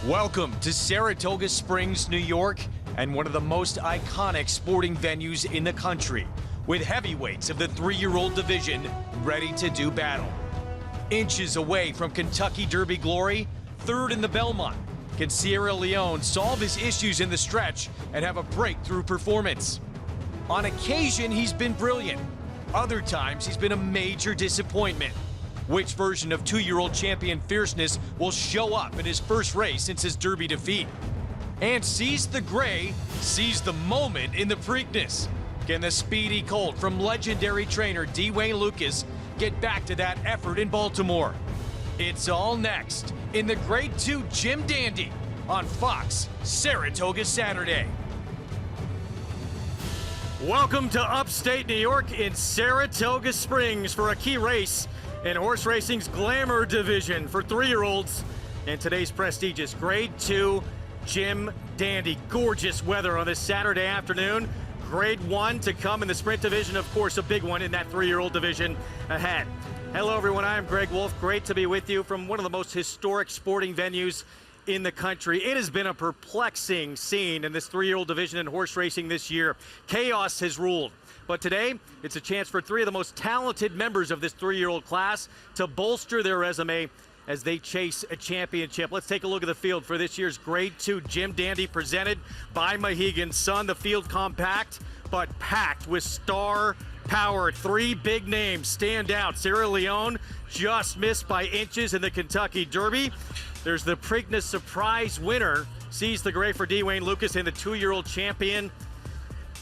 Welcome to Saratoga Springs, New York, and one of the most iconic sporting venues in the country, with heavyweights of the 3-year-old division ready to do battle. Inches away from Kentucky Derby glory, third in the Belmont, can Leone solve his issues in the stretch and have a breakthrough performance? On occasion, he's been brilliant. Other times, he's been a major disappointment. Which version of 2-year-old champion Fierceness will show up in his first race since his Derby defeat? And Seize the Gray sees the moment in the Preakness. Can the speedy colt from legendary trainer Dwayne Lucas get back to that effort in Baltimore? It's all next in the Grade 2 Jim Dandy on Fox Saratoga Saturday. Welcome to upstate New York in Saratoga Springs for a key race in horse racing's glamour division for 3-year-olds and today's prestigious Grade 2 Jim Dandy. Gorgeous weather on this Saturday afternoon. Grade 1 to come in the sprint division, of course, a big one in that 3-year-old division ahead. Hello, everyone. I am Greg Wolf. Great to be with you from one of the most historic sporting venues in the country. It has been a perplexing scene in this 3-year-old division in horse racing this year. Chaos has ruled. But today, it's a chance for 3 of the most talented members of this 3-year-old class to bolster their resume as they chase a championship. Let's take a look at the field for this year's Grade 2 Jim Dandy, presented by Mohegan Sun. The field compact, but packed with star power. 3 big names stand out. Leone just missed by inches in the Kentucky Derby. There's the Preakness surprise winner, Seize the Gray for Dwayne Lucas, and the 2-year-old champion,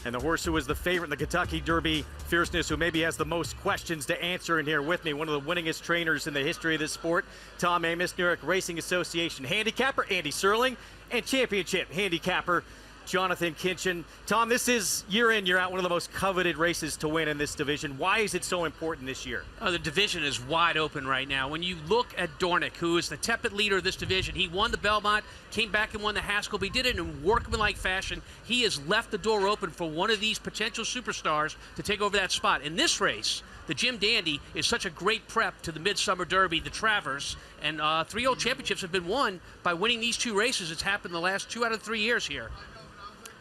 and the horse who was the favorite in the Kentucky Derby, Fierceness, who maybe has the most questions to answer in here with me. One of the winningest trainers in the history of this sport, Tom Amos, New York Racing Association handicapper, Andy Serling, and championship handicapper, Jonathan Kinchin. Tom, this is year in, year out, one of the most coveted races to win in this division. Why is it so important this year? Oh, the division is wide open right now. When you look at Dornick, who is the tepid leader of this division, he won the Belmont, came back and won the Haskell, but he did it in workmanlike fashion. He has left the door open for one of these potential superstars to take over that spot. In this race, the Jim Dandy is such a great prep to the Midsummer Derby, the Travers, and 3-year-old championships have been won by winning these 2 races. It's happened the last 2 out of 3 years here.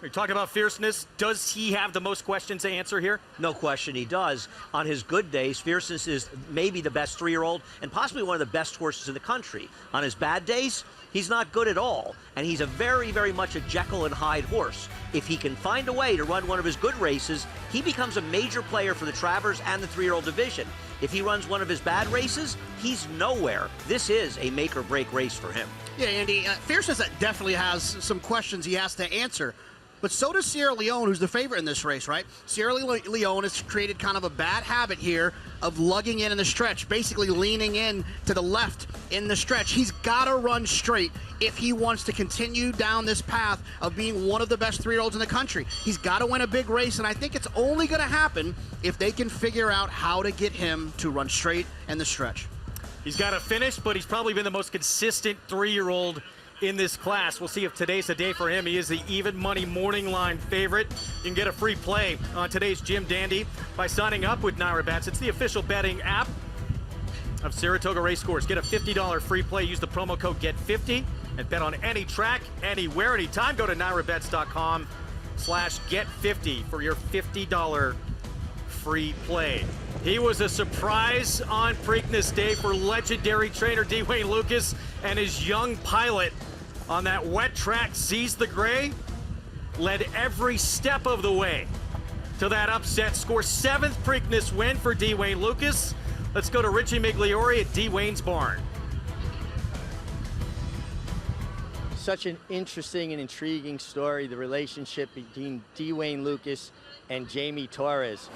We're talking about Fierceness. Does he have the most questions to answer here? No question he does. On his good days, Fierceness is maybe the best 3-year-old and possibly one of the best horses in the country. On his bad days, he's not good at all. And he's a very, very much a Jekyll and Hyde horse. If he can find a way to run one of his good races, he becomes a major player for the Travers and the 3-year-old division. If he runs one of his bad races, he's nowhere. This is a make-or-break race for him. Yeah, Andy, Fierceness definitely has some questions he has to answer. But so does Leone, who's the favorite in this race, right? Leone has created kind of a bad habit here of lugging in the stretch, basically leaning in to the left in the stretch. He's got to run straight if he wants to continue down this path of being one of the best 3-year-olds in the country. He's got to win a big race, and I think it's only going to happen if they can figure out how to get him to run straight in the stretch. He's got to finish, but he's probably been the most consistent 3-year-old in this class. We'll see if today's the day for him. He is the even money morning line favorite. You can get a free play on today's Jim Dandy by signing up with NYRA Bets. It's the official betting app of Saratoga Racecourse. Get a $50 free play. Use the promo code GET50 and bet on any track, anywhere, anytime. Go to NYRABets.com/get50 for your $50 free play. He was a surprise on Preakness Day for legendary trainer Dwayne Lucas and his young pilot on that wet track. Seize the Gray led every step of the way to that upset score. 7th Preakness win for Dwayne Lucas. Let's go to Richie Migliori at Dwayne's barn. Such an interesting and intriguing story, the relationship between Dwayne Lucas and Jamie Torres.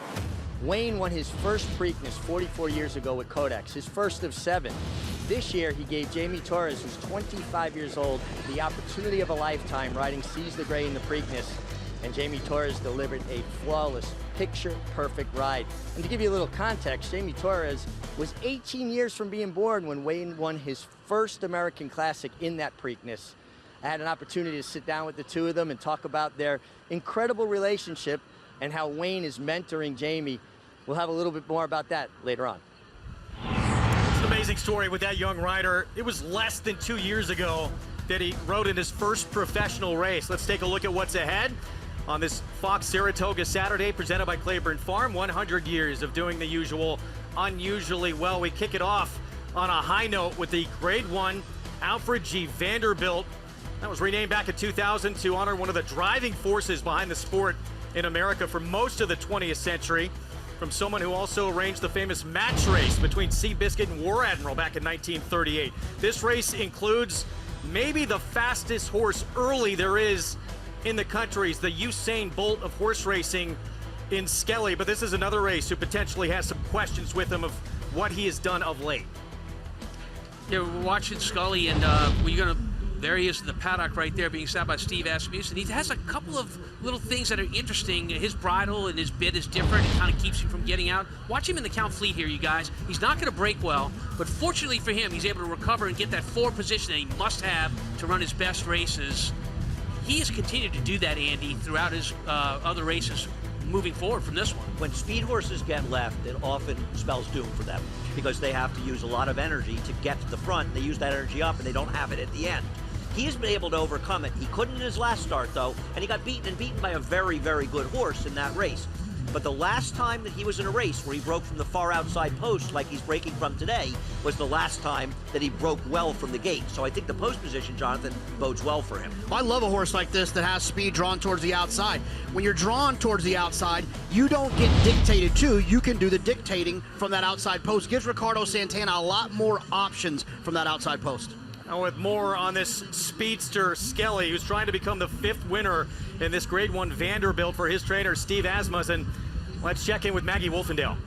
Wayne won his first Preakness 44 years ago with Codex, his first of 7. This year, he gave Jamie Torres, who's 25 years old, the opportunity of a lifetime riding Seize the Gray in the Preakness, and Jamie Torres delivered a flawless, picture-perfect ride. And to give you a little context, Jamie Torres was 18 years from being born when Wayne won his first American Classic in that Preakness. I had an opportunity to sit down with the 2 of them and talk about their incredible relationship and how Wayne is mentoring Jamie. We'll have a little bit more about that later on. It's an amazing story with that young rider. It was less than 2 years ago that he rode in his first professional race. Let's take a look at what's ahead on this Fox Saratoga Saturday, presented by Claiborne Farm. 100 years of doing the usual unusually well. We kick it off on a high note with the Grade 1 Alfred G. Vanderbilt. That was renamed back in 2000 to honor one of the driving forces behind the sport in America for most of the 20th century, from someone who also arranged the famous match race between Seabiscuit and War Admiral back in 1938. This race includes maybe the fastest horse early there is in the country. It's the Usain Bolt of horse racing in Skelly, but this is another race who potentially has some questions with him of what he has done of late. Yeah, we're watching Scully, and there he is in the paddock right there, being sat by Steve Asmussen. He has a couple of little things that are interesting. His bridle and his bit is different. It kind of keeps him from getting out. Watch him in the Count Fleet here, you guys. He's not going to break well, but fortunately for him, he's able to recover and get that forward position that he must have to run his best races. He has continued to do that, Andy, throughout his other races moving forward from this one. When speed horses get left, it often spells doom for them because they have to use a lot of energy to get to the front. And they use that energy up and they don't have it at the end. He has been able to overcome it. He couldn't in his last start, though, and he got beaten by a very, very good horse in that race. But the last time that he was in a race where he broke from the far outside post like he's breaking from today was the last time that he broke well from the gate. So I think the post position, Jonathan, bodes well for him. I love a horse like this that has speed drawn towards the outside. When you're drawn towards the outside, you don't get dictated to. You can do the dictating from that outside post. Gives Ricardo Santana a lot more options from that outside post. Now with more on this speedster Skelly, who's trying to become the 5th winner in this Grade 1 Vanderbilt for his trainer, Steve Asmussen. Let's check in with Maggie Wolfendale.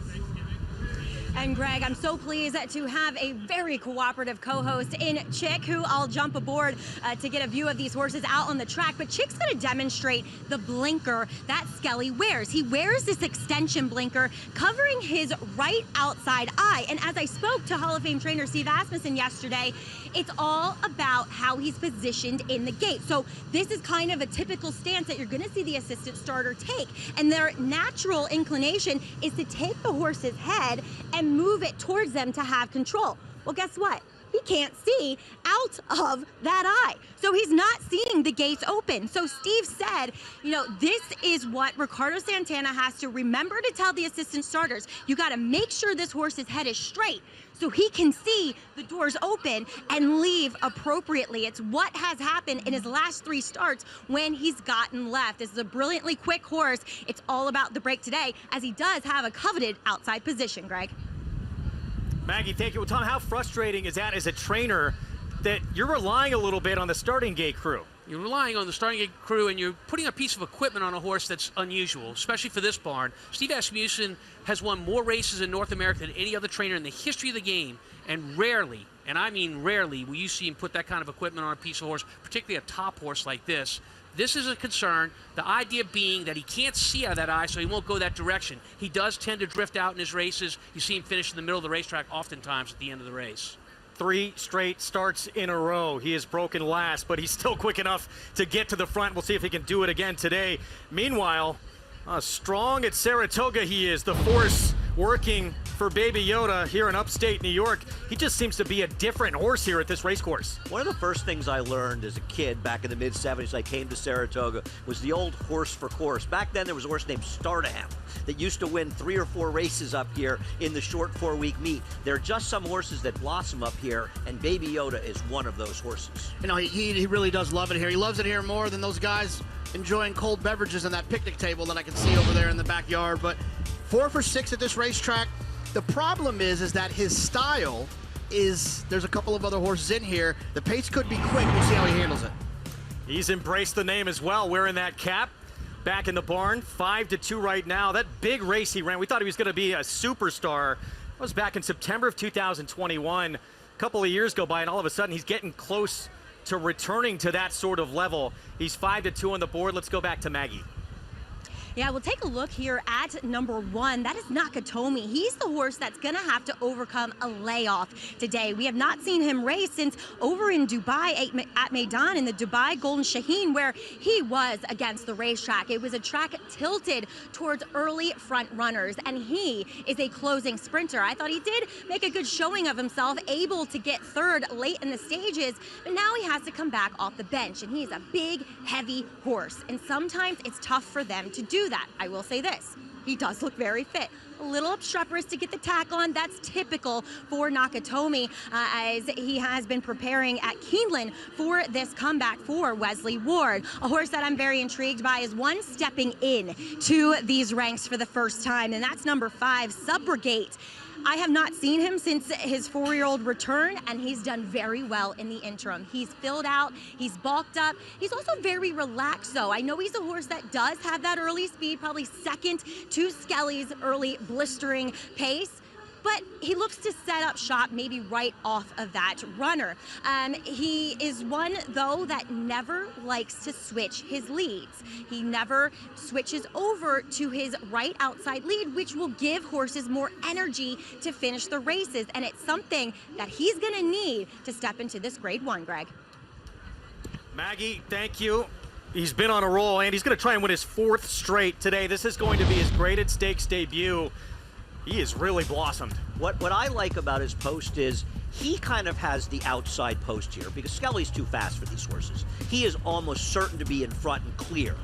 And Greg, I'm so pleased to have a very cooperative co-host in Chick, who I'll jump aboard to get a view of these horses out on the track. But Chick's going to demonstrate the blinker that Skelly wears. He wears this extension blinker covering his right outside eye. And as I spoke to Hall of Fame trainer Steve Asmussen yesterday, it's all about how he's positioned in the gate. So this is kind of a typical stance that you're going to see the assistant starter take. And their natural inclination is to take the horse's head and move it towards them to have control. Well, guess what? He can't see out of that eye. So he's not seeing the gates open. So Steve said, this is what Ricardo Santana has to remember to tell the assistant starters. You got to make sure this horse's head is straight so he can see the doors open and leave appropriately. It's what has happened in his last 3 starts when he's gotten left. This is a brilliantly quick horse. It's all about the break today, as he does have a coveted outside position, Greg. Maggie, thank you. Well, Tom, how frustrating is that as a trainer that you're relying a little bit on the starting gate crew? You're relying on the starting gate crew, and you're putting a piece of equipment on a horse that's unusual, especially for this barn. Steve Asmussen has won more races in North America than any other trainer in the history of the game, and rarely, and I mean rarely, will you see him put that kind of equipment on a piece of horse, particularly a top horse like this. This is a concern, the idea being that he can't see out of that eye, so he won't go that direction. He does tend to drift out in his races. You see him finish in the middle of the racetrack oftentimes at the end of the race. 3 straight starts in a row. He is broken last, but he's still quick enough to get to the front. We'll see if he can do it again today. Meanwhile, strong at Saratoga he is, the force working for Baby Yoda here in upstate New York. He just seems to be a different horse here at this race course. One of the first things I learned as a kid back in the mid-'70s, I came to Saratoga, was the old horse for course. Back then there was a horse named Startaham that used to win 3 or 4 races up here in the short 4-week meet. There are just some horses that blossom up here, and Baby Yoda is one of those horses. He really does love it here. He loves it here more than those guys enjoying cold beverages on that picnic table that I can see over there in the backyard. But 4 for 6 at this racetrack. The problem is that his style is, there's a couple of other horses in here. The pace could be quick. We'll see how he handles it. He's embraced the name as well, wearing that cap. Back in the barn, 5-2 right now. That big race he ran, we thought he was going to be a superstar. That was back in September of 2021. A couple of years go by, and all of a sudden he's getting close to returning to that sort of level. He's 5-2 on the board. Let's go back to Maggie. Yeah, we'll take a look here at number 1. That is Nakatomi. He's the horse that's going to have to overcome a layoff today. We have not seen him race since over in Dubai at Meydan in the Dubai Golden Shaheen, where he was against the racetrack. It was a track tilted towards early front runners, and he is a closing sprinter. I thought he did make a good showing of himself, able to get third late in the stages, but now he has to come back off the bench, and he's a big, heavy horse, and sometimes it's tough for them to do that. I will say this, he does look very fit. A little obstreperous to get the tack on. That's typical for Nakatomi, as he has been preparing at Keeneland for this comeback for Wesley Ward. A horse that I'm very intrigued by is one stepping in to these ranks for the first time, and that's number 5, Subrogate. I have not seen him since his 4-year-old return, and he's done very well in the interim. He's filled out, he's bulked up. He's also very relaxed, though. I know he's a horse that does have that early speed, probably second to Skelly's early blistering pace, but he looks to set up shop maybe right off of that runner. He is one, though, that never likes to switch his leads. He never switches over to his right outside lead, which will give horses more energy to finish the races, and it's something that he's gonna need to step into this Grade 1, Greg. Maggie, thank you. He's been on a roll, and he's gonna try and win his 4th straight today. This is going to be his graded stakes debut. He has really blossomed. What I like about his post is he kind of has the outside post here because Skelly's too fast for these horses. He is almost certain to be in front and clear.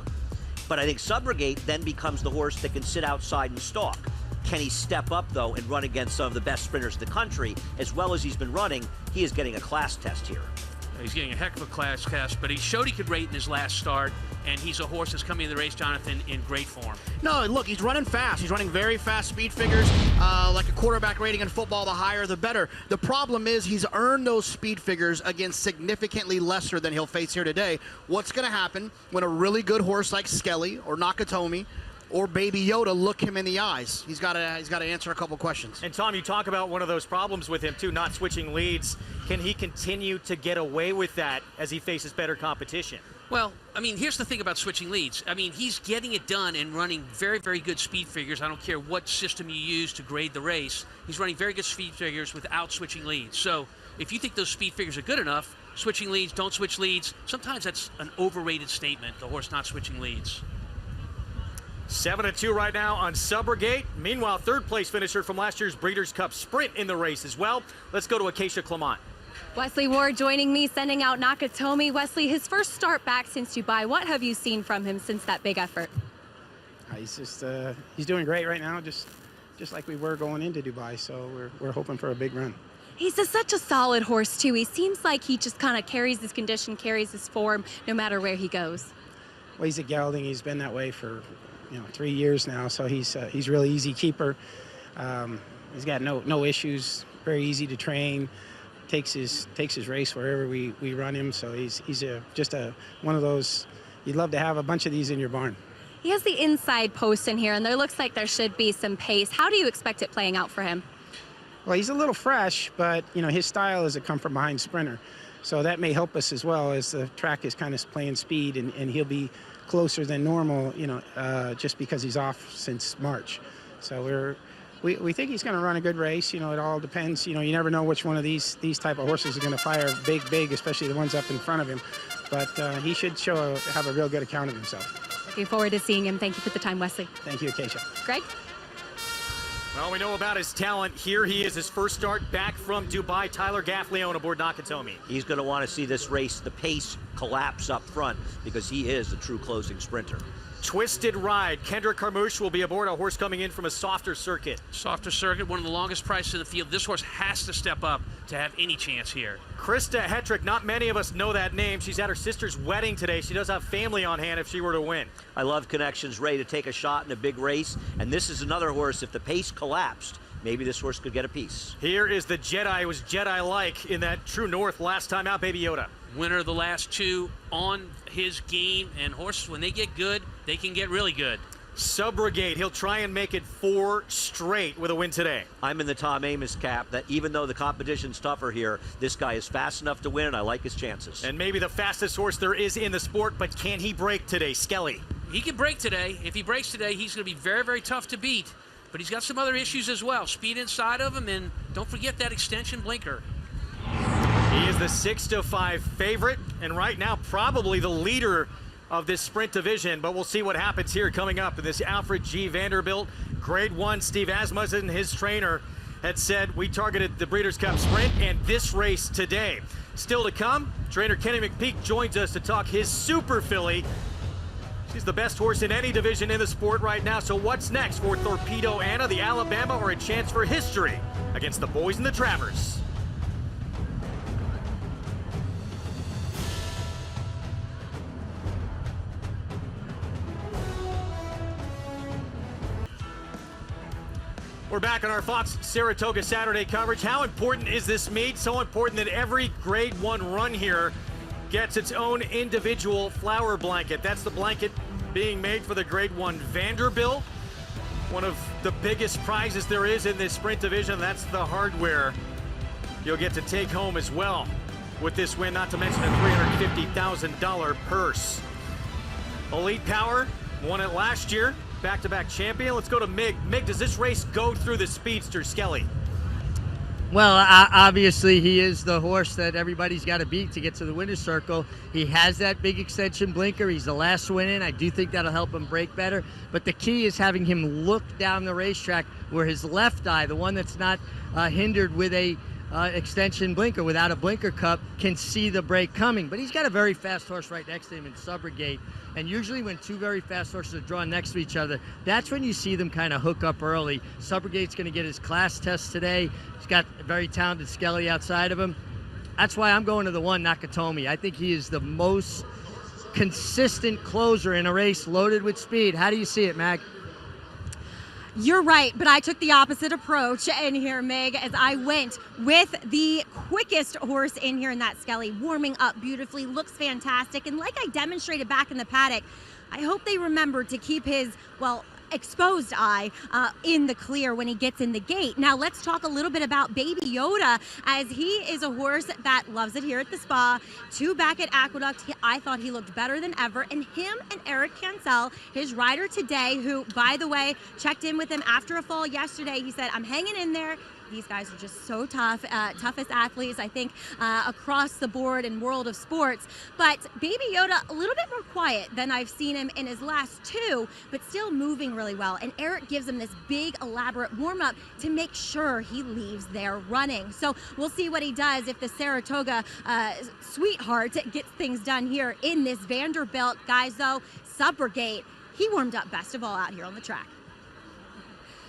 But I think Subrogate then becomes the horse that can sit outside and stalk. Can he step up, though, and run against some of the best sprinters in the country? As well as he's been running, he is getting a class test here. He's getting a heck of a class test, but he showed he could rate in his last start, and he's a horse that's coming in the race, Jonathan, in great form. No, look, he's running fast. He's running very fast speed figures. Like a quarterback rating in football, the higher the better. The problem is he's earned those speed figures against significantly lesser than he'll face here today. What's going to happen when a really good horse like Skelly or Nakatomi or Baby Yoda look him in the eyes? He's got to answer a couple questions. And Tom, you talk about one of those problems with him too, not switching leads. Can he continue to get away with that as he faces better competition? Well, I mean, here's the thing about switching leads. I mean, he's getting it done and running very, very good speed figures. I don't care what system you use to grade the race. He's running very good speed figures without switching leads. So if you think those speed figures are good enough, switching leads, don't switch leads, sometimes that's an overrated statement, the horse not switching leads. 7-2 right now on Subrogate. Meanwhile, 3rd place finisher from last year's Breeders' Cup Sprint in the race as well. Let's go to Acacia Clement. Wesley Ward joining me, sending out Nakatomi. Wesley, his first start back since Dubai. What have you seen from him since that big effort? He's just he's doing great right now, just like we were going into Dubai. So we're hoping for a big run. He's such a solid horse too. He seems like he just kind of carries his condition, carries his form, no matter where he goes. Well, he's a gelding. He's been that way for 3 years now. So he's really easy keeper. He's got no issues. Very easy to train. Takes his race wherever we run him. So he's just one of those. You'd love to have a bunch of these in your barn. He has the inside post in here, and there looks like there should be some pace. How do you expect it playing out for him? Well, he's a little fresh, but his style is a come from behind sprinter. So that may help us as well, as the track is kind of playing speed, and he'll be closer than normal, just because he's off since March. So we think he's going to run a good race. It all depends. You never know which one of these type of horses are going to fire big, especially the ones up in front of him. But he should have a real good account of himself. Looking forward to seeing him. Thank you for the time, Wesley. Thank you, Acacia. Greg? Well, we know about his talent. Here he is, his first start back from Dubai. Tyler Gaff, Leone aboard Nakatomi. He's going to want to see this race, the pace collapse up front, because he is a true closing sprinter. Twisted Ride. Kendrick Carmouche will be aboard, a horse coming in from a softer circuit. Softer circuit, one of the longest prices in the field. This horse has to step up to have any chance here. Krista Hetrick, not many of us know that name. She's at her sister's wedding today. She does have family on hand if she were to win. I love connections, ready to take a shot in a big race. And this is another horse, if the pace collapsed, maybe this horse could get a piece. Here is the Jedi. It was Jedi-like in that True North last time out, Baby Yoda. Winner of the last 2 on his game, and horses, when they get good, they can get really good. Subrogate, he'll try and make it 4 straight with a win today. I'm in the Tom Amos cap that even though the competition's tougher here, this guy is fast enough to win, and I like his chances. And maybe the fastest horse there is in the sport, but can he break today? Skelly. He can break today. If he breaks today, he's going to be very, very tough to beat. But he's got some other issues as well. Speed inside of him, and don't forget that extension blinker. He is the 6-5 favorite, and right now probably the leader of this sprint division, but we'll see what happens here coming up in this Alfred G. Vanderbilt Grade 1. Steve Asmussen, his trainer, had said we targeted the Breeders' Cup Sprint and this race today. Still to come, trainer Kenny McPeak joins us to talk his Super Filly. She's the best horse in any division in the sport right now, so what's next for Thorpedo Anna, the Alabama, or a chance for history against the boys in the Travers? We're back on our Fox Saratoga Saturday coverage. How important is this meet? So important that every Grade 1 run here gets its own individual flower blanket. That's the blanket being made for the Grade 1 Vanderbilt. One of the biggest prizes there is in this sprint division. That's the hardware you'll get to take home as well with this win, not to mention a $350,000 purse. Elite Power won it last year. Back-to-back champion. Let's go to Mig. Mig, does this race go through the speedster, Skelly? Well, obviously he is the horse that everybody's got to beat to get to the winner's circle. He has that big extension blinker. He's the last one in. I do think that'll help him break better. But the key is having him look down the racetrack where his left eye, the one that's not hindered with a extension blinker, without a blinker cup, can see the break coming. But he's got a very fast horse right next to him in Subrogate. And usually when two very fast horses are drawn next to each other, that's when you see them kind of hook up early. Subrogate's going to get his class test today. He's got a very talented Skelly outside of him. That's why I'm going to the 1, Nakatomi. I think he is the most consistent closer in a race loaded with speed. How do you see it, Mag? You're right, but I took the opposite approach in here, Meg, as I went with the quickest horse in here in that Skelly, warming up beautifully, looks fantastic, and like I demonstrated back in the paddock, I hope they remember to keep his, well, exposed eye in the clear when he gets in the gate. Now let's talk a little bit about Baby Yoda, as he is a horse that loves it here at the spa. 2 back at Aqueduct. I thought he looked better than ever, and him and Eric Cancel, his rider today, who, by the way, checked in with him after a fall yesterday. He said, I'm hanging in there. These guys are just so tough, toughest athletes, I think, across the board in world of sports. But Baby Yoda, a little bit more quiet than I've seen him in his last 2, but still moving really well. And Eric gives him this big, elaborate warm-up to make sure he leaves there running. So we'll see what he does if the Saratoga sweetheart gets things done here in this Vanderbilt. Guys, though, Subrogate, he warmed up best of all out here on the track.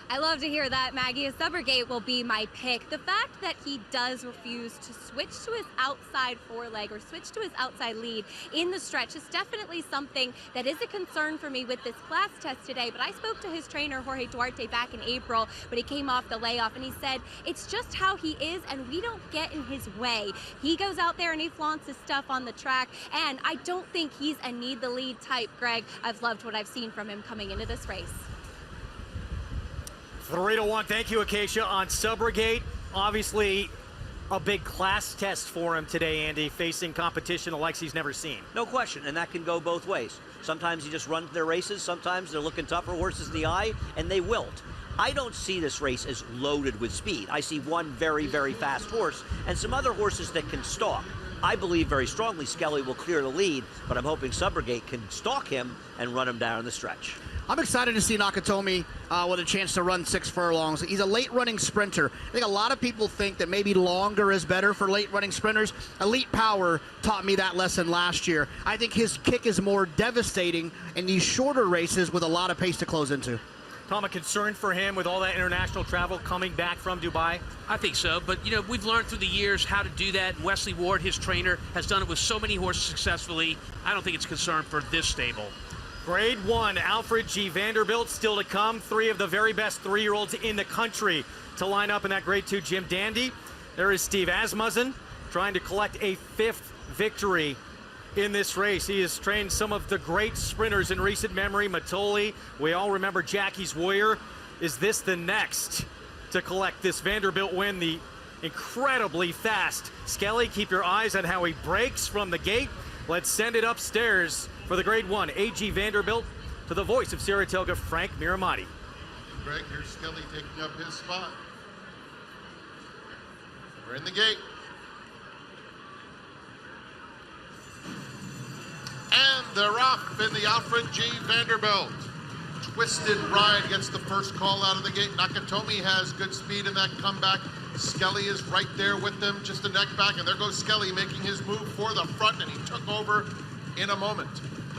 I love to hear that, Maggie. Subrogate will be my pick. The fact that he does refuse to switch to his outside foreleg or switch to his outside lead in the stretch is definitely something that is a concern for me with this class test today. But I spoke to his trainer, Jorge Duarte, back in April when he came off the layoff, and he said it's just how he is, and we don't get in his way. He goes out there and he flaunts his stuff on the track, and I don't think he's a need the lead type, Greg. I've loved what I've seen from him coming into this race. 3-1. Thank you, Acacia. On Subrogate, obviously a big class test for him today, Andy, facing competition the likes he's never seen. No question, and that can go both ways. Sometimes you just run their races, sometimes they're looking tougher horses in the eye, and they wilt. I don't see this race as loaded with speed. I see one very, very fast horse and some other horses that can stalk. I believe very strongly Skelly will clear the lead, but I'm hoping Subrogate can stalk him and run him down the stretch. I'm excited to see Nakatomi with a chance to run 6 furlongs. He's a late-running sprinter. I think a lot of people think that maybe longer is better for late-running sprinters. Elite Power taught me that lesson last year. I think his kick is more devastating in these shorter races with a lot of pace to close into. Tom, a concern for him with all that international travel coming back from Dubai? I think so, but you know, we've learned through the years how to do that. Wesley Ward, his trainer, has done it with so many horses successfully. I don't think it's a concern for this stable. Grade 1, Alfred G. Vanderbilt still to come. 3 of the very best 3-year-olds in the country to line up in that Grade 2 Jim Dandy. There is Steve Asmussen trying to collect a 5th victory in this race. He has trained some of the great sprinters in recent memory. Matoli, we all remember Jackie's Warrior. Is this the next to collect this Vanderbilt win? The incredibly fast Skelly. Keep your eyes on how he breaks from the gate. Let's send it upstairs for the Grade 1 AG Vanderbilt to the voice of Saratoga, Frank Miramati. Greg, here's Skelly taking up his spot. We're in the gate. And they're off in the Alfred G. Vanderbilt. Twisted Ride gets the first call out of the gate. Nakatomi has good speed in that comeback. Skelly is right there with them, just a neck back, and there goes Skelly making his move for the front, and he took over in a moment.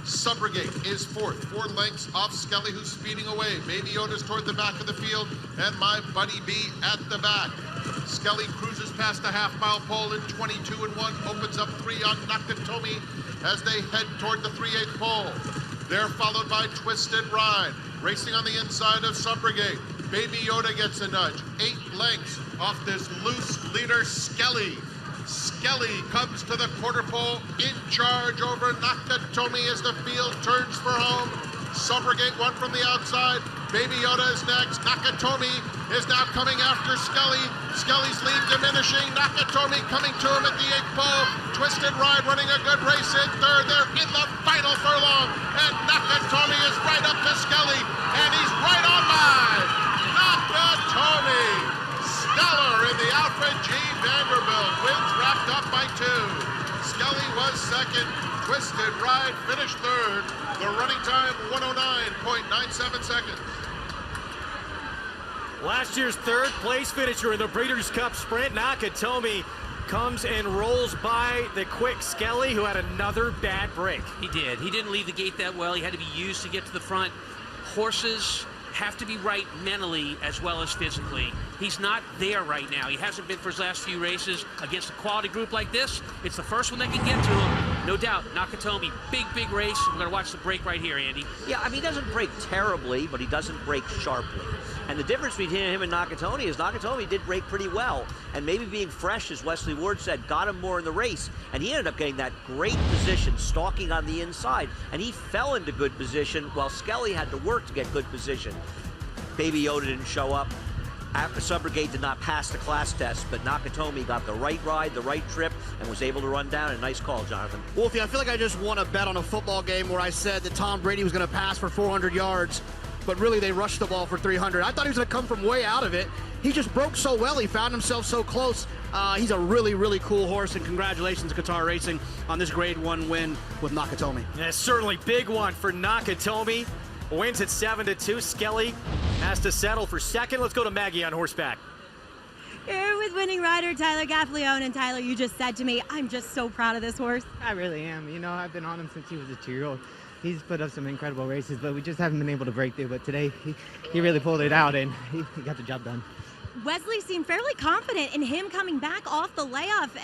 Subrogate is fourth, 4 lengths off Skelly, who's speeding away. Baby Yoda's toward the back of the field, and My Buddy B at the back. Skelly cruises past the half-mile pole in 22-1, opens up 3 on Nakatomi as they head toward the 3/8 pole. They're followed by Twisted Ride, racing on the inside of Subrogate. Baby Yoda gets a nudge, 8 lengths off this loose leader, Skelly. Skelly comes to the quarter pole in charge over Nakatomi as the field turns for home. Subrogate one from the outside. Baby Yoda is next. Nakatomi is now coming after Skelly. Skelly's lead diminishing. Nakatomi coming to him at the 8th pole. Twisted Ride running a good race in third. They're in the final furlong. And Nakatomi is right up to Skelly. And he's right on by. Nakatomi. Stellar in the Alfred G. Vanderbilt. Wins wrapped up by 2. Skelly was second. Twisted Ride finished third. The running time, 109.97 seconds. Last year's third place finisher in the Breeders' Cup Sprint, Nakatomi comes and rolls by the quick Skelly, who had another bad break. He did. He didn't leave the gate that well. He had to be used to get to the front. Horses have to be right mentally as well as physically. He's not there right now. He hasn't been for his last few races against a quality group like this. It's the first one that can get to him. No doubt, Nakatomi, big race. We're going to watch the break right here, Andy. Yeah, I mean, he doesn't break terribly, but he doesn't break sharply. And the difference between him and Nakatomi is Nakatomi did break pretty well. And maybe being fresh, as Wesley Ward said, got him more in the race. And he ended up getting that great position, stalking on the inside. And he fell into good position while Skelly had to work to get good position. Baby Yoda didn't show up. Subrogate did not pass the class test, but Nakatomi got the right ride, the right trip, and was able to run down. A nice call, Jonathan. Wolfie, I feel like I just won a bet on a football game where I said that Tom Brady was going to pass for 400 yards, but really they rushed the ball for 300. I thought he was going to come from way out of it. He just broke so well. He found himself so close. He's a really cool horse, and congratulations to Qatar Racing on this Grade 1 win with Nakatomi. Yeah, certainly big one for Nakatomi. Wins at 7-2. Skelly has to settle for second. Let's go to Maggie on horseback. Here with winning rider Tyler Gaffleone. And Tyler, you just said to me, I'm just so proud of this horse. I really am. You know, I've been on him since he was a 2-year-old. He's put up some incredible races, but we just haven't been able to break through. But today, he really pulled it out, and he got the job done. Wesley seemed fairly confident in him coming back off the layoff.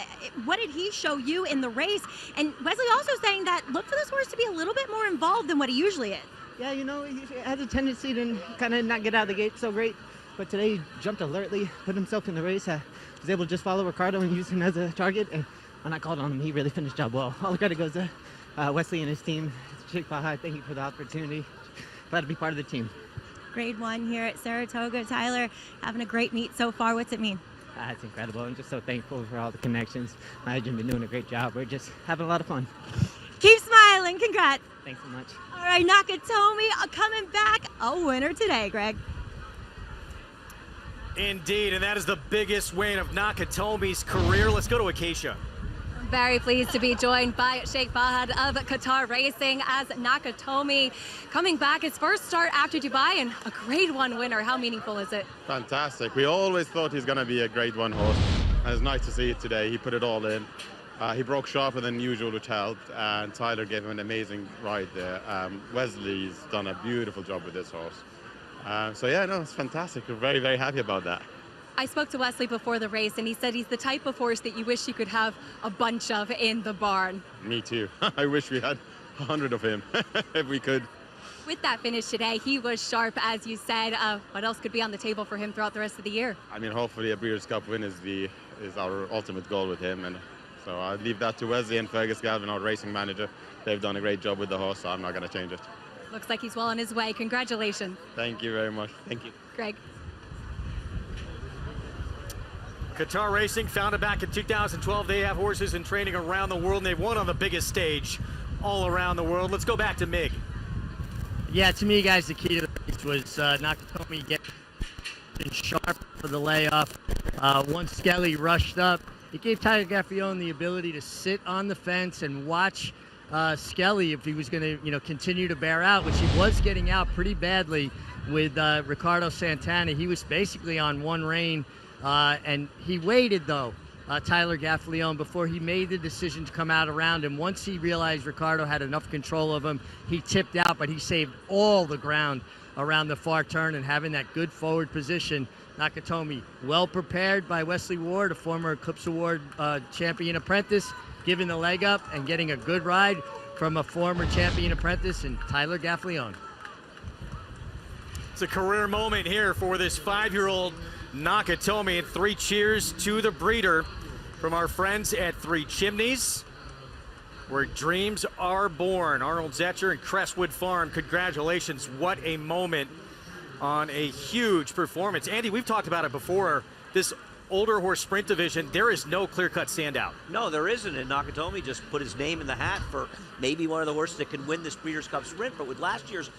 What did he show you in the race? And Wesley also saying that look for this horse to be a little bit more involved than what he usually is. Yeah, you know, he has a tendency to kind of not get out of the gate so great. But today he jumped alertly, put himself in the race. I was able to just follow Ricardo and use him as a target. And when I called on him, he really finished the job well. All the credit goes to Wesley and his team. Sheikh Baha, thank you for the opportunity. Glad to be part of the team. Grade 1 here at Saratoga. Tyler, having a great meet so far. What's it mean? It's incredible. I'm just so thankful for all the connections. My agent been doing a great job. We're just having a lot of fun. Keep smiling. Congrats. Thanks so much. All right, Nakatomi coming back a winner today, Greg. Indeed, and that is the biggest win of Nakatomi's career. Let's go to Acacia. Very pleased to be joined by Sheikh Bahad of Qatar Racing as Nakatomi coming back his first start after Dubai and a Grade 1 winner. How meaningful is it? Fantastic. We always thought he's going to be a Grade 1 horse. And it's nice to see it today. He put it all in. He broke sharper than usual, which helped, and Tyler gave him an amazing ride there. Wesley's done a beautiful job with this horse. So yeah, no, it's fantastic. We're very happy about that. I spoke to Wesley before the race, and he said he's the type of horse that you wish you could have a bunch of in the barn. Me too. I wish we had 100 of him, if we could. With that finish today, he was sharp, as you said. What else could be on the table for him throughout the rest of the year? I mean, hopefully a Breeders' Cup win is our ultimate goal with him, and so I'll leave that to Wesley and Fergus Galvin, our racing manager. They've done a great job with the horse, so I'm not going to change it. Looks like he's well on his way. Congratulations. Thank you very much. Thank you. Greg. Qatar Racing, founded back in 2012. They have horses in training around the world, and they've won on the biggest stage all around the world. Let's go back to Mig. Yeah, to me, guys, the key to the race was Nakatomi getting sharp for the layoff. Once Skelly rushed up, it gave Tyler Gaffalione the ability to sit on the fence and watch Skelly if he was going to, continue to bear out, which he was getting out pretty badly with Ricardo Santana. He was basically on one rein, and he waited, though, Tyler Gaffalione, before he made the decision to come out around him. Once he realized Ricardo had enough control of him, he tipped out, but he saved all the ground around the far turn and having that good forward position. Nakatomi, well prepared by Wesley Ward, a former Eclipse Award champion apprentice, giving the leg up and getting a good ride from a former champion apprentice and Tyler Gaffalione. It's a career moment here for this 5-year-old Nakatomi, and 3 cheers to the breeder from our friends at Three Chimneys, where dreams are born. Arnold Zetcher and Crestwood Farm, congratulations. What a moment on a huge performance. Andy, we've talked about it before. This older horse sprint division, there is no clear-cut standout. No, there isn't, and Nakatomi just put his name in the hat for maybe one of the horses that can win this Breeders' Cup Sprint. But with last year's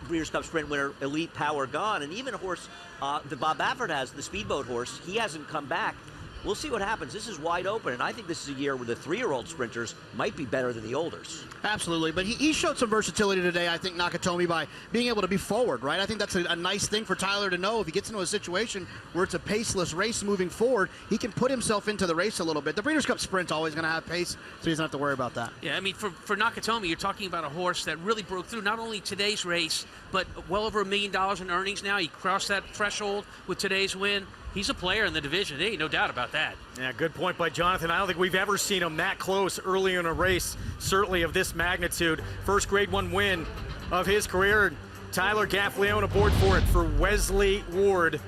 Breeders' Cup Sprint winner, Elite Power, gone, and even a horse that Bob Baffert has, the Speedboat horse, he hasn't come back. We'll see what happens. This is wide open, and I think this is a year where the 3-year-old sprinters might be better than the olders. Absolutely, but he showed some versatility today, I think, Nakatomi, by being able to be forward, right? I think that's a nice thing for Tyler to know. If he gets into a situation where it's a paceless race moving forward, he can put himself into the race a little bit. The Breeders' Cup Sprint's always going to have pace, so he doesn't have to worry about that. Yeah, I mean, for Nakatomi, you're talking about a horse that really broke through not only today's race, but well over $1 million in earnings now. He crossed that threshold with today's win. He's a player in the division. There ain't no doubt about that. Yeah, good point by Jonathan. I don't think we've ever seen him that close early in a race, certainly of this magnitude. First Grade 1 win of his career. Tyler Gaffalione aboard for it for Wesley Ward.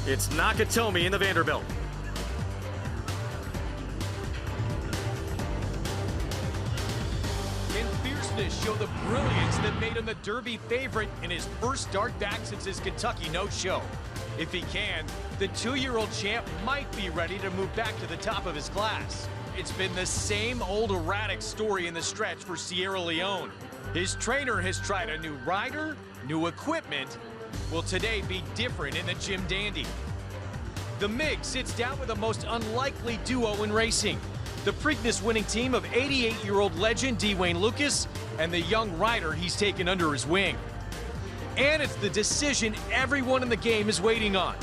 It's Nakatomi in the Vanderbilt. Fierceness show the brilliance that made him the Derby favorite in his first start back since his Kentucky no-show. If he can, the 2-year-old champ might be ready to move back to the top of his class. It's been the same old erratic story in the stretch for Sierra Leone. His trainer has tried a new rider, new equipment. Will today be different in the Jim Dandy? The MiG sits down with the most unlikely duo in racing. The Preakness winning team of 88-year-old legend Dwayne Lucas and the young rider he's taken under his wing. And it's the decision everyone in the game is waiting on.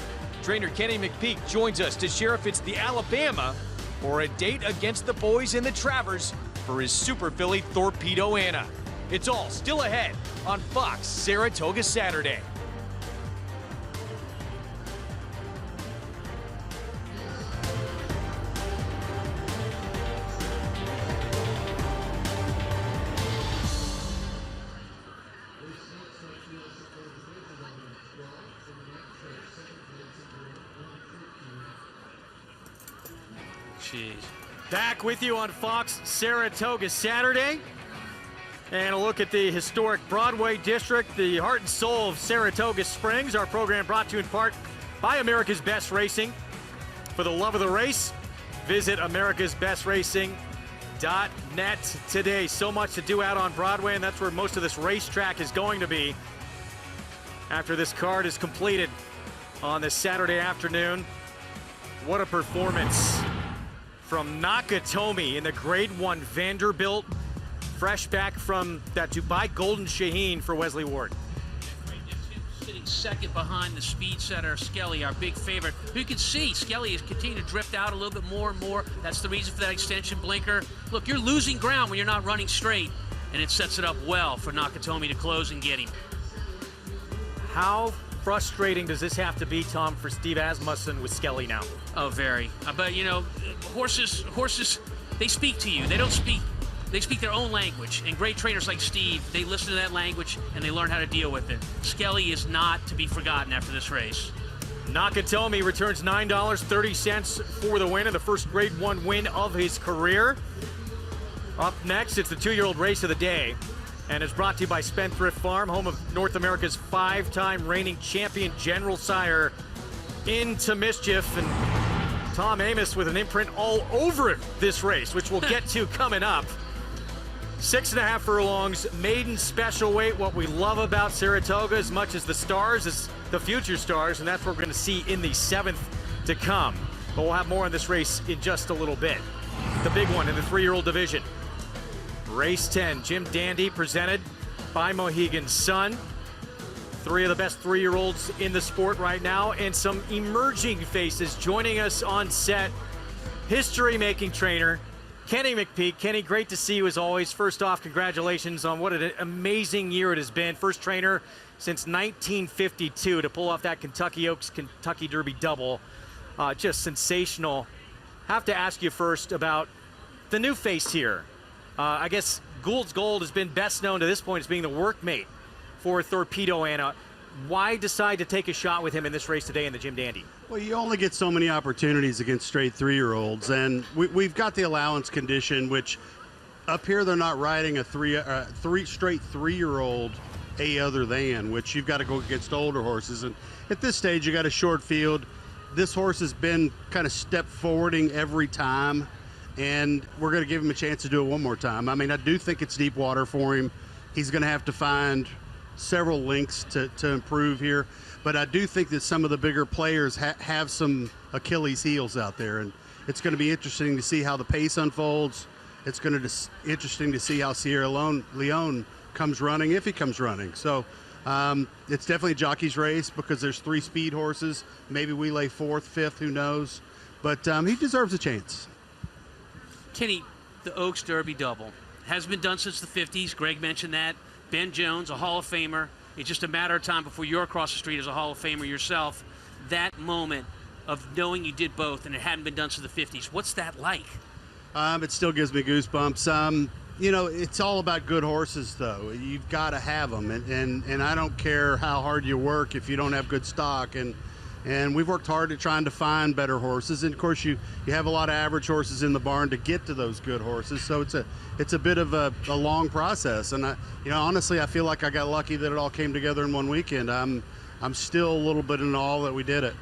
Trainer Kenny McPeak joins us to share if it's the Alabama or a date against the boys in the Travers for his super filly Thorpedo Anna. It's all still ahead on Fox Saratoga Saturday. Jeez. Back with you on Fox Saratoga Saturday. And a look at the historic Broadway district, the heart and soul of Saratoga Springs. Our program brought to you in part by America's Best Racing. For the love of the race, visit americasbestracing.net today. So much to do out on Broadway, and that's where most of this racetrack is going to be after this card is completed on this Saturday afternoon. What a performance from Nakatomi in the Grade 1 Vanderbilt, fresh back from that Dubai Golden Shaheen for Wesley Ward. Sitting second behind the speed setter, Skelly, our big favorite. You can see Skelly is continuing to drift out a little bit more and more. That's the reason for that extension blinker. Look, you're losing ground when you're not running straight, and it sets it up well for Nakatomi to close and get him. How frustrating does this have to be, Tom, for Steve Asmussen with Skelly now? Oh, very. But, you know, horses, they speak to you. They don't speak. They speak their own language, and great trainers like Steve, they listen to that language and they learn how to deal with it. Skelly is not to be forgotten after this race. Nakatomi returns $9.30 for the win, and the first Grade 1 win of his career. Up next, it's the 2-year-old race of the day, and it's brought to you by Spendthrift Farm, home of North America's 5-time reigning champion General Sire, Into Mischief. And Tom Amos with an imprint all over this race, which we'll get to coming up. 6.5 furlongs, maiden special weight. What we love about Saratoga as much as the stars is the future stars, and that's what we're going to see in the 7th to come. But we'll have more on this race in just a little bit. The big one in the 3-year-old division. Race 10, Jim Dandy, presented by Mohegan Sun. 3 of the best 3-year-olds in the sport right now, and some emerging faces joining us on set. History-making trainer Kenny McPeak. Kenny, great to see you as always. First off, congratulations on what an amazing year it has been. First trainer since 1952 to pull off that Kentucky Oaks Kentucky Derby double. Just sensational. Have to ask you first about the new face here. I guess Gould's Gold has been best known to this point as being the workmate for Thorpedo Anna. Why decide to take a shot with him in this race today in the Jim Dandy? Well, you only get so many opportunities against straight 3-year-olds, and we've got the allowance condition, which up here they're not riding a straight 3-year-old a other than, which you've got to go against older horses. And at this stage, you got a short field. This horse has been kind of step forwarding every time, and we're going to give him a chance to do it one more time. I mean, I do think it's deep water for him. He's going to have to find several links to improve here, but I do think that some of the bigger players have some Achilles heels out there, and it's going to be interesting to see how the pace unfolds. It's going to be interesting to see how Sierra Leone comes running, if he comes running. So it's definitely a jockey's race because there's 3 speed horses. Maybe we lay 4th, 5th, who knows, but he deserves a chance. Kenny, the Oaks Derby double has been done since the 50s. Greg mentioned that. Ben Jones, a Hall of Famer. It's just a matter of time before you're across the street as a Hall of Famer yourself. That moment of knowing you did both and it hadn't been done since the 50s, what's that like? It still gives me goosebumps. You know, it's all about good horses, though. You've got to have them, and I don't care how hard you work if you don't have good stock. And we've worked hard at trying to find better horses. And of course, you have a lot of average horses in the barn to get to those good horses. So it's a bit of a long process. And honestly, I feel like I got lucky that it all came together in one weekend. I'm still a little bit in awe that we did it.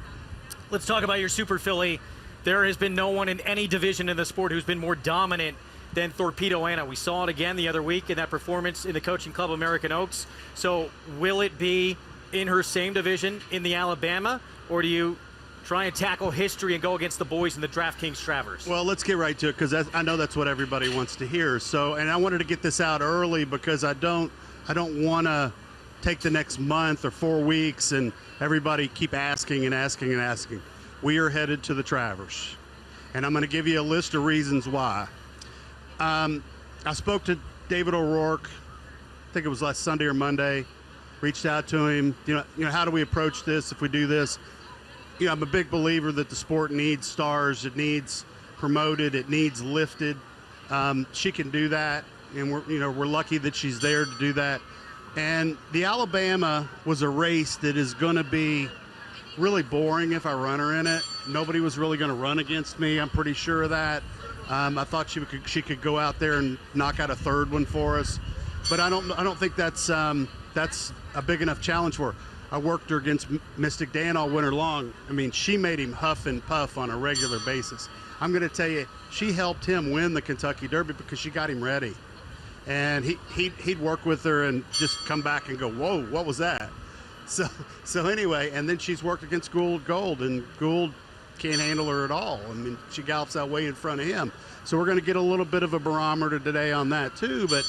Let's talk about your super filly. There has been no one in any division in the sport who's been more dominant than Thorpedo Anna. We saw it again the other week in that performance in the Coaching Club American Oaks. So will it be in her same division in the Alabama, or do you try and tackle history and go against the boys in the DraftKings Travers? Well, let's get right to it because I know that's what everybody wants to hear. So, and I wanted to get this out early because I don't want to take the next month or 4 weeks and everybody keep asking and asking and asking. We are headed to the Travers, and I'm going to give you a list of reasons why. I spoke to David O'Rourke, I think it was last Sunday or Monday, reached out to him, you know, how do we approach this if we do this? You know, I'm a big believer that the sport needs stars, it needs promoted, it needs lifted. She can do that, and we're lucky that she's there to do that. And the Alabama was a race that is going to be really boring if I run her in it. Nobody was really going to run against me. I'm pretty sure of that. I thought she could go out there and knock out a third one for us, but I don't think that's a big enough challenge for her. I worked her against Mystic Dan all winter long. I mean, she made him huff and puff on a regular basis. I'm going to tell you, she helped him win the Kentucky Derby because she got him ready. And he'd work with her and just come back and go, whoa, what was that? So anyway, and then she's worked against Gould, and Gould can't handle her at all. I mean, she gallops out way in front of him. So we're going to get a little bit of a barometer today on that too. But,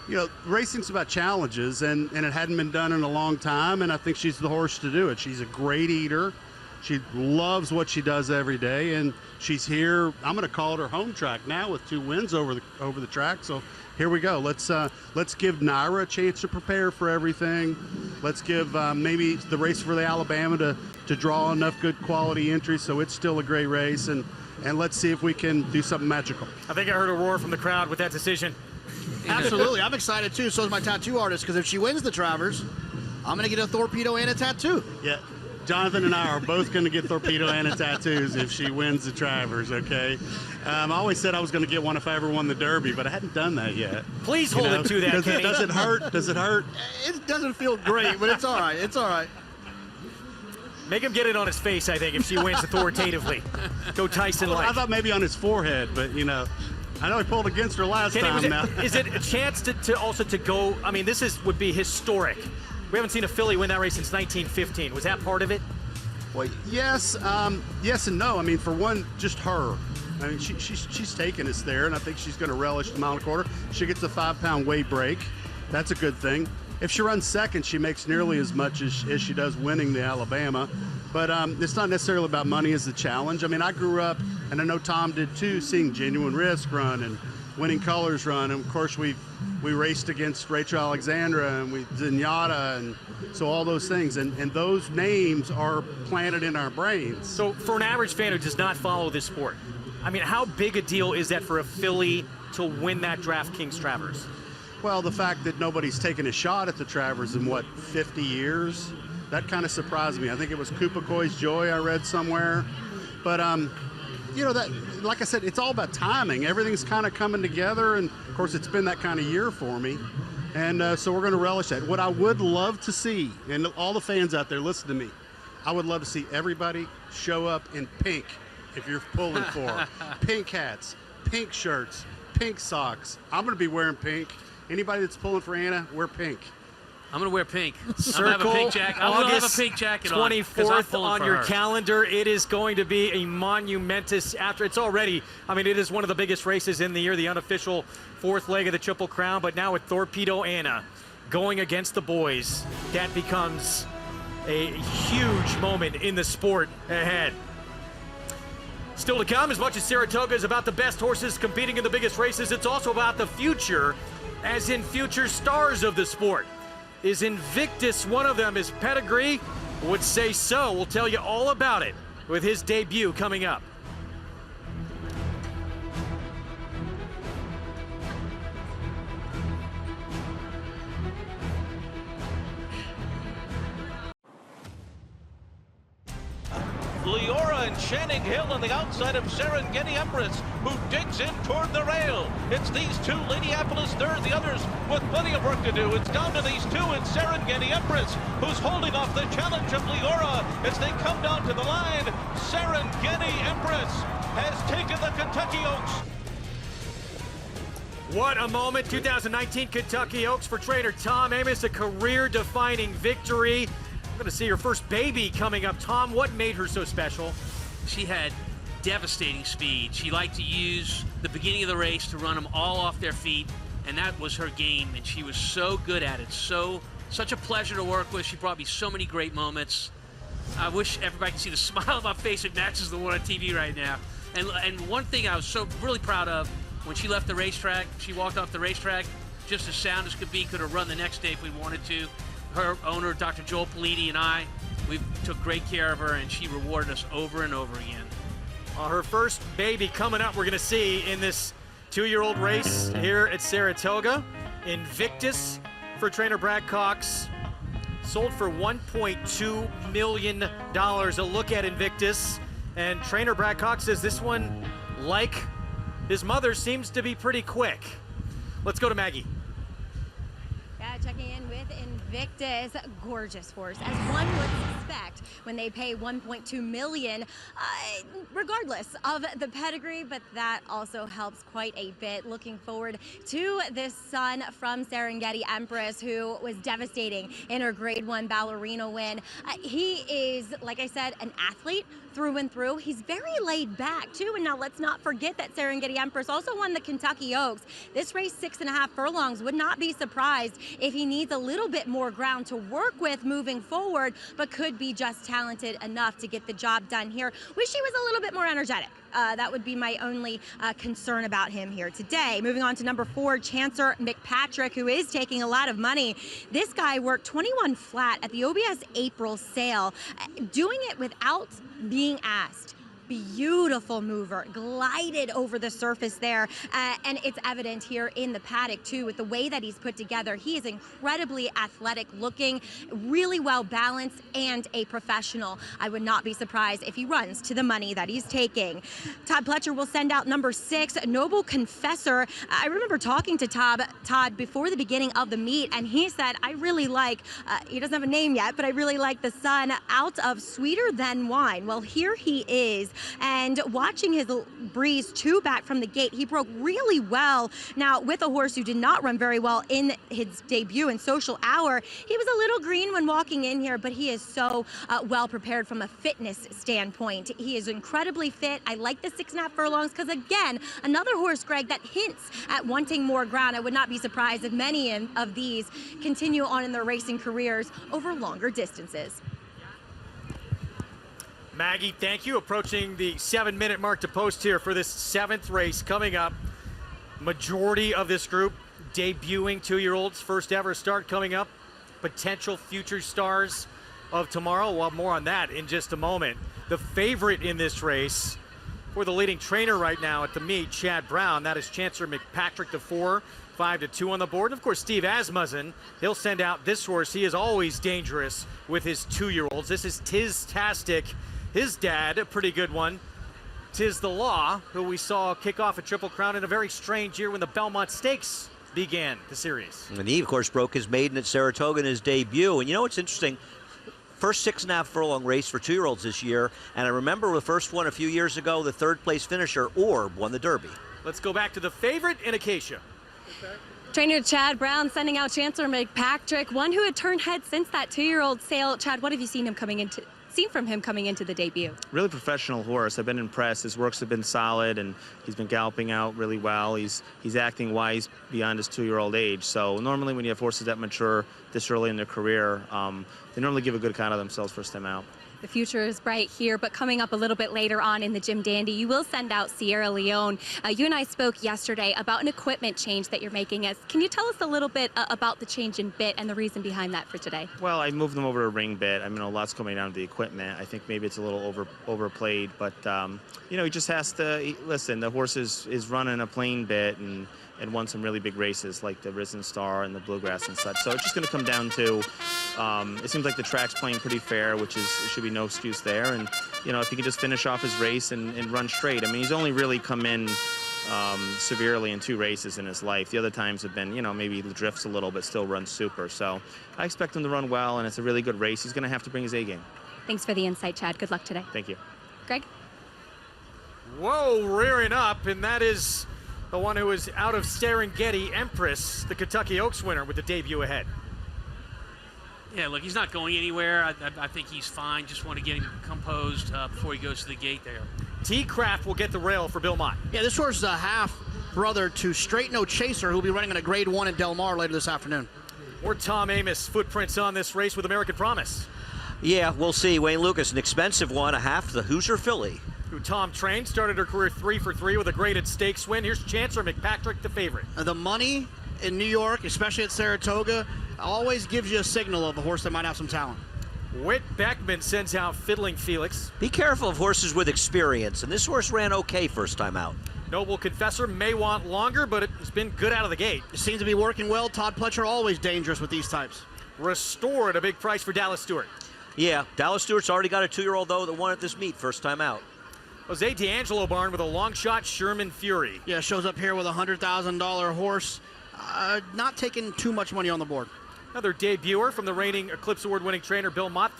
you know, racing's about challenges, and it hadn't been done in a long time, and I think she's the horse to do it. She's a great eater. She loves what she does every day, and she's here. I'm going to call it her home track now with 2 wins over the track. So here we go. Let's give NYRA a chance to prepare for everything. Let's give maybe the race for the Alabama to draw enough good quality entries so it's still a great race, and let's see if we can do something magical. I think I heard a roar from the crowd with that decision. Absolutely. I'm excited too. So is my tattoo artist, because if she wins the Travers, I'm going to get a Thorpedo Anna tattoo. Yeah. Jonathan and I are both going to get Thorpedo Anna tattoos if she wins the Travers, okay? I always said I was going to get one if I ever won the Derby, but I hadn't done that yet. Please hold it to that, Kenny. Does it hurt? Does it hurt? It doesn't feel great, but it's all right. It's all right. Make him get it on his face, I think, if she wins authoritatively. Go Tyson-like. I thought maybe on his forehead, but, you know. I know he pulled against her last time now. Is it a chance to also to go? I mean, would be historic. We haven't seen a filly win that race since 1915. Was that part of it? Well, yes, yes and no. I mean, for one, just her. I mean, she's taking us there, and I think she's going to relish the mile and a quarter. She gets a 5-pound weight break. That's a good thing. If she runs second, she makes nearly as much as she does winning the Alabama. But it's not necessarily about money as the challenge. I mean, I grew up, and I know Tom did too, seeing Genuine Risk run and Winning Colors run. And of course, we raced against Rachel Alexandra and Zenyatta, and so all those things. And those names are planted in our brains. So for an average fan who does not follow this sport, I mean, how big a deal is that for a filly to win that DraftKings Travers? Well, the fact that nobody's taken a shot at the Travers in, 50 years? That kind of surprised me. I think it was Kupakoi's Joy I read somewhere. But, you know, that, like I said, it's all about timing. Everything's kind of coming together, and, of course, it's been that kind of year for me. And so we're going to relish that. What I would love to see, and all the fans out there, listen to me, I would love to see everybody show up in pink if you're pulling for. Pink hats, pink shirts, pink socks. I'm going to be wearing pink. Anybody that's pulling for Anna, wear pink. I'm going to wear pink. Circle I'm going to have a pink jacket on. 24th on your calendar. It is going to be a monumentous it's already, I mean, it is one of the biggest races in the year, the unofficial fourth leg of the Triple Crown. But now with Thorpedo Anna going against the boys, that becomes a huge moment in the sport ahead. Still to come, as much as Saratoga is about the best horses competing in the biggest races, it's also about the future, as in future stars of the sport. Is Invictus one of them? His pedigree would say so. We'll tell you all about it with his debut coming up. Leora and Channing Hill on the outside of Serengeti Empress, who digs in toward the rail. It's these two, Ladyapolis third, the others with plenty of work to do. It's down to these two and Serengeti Empress, who's holding off the challenge of Leora as they come down to the line. Serengeti Empress has taken the Kentucky Oaks. What a moment, 2019 Kentucky Oaks for trainer Tom Amoss, a career-defining victory. We're going to see her first baby coming up. Tom, what made her so special? She had devastating speed. She liked to use the beginning of the race to run them all off their feet, and that was her game, and she was so good at it. Such a pleasure to work with. She brought me so many great moments. I wish everybody could see the smile on my face. It matches the one on TV right now. And one thing I was so really proud of, when she left the racetrack, she walked off the racetrack just as sound as could be, could have run the next day if we wanted to. Her owner, Dr. Joel Politi, and I, we took great care of her, and she rewarded us over and over again. Her first baby coming up, we're going to see in this 2-year-old race here at Saratoga. Invictus for trainer Brad Cox. Sold for $1.2 million. A look at Invictus. And trainer Brad Cox says this one, like his mother, seems to be pretty quick. Let's go to Maggie. Yeah, checking in with Invictus, gorgeous horse, as one would suspect when they pay $1.2 million, regardless of the pedigree, but that also helps quite a bit. Looking forward to this son from Serengeti Empress, who was devastating in her Grade 1 ballerina win. He is, like I said, an athlete through and through. He's very laid back too, and now let's not forget that Serengeti Empress also won the Kentucky Oaks. This race 6.5 furlongs. Would not be surprised if he needs a little bit more ground to work with moving forward, but could be just talented enough to get the job done here. Wish he was a little bit more energetic. That would be my only concern about him here today. Moving on to number 4, Chancer McPatrick, who is taking a lot of money. This guy worked 21 flat at the OBS April sale, doing it without being asked. Beautiful mover, glided over the surface there, and it's evident here in the paddock too with the way that he's put together. He is incredibly athletic looking, really well balanced, and a professional. I would not be surprised if he runs to the money that he's taking. Todd Pletcher will send out number 6, Noble Confessor. I remember talking to Todd before the beginning of the meet, and he said, I really like, he doesn't have a name yet, but I really like the son out of Sweeter Than Wine. Well, here he is And watching his Breeze 2 back from the gate, he broke really well. Now, with a horse who did not run very well in his debut in Social Hour, he was a little green when walking in here, but he is so well prepared from a fitness standpoint. He is incredibly fit. I like the 6.5 furlongs because, again, another horse, Greg, that hints at wanting more ground. I would not be surprised if many of these continue on in their racing careers over longer distances. Maggie, thank you. Approaching the 7-minute mark to post here for this 7th race coming up. Majority of this group debuting 2-year-olds, first ever start coming up. Potential future stars of tomorrow. We'll have more on that in just a moment. The favorite in this race for the leading trainer right now at the meet, Chad Brown. That is Chancellor McPatrick, the 4, 5-2 on the board. And of course, Steve Asmussen, he'll send out this horse. He is always dangerous with his 2-year-olds. This is Tiz-tastic. His dad, a pretty good one, Tiz the Law, who we saw kick off a Triple Crown in a very strange year when the Belmont Stakes began the series. And he, of course, broke his maiden at Saratoga in his debut. And you know what's interesting? First 6.5 furlong race for 2-year-olds this year. And I remember the first one a few years ago, the 3rd place finisher, Orb, won the Derby. Let's go back to the favorite in Acacia. Trainer Chad Brown sending out Chancellor McPatrick, one who had turned heads since that 2-year-old sale. Chad, what have you seen from him coming into the debut? Really professional horse. I've been impressed. His works have been solid, and he's been galloping out really well. He's acting wise beyond his 2-year-old age. So normally when you have horses that mature this early in their career, they normally give a good account of themselves first time out. The future is bright here, but coming up a little bit later on in the Jim Dandy, you will send out Sierra Leone. You and I spoke yesterday about an equipment change that you're making. Can you tell us a little bit about the change in bit and the reason behind that for today? Well, I moved them over to a ring bit. I mean, a lot's coming down to the equipment. I think maybe it's a little overplayed, but you know, he just has to listen. The horse is running a plain bit and won some really big races like the Risen Star and the Bluegrass and such. So it's just going to come down to, it seems like the track's playing pretty fair, which is, it should be no excuse there. And, you know, if he can just finish off his race and run straight. I mean, he's only really come in severely in 2 races in his life. The other times have been, you know, maybe he drifts a little, but still runs super. So I expect him to run well, and it's a really good race. He's going to have to bring his A game. Thanks for the insight, Chad. Good luck today. Thank you. Greg? Whoa, rearing up, and that is the one who is out of Serengeti, Empress, the Kentucky Oaks winner with the debut ahead. Yeah, look, he's not going anywhere. I think he's fine. Just want to get him composed before he goes to the gate there. T-Craft will get the rail for Bill Mott. Yeah, this horse is a half brother to Straight No Chaser, who'll be running in a Grade 1 in Del Mar later this afternoon. More Tom Amos footprints on this race with American Promise. Yeah, we'll see. Wayne Lucas, an expensive one, a half the Hoosier filly, who Tom trained, started her career 3 for 3 with a graded stakes win. Here's Chancellor McPatrick, the favorite. The money in New York, especially at Saratoga, always gives you a signal of a horse that might have some talent. Whit Beckman sends out Fiddling Felix. Be careful of horses with experience, and this horse ran okay first time out. Noble Confessor may want longer, but it's been good out of the gate. It seems to be working well. Todd Pletcher always dangerous with these types. Restored, a big price for Dallas Stewart. Yeah, Dallas Stewart's already got a 2-year-old, though, that won at this meet first time out. Jose D'Angelo barn with a long shot, Sherman Fury. Yeah, shows up here with a $100,000 horse. Not taking too much money on the board. Another debuter from the reigning Eclipse Award-winning trainer Bill Mott.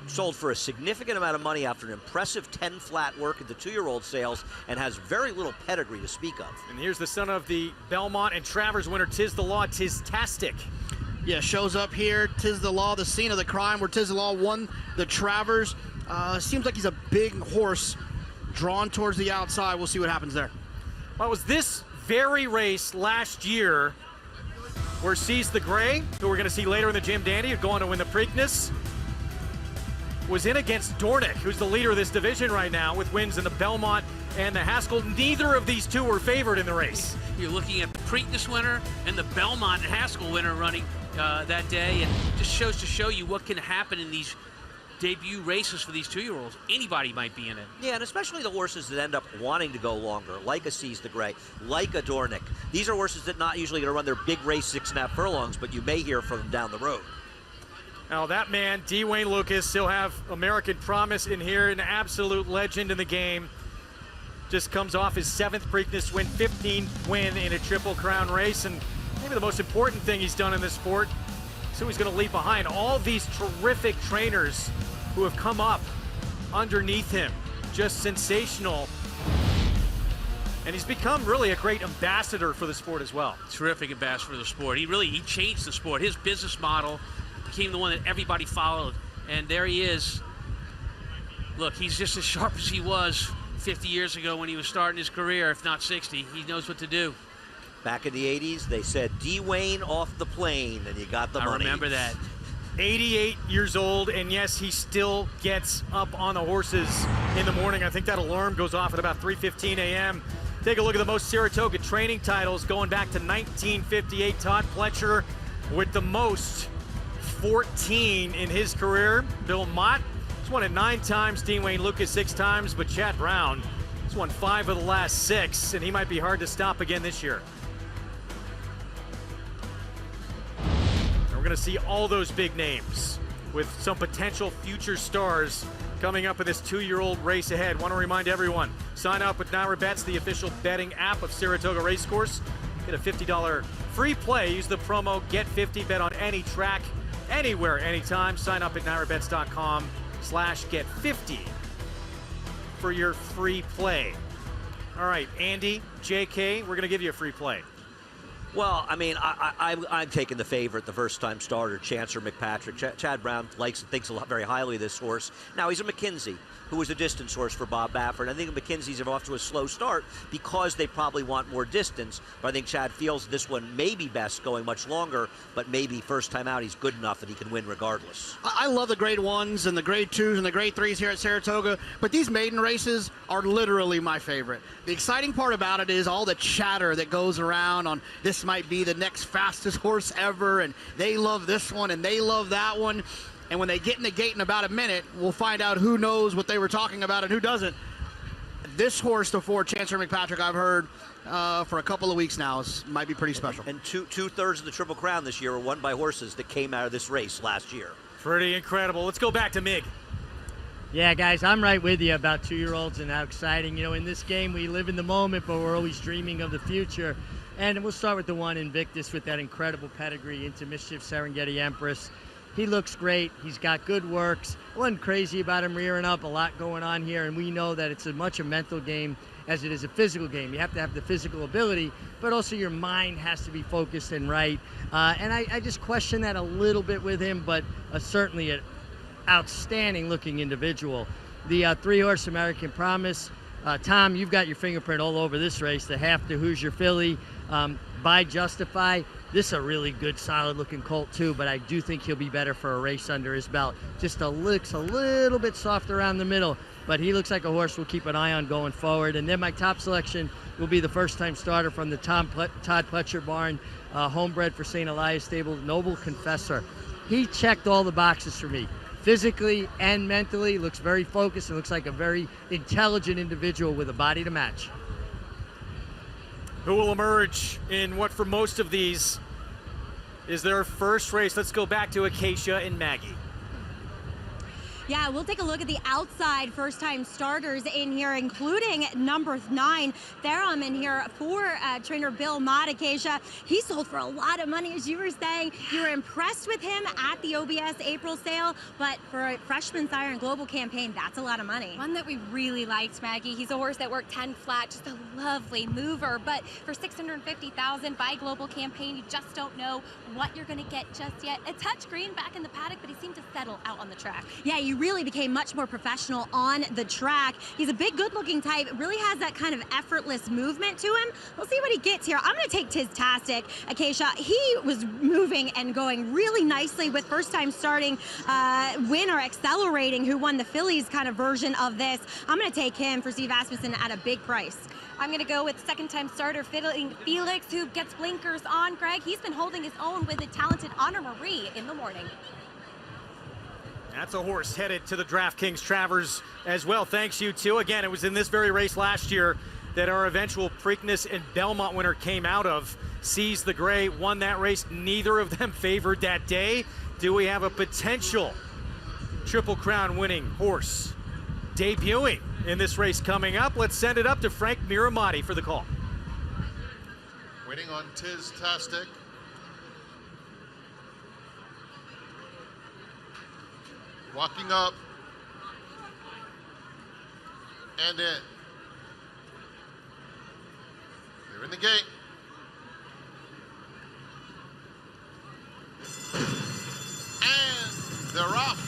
Sold for a significant amount of money after an impressive 10 flat work at the 2-year-old sales and has very little pedigree to speak of. And here's the son of the Belmont and Travers winner, Tiz the Law, Tiz-tastic. Yeah, shows up here, Tiz the Law, the scene of the crime where Tiz the Law won the Travers. Seems like he's a big horse drawn towards the outside. We'll see what happens there. Well, it was this very race last year where Seize the Gray, who we're going to see later in the Jim Dandy, who'd go on to win the Preakness, was in against Dornick, who's the leader of this division right now with wins in the Belmont and the Haskell. Neither of these two were favored in the race. You're looking at the Preakness winner and the Belmont and Haskell winner running that day, and just shows to show you what can happen in these debut races for these 2-year-olds. Anybody might be in it. Yeah, and especially the horses that end up wanting to go longer, like a Seize the Gray, like a Dornick. These are horses that not usually going to run their big race 6.5 furlongs, but you may hear from them down the road. Now that man, D. Wayne Lucas, he'll have American Promise in here, an absolute legend in the game. Just comes off his 7th Preakness win, 15th win in a Triple Crown race, and maybe the most important thing he's done in this sport is who he's going to leave behind. All these terrific trainers who have come up underneath him. just sensational. And he's become really a great ambassador for the sport as well. Terrific ambassador for the sport. He changed the sport. His business model became the one that everybody followed. And there he is. Look, he's just as sharp as he was 50 years ago when he was starting his career, if not 60. He knows what to do. Back in the 80s, they said, Dwayne off the plane, and you got the money. I remember that. 88 years old, and yes, he still gets up on the horses in the morning. I think that alarm goes off at about 3:15 a.m. Take a look at the most Saratoga training titles going back to 1958. Todd Pletcher with the most, 14 in his career. Bill Mott has won it 9 times, Dwayne Lucas 6 times, but Chad Brown has won 5 of the last 6, and he might be hard to stop again this year. We're going to see all those big names with some potential future stars coming up in this 2-year-old race ahead. Want to remind everyone, sign up with NYRA Bets, the official betting app of Saratoga Racecourse. Get a $50 free play. Use the promo GET50. Bet on any track, anywhere, anytime. Sign up at NYRABets.com/GET50 for your free play. All right, Andy, JK, we're going to give you a free play. Well, I mean, I'm taking the favorite, the first-time starter, Chancer McPatrick. Chad Brown thinks very highly of this horse. Now, he's a McKinsey, who was a distance horse for Bob Baffert. I think the McKinseys are off to a slow start because they probably want more distance. But I think Chad feels this one may be best going much longer, but maybe first time out he's good enough that he can win regardless. I love the grade 1s and the grade 2s and the grade 3s here at Saratoga, but these maiden races are literally my favorite. The exciting part about it is all the chatter that goes around on this might be the next fastest horse ever, and they love this one and they love that one. And when they get in the gate in about a minute, we'll find out who knows what they were talking about and who doesn't. This horse, the 4, Chancer McPatrick, I've heard for a couple of weeks now, might be pretty special. And two-thirds of the Triple Crown this year were won by horses that came out of this race last year. Pretty incredible. Let's go back to Mig. Yeah, guys, I'm right with you about 2-year-olds and how exciting. You know, in this game, we live in the moment, but we're always dreaming of the future. And we'll start with the 1 Invictus with that incredible pedigree, Into Mischief, Serengeti Empress. He looks great. He's got good works. I wasn't crazy about him rearing up. A lot going on here, and we know that it's as much a mental game as it is a physical game. You have to have the physical ability, but also your mind has to be focused and right. And I just question that a little bit with him, but certainly an outstanding-looking individual. The 3-horse American Promise. Tom, you've got your fingerprint all over this race. The half to Hoosier Filly by Justify. This is a really good, solid-looking colt, too, but I do think he'll be better for a race under his belt. Just looks a little bit soft around the middle, but he looks like a horse we'll keep an eye on going forward. And then my top selection will be the first-time starter from the Todd Pletcher barn, homebred for St. Elias Stable, Noble Confessor. He checked all the boxes for me. Physically and mentally, looks very focused and looks like a very intelligent individual with a body to match. Who will emerge in what for most of these is their first race? Let's go back to Acacia and Maggie. Yeah, we'll take a look at the outside first-time starters in here, including number 9, Therum in here for trainer Bill Mott. Acacia, he sold for a lot of money, as you were saying. You were impressed with him at the OBS April sale, but for a freshman sire and global campaign, that's a lot of money. One that we really liked, Maggie. He's a horse that worked 10 flat, just a lovely mover, but for $650,000 by global campaign, you just don't know what you're going to get just yet. A touch green back in the paddock, but he seemed to settle out on the track. Yeah, you really became much more professional on the track. He's a big, good-looking type. Really has that kind of effortless movement to him. We'll see what he gets here. I'm going to take Tiztastic, Acacia. He was moving and going really nicely with first-time starting winner Accelerating, who won the Phillies kind of version of this. I'm going to take him for Steve Asmussen at a big price. I'm going to go with second-time starter Felix, who gets blinkers on. Greg, he's been holding his own with the talented Honor Marie in the morning. That's a horse headed to the DraftKings Travers as well. Thanks, you two. Again, it was in this very race last year that our eventual Preakness and Belmont winner came out of. Seize the Gray won that race. Neither of them favored that day. Do we have a potential Triple Crown winning horse debuting in this race coming up? Let's send it up to Frank Miramati for the call. Waiting on Tiztastic. Walking up. and in. They're in the gate. And they're off.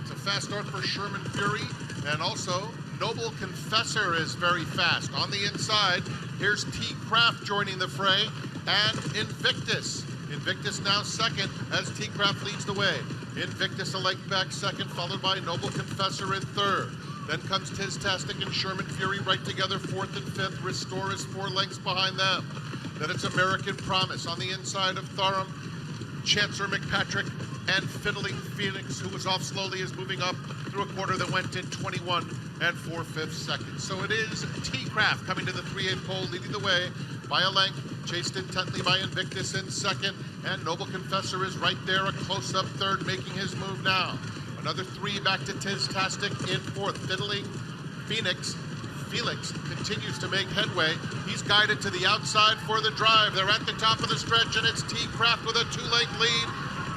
It's a fast start for Sherman Fury, and also Noble Confessor is very fast. On the inside, here's T. Craft joining the fray, and Invictus. Invictus now second as T. Craft leads the way. Invictus a length back second, followed by Noble Confessor in third. Then comes Tiztastic and Sherman Fury right together, fourth and fifth. Restore is 4 lengths behind them. Then it's American Promise on the inside of Thorham. Chancer McPatrick and Fiddling Phoenix, who was off slowly, is moving up through a quarter that went in 21 and 4/5 seconds. So it is T-Craft coming to the 3/8 pole, leading the way by a length, chased intently by Invictus in second, and Noble Confessor is right there, a close-up third, making his move now. Another 3 back to Tiztastic in fourth. Fiddling Phoenix. Felix continues to make headway. He's guided to the outside for the drive. They're at the top of the stretch, and it's T-Craft with a 2-length lead.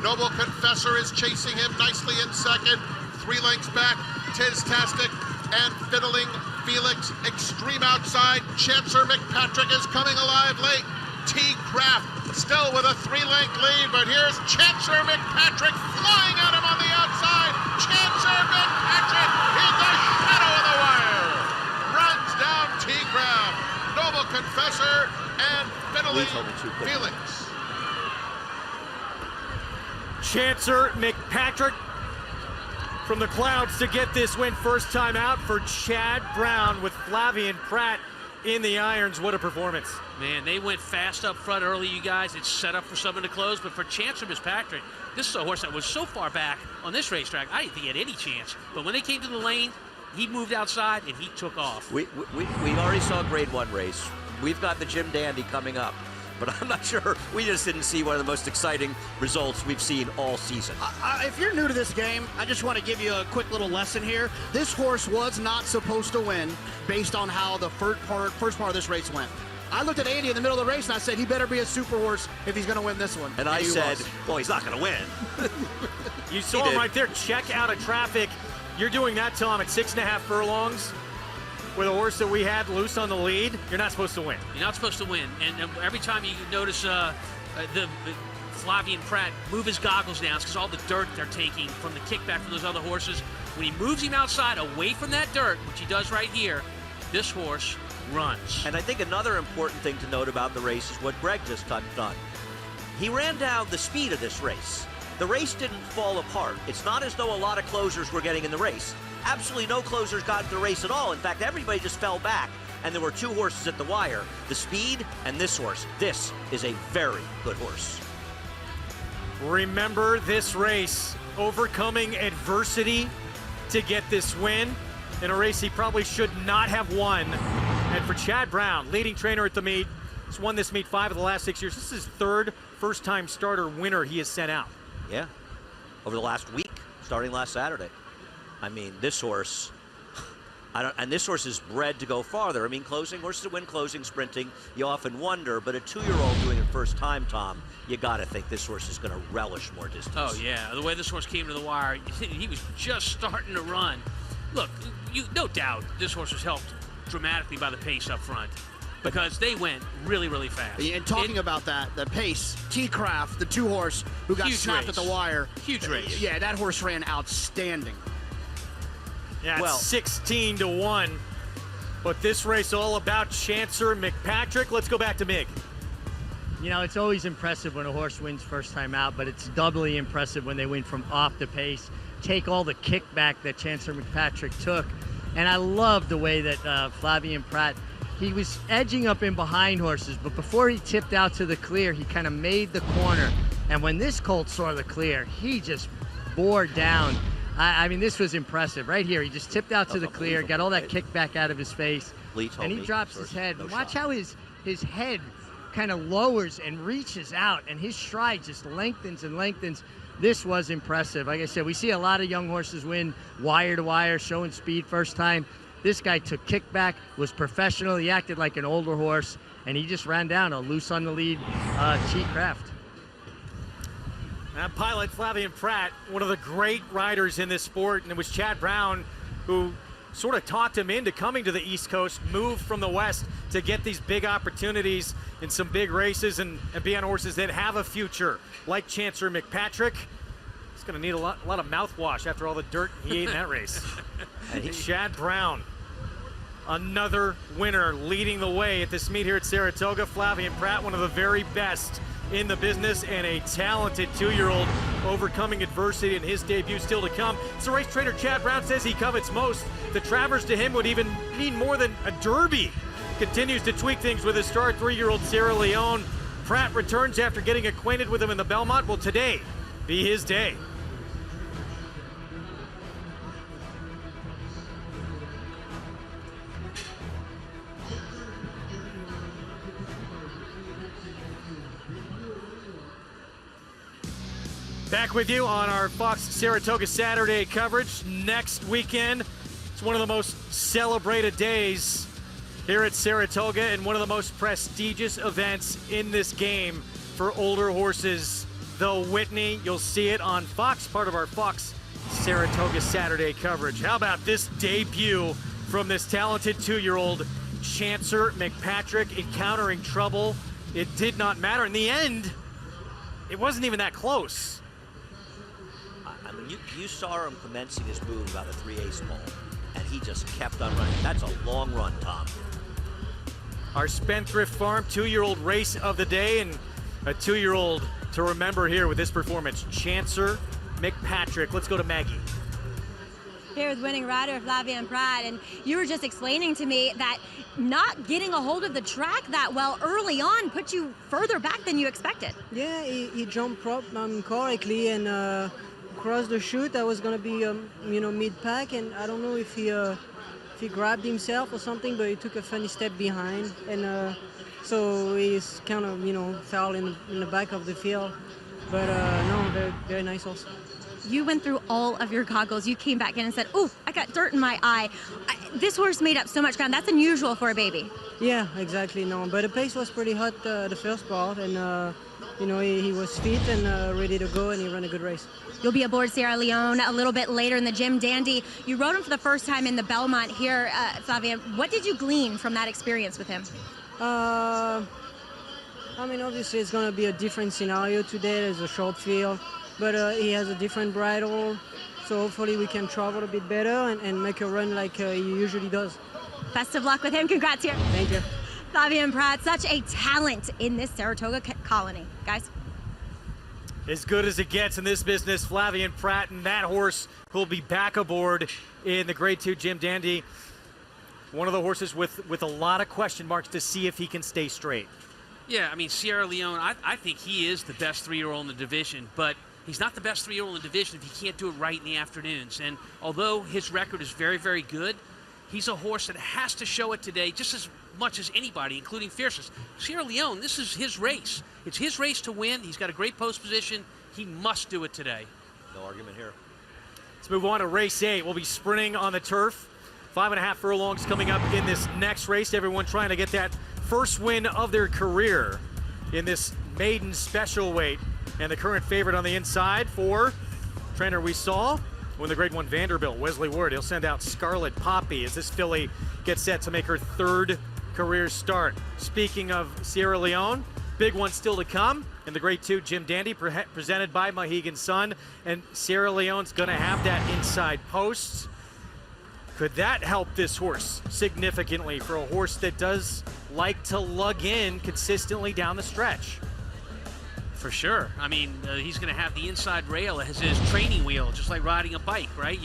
Noble Confessor is chasing him nicely in second. 3 lengths back, Tiztastic and Fiddling Felix. Extreme outside. Chancer McPatrick is coming alive late. T-Craft still with a 3-length lead, but here's Chancer McPatrick flying at him on the outside. Chancer McPatrick in the shadow of the wire. Runs down T-Craft, Noble Confessor, and Fiddling Felix. Chancer McPatrick from the clouds to get this win. First time out for Chad Brown with Flavian Pratt in the irons. What a performance. Man, they went fast up front early, you guys. It's set up for someone to close, but for Chancer McPatrick, this is a horse that was so far back on this racetrack, I didn't think he had any chance. But when they came to the lane, he moved outside and he took off. We already saw a grade 1 race. We've got the Jim Dandy coming up, but I'm not sure. We just didn't see one of the most exciting results we've seen all season. If you're new to this game, I just want to give you a quick little lesson here. This horse was not supposed to win based on how the first part of this race went. I looked at Andy in the middle of the race and I said, he better be a super horse if he's going to win this one. And I said, well, he's not going to win. You saw him right there, check out of traffic. You're doing that, Tom, at 6.5 furlongs with a horse that we had loose on the lead. You're not supposed to win. You're not supposed to win. And every time you notice the Flavian Pratt move his goggles down, it's because all the dirt they're taking from the kickback from those other horses. When he moves him outside away from that dirt, which he does right here, this horse runs. And I think another important thing to note about the race is what Greg just touched on. He ran down the speed of this race. The race didn't fall apart. It's not as though a lot of closers were getting in the race. Absolutely no closers got into the race at all. In fact, everybody just fell back, and there were 2 horses at the wire, the Speed and this horse. This is a very good horse. Remember this race, overcoming adversity to get this win in a race he probably should not have won. And for Chad Brown, leading trainer at the meet, he's won this meet 5 of the last 6 years. This is his 3rd first-time starter winner he has sent out. Yeah, over the last week, starting last Saturday. I mean, this horse, and this horse is bred to go farther. I mean, closing horses that win closing, sprinting, you often wonder, but a 2-year-old doing it first time, Tom, you got to think this horse is going to relish more distance. Oh, yeah. The way this horse came to the wire, he was just starting to run. Look, no doubt this horse was helped dramatically by the pace up front, because they went really, really fast. And talking about that, the pace, T-Craft, the 2-horse who got snapped race. at the wire. Huge race. Yeah, that horse ran outstanding. Yeah, well, 16-1. But this race all about Chancer McPatrick. Let's go back to Mig. You know, it's always impressive when a horse wins first time out, but it's doubly impressive when they win from off the pace. Take all the kickback that Chancer McPatrick took. And I love the way that Flavian Pratt, he was edging up in behind horses, but before he tipped out to the clear, he kind of made the corner. And when this colt saw the clear, he just bore down. I mean, this was impressive. Right here, he just tipped out to the clear, got all that kickback out of his face, and he drops his head. Watch how his head kind of lowers and reaches out, and his stride just lengthens and lengthens. This was impressive. Like I said, we see a lot of young horses win wire to wire, showing speed first time. This guy took kickback, was professional. He acted like an older horse, and he just ran down a loose on the lead T-Craft. That pilot, Flavian Pratt, one of the great riders in this sport, and it was Chad Brown who sort of talked him into coming to the East Coast, moved from the West to get these big opportunities in some big races and be on horses that have a future, like Chancer McPatrick. He's going to need a lot of mouthwash after all the dirt he ate in that race. And Chad Brown, another winner, leading the way at this meet here at Saratoga. Flavien Prat, one of the very best in the business, and a talented 2-year-old overcoming adversity in his debut still to come. So race trainer Chad Brown says he covets most. The Travers to him would even mean more than a Derby. Continues to tweak things with his star 3-year-old Sierra Leone. Prat returns after getting acquainted with him in the Belmont. Will today be his day? Back with you on our Fox Saratoga Saturday coverage. Next weekend, it's one of the most celebrated days here at Saratoga and one of the most prestigious events in this game for older horses. The Whitney, you'll see it on Fox, part of our Fox Saratoga Saturday coverage. How about this debut from this talented 2-year-old Chancer McPatrick encountering trouble? It did not matter. In the end, it wasn't even that close. I mean, you saw him commencing his move about a 3/8 ball, and he just kept on running. That's a long run, Tom. Our Spendthrift Farm 2-year-old race of the day, and a 2-year-old to remember here with this performance, Chancer McPatrick. Let's go to Maggie. Here with winning rider Flavien Prat, and you were just explaining to me that not getting a hold of the track that well early on put you further back than you expected. Yeah, he jumped correctly and crossed the chute. That was going to be mid-pack, and I don't know if he grabbed himself or something, but he took a funny step behind, and so he's kind of fell in the back of the field. But no, very, very nice horse. You went through all of your goggles. You came back in and said, "Ooh, I got dirt in my eye." This horse made up so much ground. That's unusual for a baby. Yeah, exactly. No, but the pace was pretty hot the first part, and he was fit and ready to go, and he ran a good race. You'll be aboard Sierra Leone a little bit later in the Jim Dandy. You rode him for the first time in the Belmont here, Flavien. What did you glean from that experience with him? I mean, obviously it's going to be a different scenario today. There's a short field, but he has a different bridle, so hopefully we can travel a bit better and make a run like he usually does. Best of luck with him. Congrats here. Thank you. Flavien Prat, such a talent in this Saratoga colony. Guys. As good as it gets in this business, Flavien Prat, and that horse will be back aboard in the Grade 2 Jim Dandy. One of the horses with a lot of question marks to see if he can stay straight. Yeah, I mean, Sierra Leone, I think he is the best 3-year-old in the division, but he's not the best 3-year-old in the division if he can't do it right in the afternoons. And although his record is very, very good, he's a horse that has to show it today just as much as anybody, including Fierceness. Sierra Leone, this is his race. It's his race to win. He's got a great post position. He must do it today. No argument here. Let's move on to race 8. We'll be sprinting on the turf. 5.5 furlongs coming up in this next race. Everyone trying to get that first win of their career in this maiden special weight. And the current favorite on the inside for trainer we saw win the Grade 1 Vanderbilt, Wesley Ward. He'll send out Scarlet Poppy as this filly gets set to make her 3rd career start. Speaking of Sierra Leone, big one still to come in the Grade 2 Jim Dandy, presented by Mohegan Sun. And Sierra Leone's going to have that inside post. Could that help this horse significantly for a horse that does like to lug in consistently down the stretch? For sure. I mean, he's going to have the inside rail as his training wheel, just like riding a bike, right?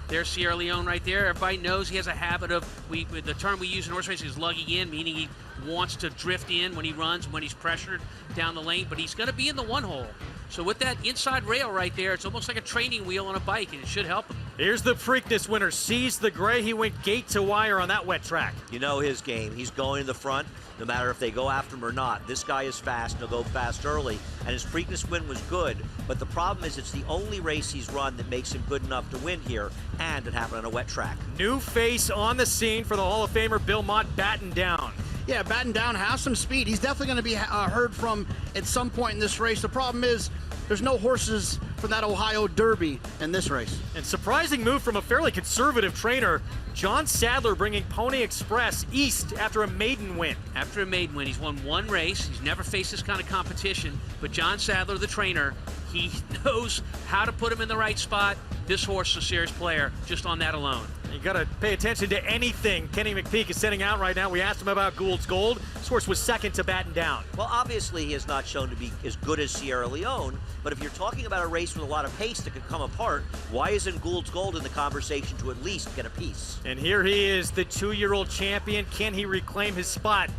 There's Sierra Leone right there. Everybody knows he has a habit of, the term we use in horse racing is lugging in, meaning he wants to drift in when he runs, when he's pressured down the lane, but he's going to be in the 1 hole. So with that inside rail right there, it's almost like a training wheel on a bike, and it should help him. Here's the Preakness winner, Sees the Gray. He went gate to wire on that wet track. You know his game. He's going to the front, no matter if they go after him or not. This guy is fast, and he'll go fast early. And his Preakness win was good, but the problem is it's the only race he's run that makes him good enough to win here, and it happened on a wet track. New face on the scene for the Hall of Famer Bill Mott, batting down. Yeah, batting down has some speed. He's definitely going to be heard from at some point in this race. The problem is there's no horses from that Ohio Derby in this race. And surprising move from a fairly conservative trainer, John Sadler bringing Pony Express east after a maiden win. After a maiden win, he's won one race. He's never faced this kind of competition. But John Sadler, the trainer, he knows how to put him in the right spot. This horse is a serious player just on that alone. You got to pay attention to anything Kenny McPeak is sending out right now. We asked him about Gould's Gold. This horse was second to batten down. Well, obviously he has not shown to be as good as Sierra Leone, but if you're talking about a race with a lot of pace that could come apart, why isn't Gould's Gold in the conversation to at least get a piece? And here he is, the 2-year-old champion. Can he reclaim his spot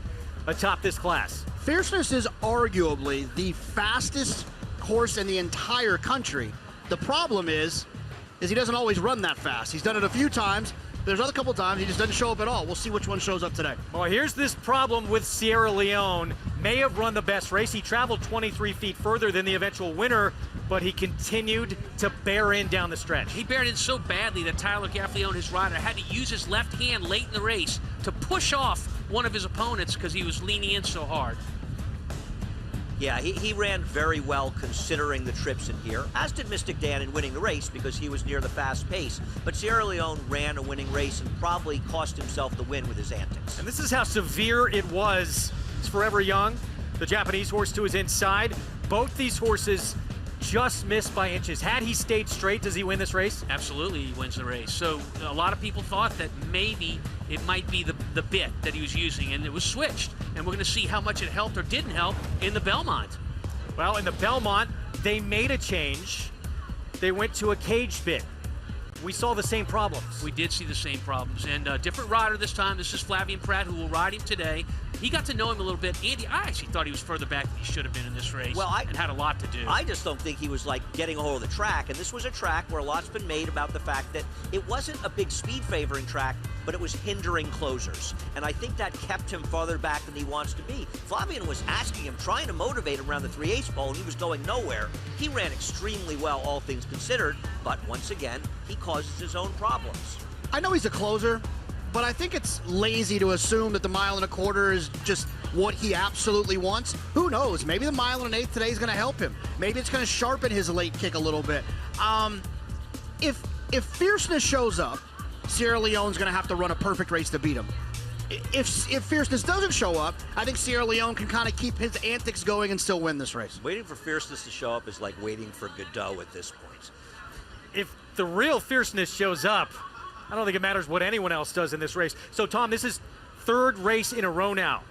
atop this class? Fierceness is arguably the fastest horse in the entire country. The problem is he doesn't always run that fast. He's done it a few times. There's other couple times he just doesn't show up at all. We'll see which one shows up today. Well, here's this problem with Sierra Leone. May have run the best race. He traveled 23 feet further than the eventual winner, but he continued to bear in down the stretch. He bared in so badly that Tyler Gaffalione, his rider, had to use his left hand late in the race to push off one of his opponents because he was leaning in so hard. Yeah, he ran very well considering the trips in here, as did Mystic Dan in winning the race because he was near the fast pace. But Sierra Leone ran a winning race and probably cost himself the win with his antics. And this is how severe it was. It's Forever Young, the Japanese horse to his inside. Both these horses just missed by inches. Had he stayed straight, does he win this race? Absolutely, he wins the race. So a lot of people thought that maybe it might be the bit that he was using, and it was switched. And we're going to see how much it helped or didn't help in the Belmont. Well, in the Belmont, they made a change. They went to a cage bit. We saw the same problems. We did see the same problems. And a different rider this time. This is Flavien Prat, who will ride him today. He got to know him a little bit. Andy, I actually thought he was further back than he should have been in this race, and had a lot to do. I just don't think he was like getting a hold of the track. And this was a track where a lot's been made about the fact that it wasn't a big speed favoring track, but it was hindering closers. And I think that kept him farther back than he wants to be. Flavien was asking him, trying to motivate him around the 3/8 pole, and he was going nowhere. He ran extremely well, all things considered, but once again, he causes his own problems. I know he's a closer, but I think it's lazy to assume that the 1 1/4 is just what he absolutely wants. Who knows? Maybe the 1 1/8 today is going to help him. Maybe it's going to sharpen his late kick a little bit. If Fierceness shows up, Sierra Leone's going to have to run a perfect race to beat him. If Fierceness doesn't show up, I think Sierra Leone can kind of keep his antics going and still win this race. Waiting for Fierceness to show up is like waiting for Godot at this point. If the real Fierceness shows up, I don't think it matters what anyone else does in this race. So, Tom, this is third race in a row now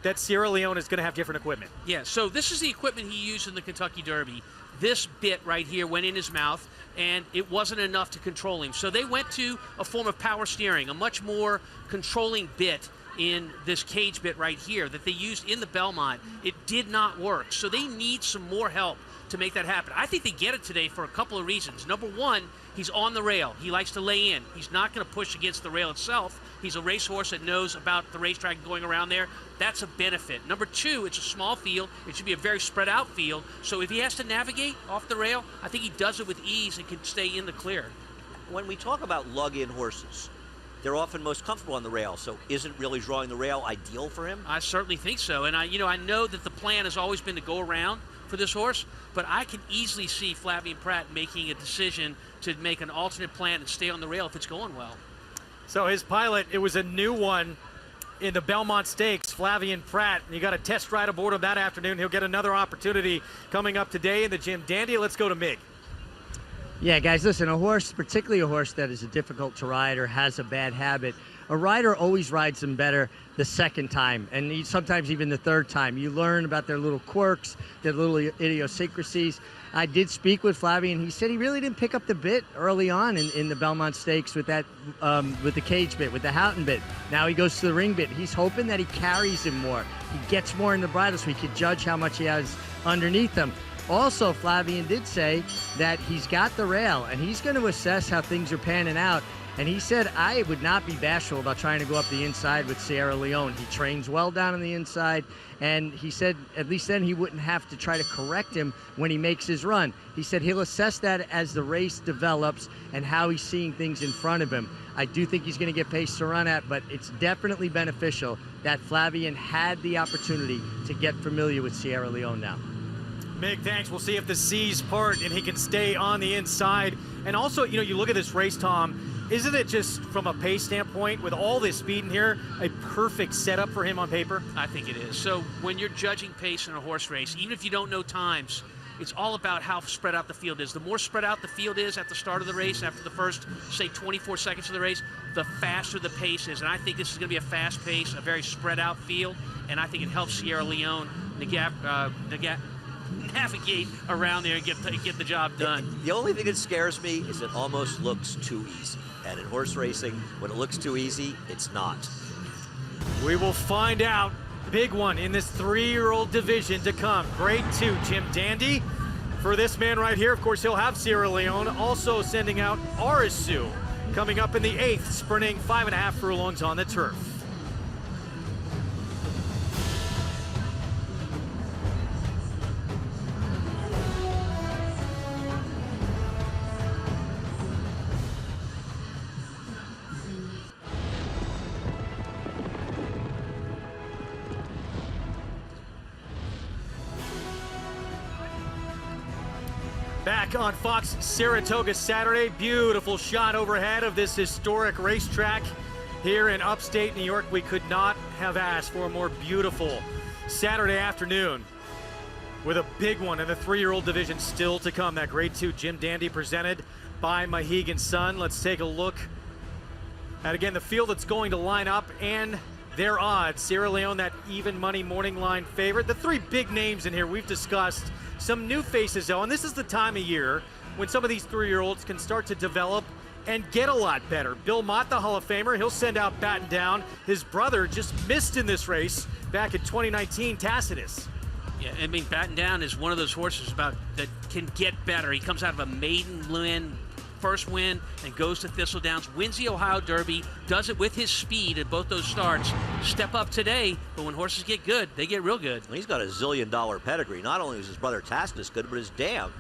that Sierra Leone is going to have different equipment. Yeah, so this is the equipment he used in the Kentucky Derby. This bit right here went in his mouth, and it wasn't enough to control him. So they went to a form of power steering, a much more controlling bit in this cage bit right here that they used in the Belmont. It did not work. So they need some more help to make that happen. I think they get it today for a couple of reasons. Number one, he's on the rail. He likes to lay in. He's not going to push against the rail itself. He's a racehorse that knows about the racetrack and going around there. That's a benefit. Number two, it's a small field. It should be a very spread out field. So if he has to navigate off the rail, I think he does it with ease and can stay in the clear. When we talk about lug-in horses, they're often most comfortable on the rail, so isn't really drawing the rail ideal for him? I certainly think so. And I know that the plan has always been to go around for this horse, but I can easily see Flavien Prat making a decision to make an alternate plan and stay on the rail if it's going well. So his pilot, it was a new one in the Belmont Stakes, Flavien Prat. And you got a test ride aboard him that afternoon. He'll get another opportunity coming up today in the gym. Dandy, let's go to Mig. Yeah, guys, listen, a horse, particularly a horse that is difficult to ride or has a bad habit, a rider always rides them better the second time, and sometimes even the third time. You learn about their little quirks, their little idiosyncrasies. I did speak with Flavien. He said he really didn't pick up the bit early on in the Belmont Stakes with that, with the cage bit, with the Houghton bit. Now he goes to the ring bit. He's hoping that he carries him more. He gets more in the bridle so he can judge how much he has underneath him. Also, Flavien did say that he's got the rail, and he's going to assess how things are panning out. And he said, I would not be bashful about trying to go up the inside with Sierra Leone. He trains well down on the inside, and he said at least then he wouldn't have to try to correct him when he makes his run. He said he'll assess that as the race develops and how he's seeing things in front of him. I do think he's going to get pace to run at, but it's definitely beneficial that Flavien had the opportunity to get familiar with Sierra Leone now. Big thanks. We'll see if the seas part and he can stay on the inside. And also, you know, you look at this race, Tom, isn't it just from a pace standpoint, with all this speed in here, a perfect setup for him on paper? I think it is. So when you're judging pace in a horse race, even if you don't know times, it's all about how spread out the field is. The more spread out the field is at the start of the race, after the first, say, 24 seconds of the race, the faster the pace is. And I think this is going to be a fast pace, a very spread out field, and I think it helps Sierra Leone navigate around there and get the job done. The only thing that scares me is it almost looks too easy. And in horse racing, when it looks too easy, it's not. We will find out. Big one in this 3-year-old division to come. Grade 2, Jim Dandy. For this man right here, of course, he'll have Sierra Leone. Also sending out Arisu coming up in the 8th, sprinting 5.5 furlongs on the turf. Back on Fox Saratoga Saturday. Beautiful shot overhead of this historic racetrack here in upstate New York. We could not have asked for a more beautiful Saturday afternoon with a big one in the 3-year-old division still to come. That Grade 2 Jim Dandy presented by Mohegan Sun. Let's take a look at, again, the field that's going to line up and their odds. Sierra Leone, that even money morning line favorite. The 3 big names in here we've discussed. Some new faces, though, and this is the time of year when some of these 3-year-olds can start to develop and get a lot better. Bill Mott, the Hall of Famer, he'll send out Batten Down. His brother just missed in this race back in 2019, Tacitus. Yeah, I mean, Batten Down is one of those horses that can get better. He comes out of a maiden win, first win, and goes to Thistledowns, wins the Ohio Derby, does it with his speed at both those starts. Step up today, but when horses get good, they get real good. Well, he's got a $1 zillion pedigree. Not only was his brother Tacitus good, but his dam,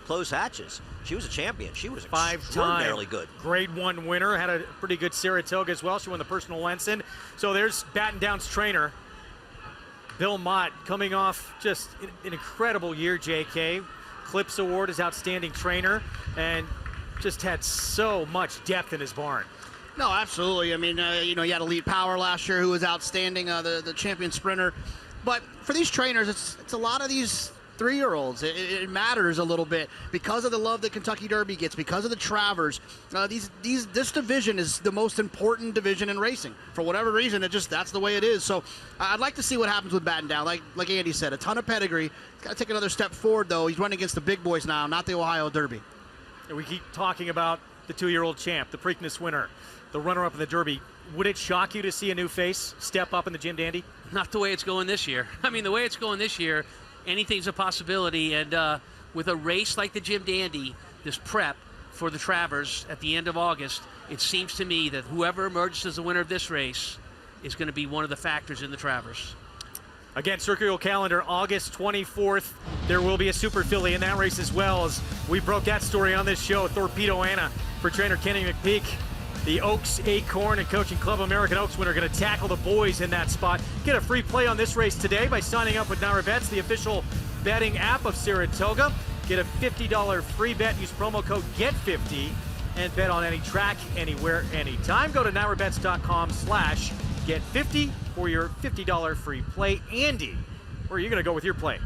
Close Hatches, she was a champion. She was extraordinarily good. Grade 1 winner, had a pretty good Saratoga as well. She won the personal ensign. So there's Batten Down's trainer, Bill Mott, coming off just an incredible year, JK. Clips Award as outstanding trainer, and just had so much depth in his barn. No, absolutely. I mean, you know, you had Elite Power last year who was outstanding, the champion sprinter. But for these trainers, it's a lot of these 3-year-olds. It matters a little bit because of the love that Kentucky Derby gets, because of the Travers. This division is the most important division in racing. For whatever reason, that's the way it is. So I'd like to see what happens with Batten Down. Like Andy said, a ton of pedigree. He's got to take another step forward, though. He's running against the big boys now, not the Ohio Derby. We keep talking about the 2-year-old champ, the Preakness winner, the runner-up in the Derby. Would it shock you to see a new face step up in the Jim Dandy? Not the way it's going this year. I mean, the way it's going this year, anything's a possibility. And with a race like the Jim Dandy, this prep for the Travers at the end of August, it seems to me that whoever emerges as the winner of this race is going to be one of the factors in the Travers. Again, circular calendar, August 24th. There will be a Super Filly in that race as well, as we broke that story on this show. Thorpedo Anna for trainer Kenny McPeak. The Oaks, Acorn, and Coaching Club American Oaks winner going to tackle the boys in that spot. Get a free play on this race today by signing up with NYRA Bets, the official betting app of Saratoga. Get a $50 free bet. Use promo code GET50 and bet on any track, anywhere, anytime. Go to NYRABets.com/GET50 for your $50 free play. Andy, where are you going to go with your play?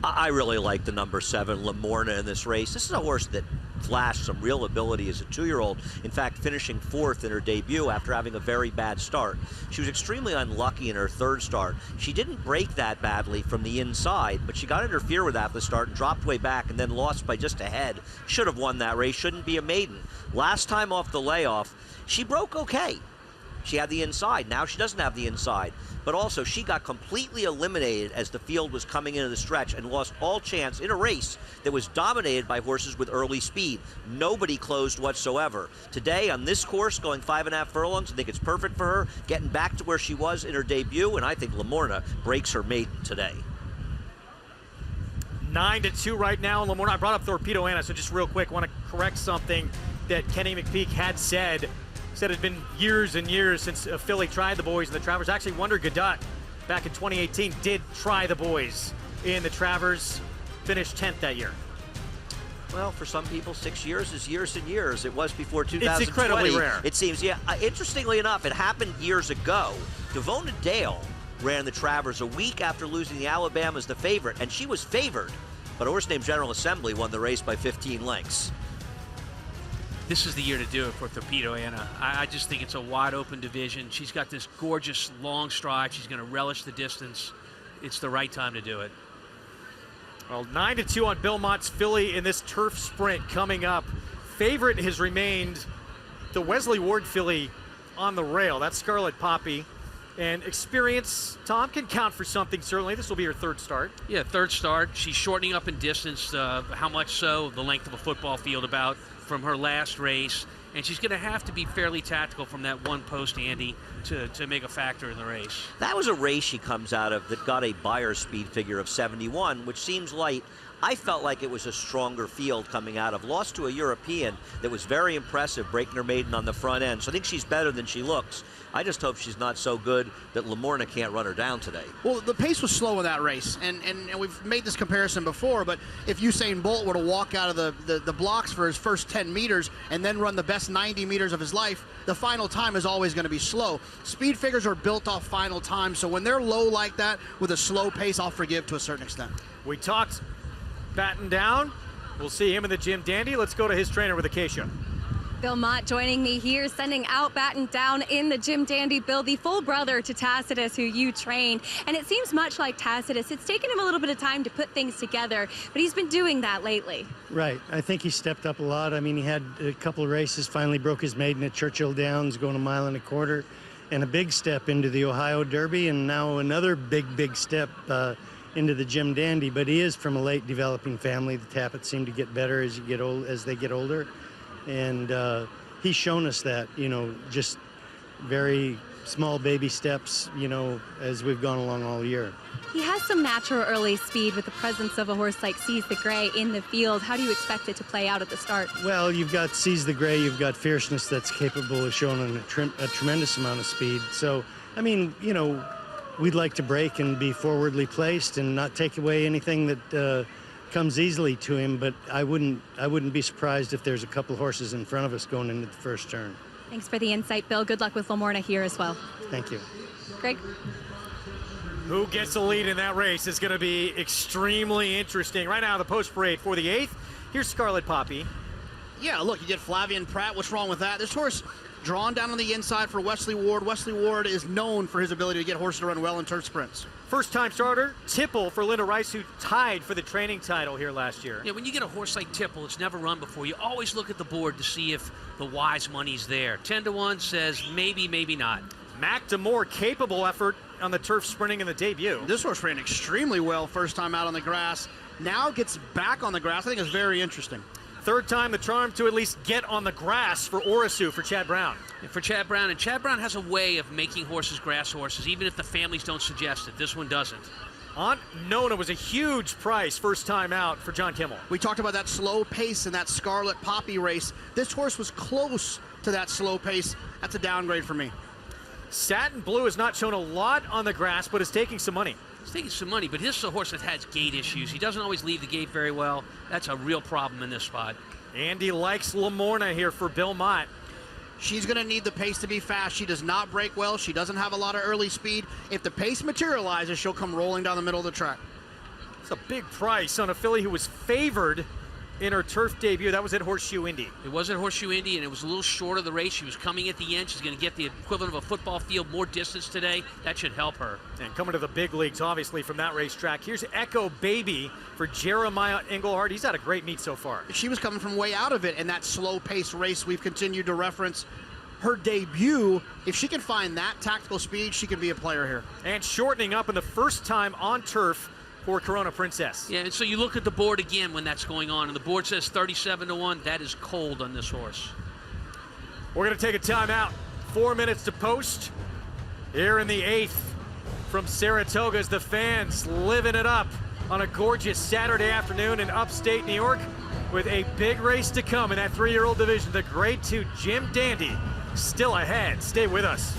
I really like the number 7, Lamorna, in this race. This is a horse that flashed some real ability as a 2-year-old. In fact, finishing 4th in her debut after having a very bad start. She was extremely unlucky in her 3rd start. She didn't break that badly from the inside, but she got interfered with at the start and dropped way back and then lost by just a head. Should have won that race, shouldn't be a maiden. Last time off the layoff, she broke okay. She had the inside. Now she doesn't have the inside. But also, she got completely eliminated as the field was coming into the stretch and lost all chance in a race that was dominated by horses with early speed. Nobody closed whatsoever. Today, on this course, going 5.5 furlongs, I think it's perfect for her, getting back to where she was in her debut, and I think Lamorna breaks her maiden today. 9-2 right now. Lamorna, I brought up Thorpedo Anna, so just real quick, want to correct something that Kenny McPeak had said. Said it had been years and years since a filly tried the boys in the Travers. Actually, Wonder Gadot back in 2018 did try the boys in the Travers. finished 10th that year. Well, for some people, 6 years is years and years. It was before 2020. It's incredibly rare. It seems, yeah. Interestingly enough, it happened years ago. Devona Dale ran the Travers a week after losing the Alabama as the favorite, and she was favored, but a horse named General Assembly won the race by 15 lengths. This is the year to do it for Thorpedo Anna. I just think it's a wide open division. She's got this gorgeous long stride. She's going to relish the distance. It's the right time to do it. Well, 9-2 on Bill Mott's filly in this turf sprint coming up. Favorite has remained the Wesley Ward filly on the rail. That's Scarlet Poppy. And experience, Tom, can count for something, certainly. This will be her third start. Yeah, third start. She's shortening up in distance. How much so? The length of a football field about from her last race. And she's going to have to be fairly tactical from that one post, Andy, to make a factor in the race. That was a race she comes out of that got a buyer speed figure of 71, which seems light. I felt like it was a stronger field coming out of. Lost to a European that was very impressive, breaking her maiden on the front end. So I think she's better than she looks. I just hope she's not so good that Lamorna can't run her down today. Well, the pace was slow in that race, and we've made this comparison before, but if Usain Bolt were to walk out of the blocks for his first 10 meters and then run the best 90 meters of his life, the final time is always going to be slow. Speed figures are built off final time, so when they're low like that with a slow pace, I'll forgive to a certain extent. We talked Batten Down. We'll see him in the Jim Dandy. Let's go to his trainer with Acacia. Bill Mott joining me here, sending out Batten Down in the Jim Dandy. Bill, the full brother to Tacitus, who you trained. And it seems much like Tacitus. It's taken him a little bit of time to put things together, but he's been doing that lately. Right. I think he stepped up a lot. I mean, he had a couple of races, finally broke his maiden at Churchill Downs, going 1.25 miles, and a big step into the Ohio Derby, and now another big step into the Jim Dandy. But he is from a late developing family. The Tappets seem to get better as they get older. And he's shown us that, just very small baby steps, as we've gone along all year. He has some natural early speed with the presence of a horse like Seize the Gray in the field. How do you expect it to play out at the start? Well, you've got Seize the Gray, you've got Fierceness that's capable of showing a tremendous amount of speed. So, I mean, we'd like to break and be forwardly placed and not take away anything that comes easily to him, but I wouldn't be surprised if there's a couple horses in front of us going into the first turn. Thanks for the insight, Bill. Good luck with Lamorna here as well. Thank you. Greg? Who gets the lead in that race is going to be extremely interesting. Right now, the post parade for the 8th. Here's Scarlet Poppy. Yeah, look, you get Flavian Pratt. What's wrong with that? This horse drawn down on the inside for Wesley Ward. Wesley Ward is known for his ability to get horses to run well in turf sprints. First-time starter, Tipple for Linda Rice, who tied for the training title here last year. Yeah, when you get a horse like Tipple, it's never run before. You always look at the board to see if the wise money's there. 10-1 says maybe, maybe not. Mac DeMoore, capable effort on the turf sprinting in the debut. This horse ran extremely well first time out on the grass. Now gets back on the grass. I think it's very interesting. Third time the charm to at least get on the grass for Orisu for Chad Brown. And for Chad Brown, and Chad Brown has a way of making horses grass horses, even if the families don't suggest it. This one doesn't. Aunt Nona was a huge price first time out for John Kimmel. We talked about that slow pace in that Scarlet Poppy race. This horse was close to that slow pace. That's a downgrade for me. Satin Blue has not shown a lot on the grass, but is taking some money. He's taking some money, but this is a horse that has gait issues. He doesn't always leave the gate very well. That's a real problem in this spot. Andy likes Lamorna here for Bill Mott. She's going to need the pace to be fast. She does not break well. She doesn't have a lot of early speed. If the pace materializes, she'll come rolling down the middle of the track. It's a big price on a filly who was favored in her turf debut. That was at Horseshoe Indy. It was at Horseshoe Indy, and it was a little short of the race. She was coming at the end. She's going to get the equivalent of a football field, more distance today. That should help her. And coming to the big leagues, obviously, from that racetrack. Here's Echo Baby for Jeremiah Engelhardt. He's had a great meet so far. She was coming from way out of it in that slow-paced race we've continued to reference. Her debut, if she can find that tactical speed, she can be a player here. And shortening up in the first time on turf for Corona Princess. Yeah, and so you look at the board again when that's going on, and the board says 37-1. That is cold on this horse. We're going to take a timeout. 4 minutes to post here in the 8th from Saratoga as the fans living it up on a gorgeous Saturday afternoon in upstate New York with a big race to come in that 3-year-old division. The Grade 2 Jim Dandy still ahead. Stay with us.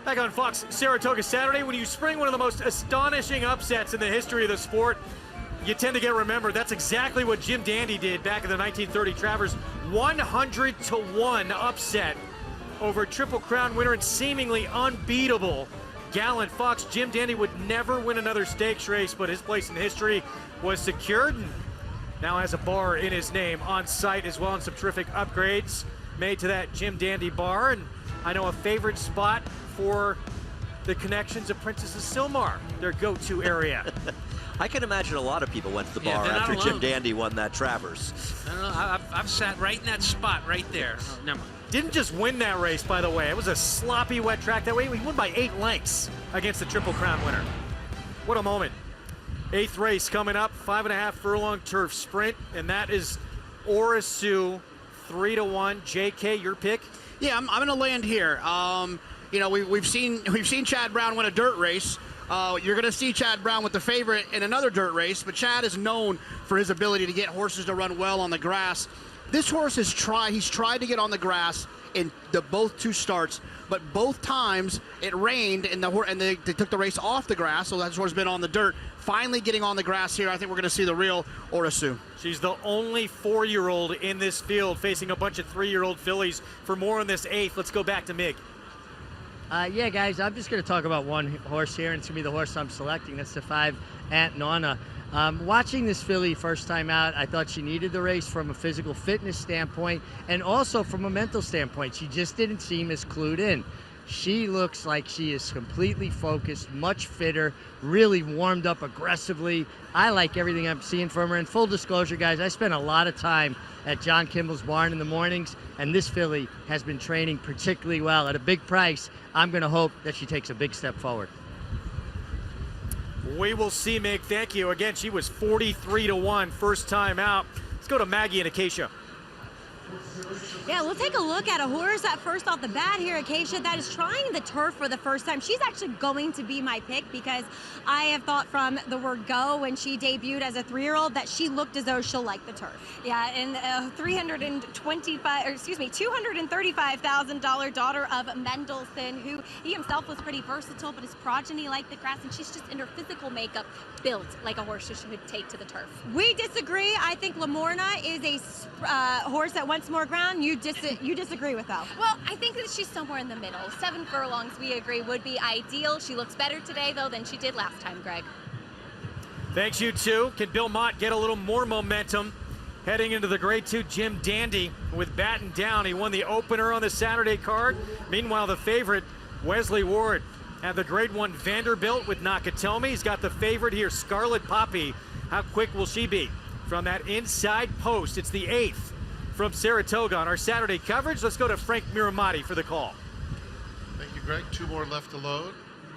Back on Fox Saratoga Saturday, when you spring one of the most astonishing upsets in the history of the sport, you tend to get remembered. That's exactly what Jim Dandy did back in the 1930 Travers. 100-1 upset over Triple Crown winner and seemingly unbeatable Gallant Fox. Jim Dandy would never win another stakes race, but his place in history was secured and now has a bar in his name on site as well, and some terrific upgrades made to that Jim Dandy bar. And I know a favorite spot for the connections of Princess Silmar, their go-to area. I can imagine a lot of people went to the bar after Jim Dandy won that Travers. I don't know. I've sat right in that spot right there. Oh, never mind. Didn't just win that race, by the way. It was a sloppy, wet track that way. He won by 8 lengths against the Triple Crown winner. What a moment. 8th race coming up, 5.5 furlong turf sprint, and that is Orisu 3-1. JK, your pick? Yeah, I'm going to land here. You know, we've seen Chad Brown win a dirt race. You're going to see Chad Brown with the favorite in another dirt race, but Chad is known for his ability to get horses to run well on the grass. This horse he's tried to get on the grass in both 2 starts, but both times it rained and they took the race off the grass, so that horse has been on the dirt. Finally getting on the grass here, I think we're going to see the real Orisu. She's the only 4-year-old in this field, facing a bunch of 3-year-old fillies. For more on this 8th, let's go back to Mig. Yeah, guys, I'm just going to talk about one horse here, and it's going to be the horse I'm selecting. That's the 5, NYRA. Watching this filly first time out, I thought she needed the race from a physical fitness standpoint and also from a mental standpoint. She just didn't seem as clued in. She looks like she is completely focused, much fitter, really warmed up aggressively. I like everything I'm seeing from her. And full disclosure, guys, I spend a lot of time at John Kimball's barn in the mornings, and this filly has been training particularly well. At a big price, I'm going to hope that she takes a big step forward. We will see, Mick. Thank you. Again, she was 43-1 first time out. Let's go to Maggie and Acacia. Yeah, we'll take a look at a horse at first off the bat here, Acacia, that is trying the turf for the first time. She's actually going to be my pick because I have thought from the word go when she debuted as a 3-year-old that she looked as though she'll like the turf. Yeah, and $235,000 daughter of Mendelssohn, who he himself was pretty versatile, but his progeny liked the grass, and she's just in her physical makeup built like a horse she should take to the turf. We disagree. I think Lamorna is a horse that wants more ground. You disagree with that? Well, I think that she's somewhere in the middle. 7 furlongs, we agree, would be ideal. She looks better today, though, than she did last time, Greg. Thanks, you two. Can Bill Mott get a little more momentum heading into the Grade 2 Jim Dandy with batten down? He won the opener on the Saturday card. Meanwhile, the favorite, Wesley Ward, had the Grade 1 Vanderbilt with Nakatomi. He's got the favorite here, Scarlet Poppy. How quick will she be from that inside post? It's the 8th from Saratoga on our Saturday coverage. Let's go to Frank Miramati for the call. Thank you, Greg. 2 more left to load.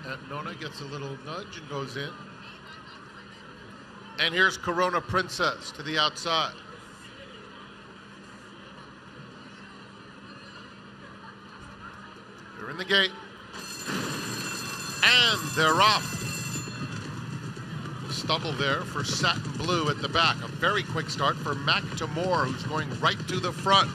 And Nona gets a little nudge and goes in. And here's Corona Princess to the outside. They're in the gate. And they're off. Stumble there for Satin Blue at the back. A very quick start for Mac Tamor, who's going right to the front.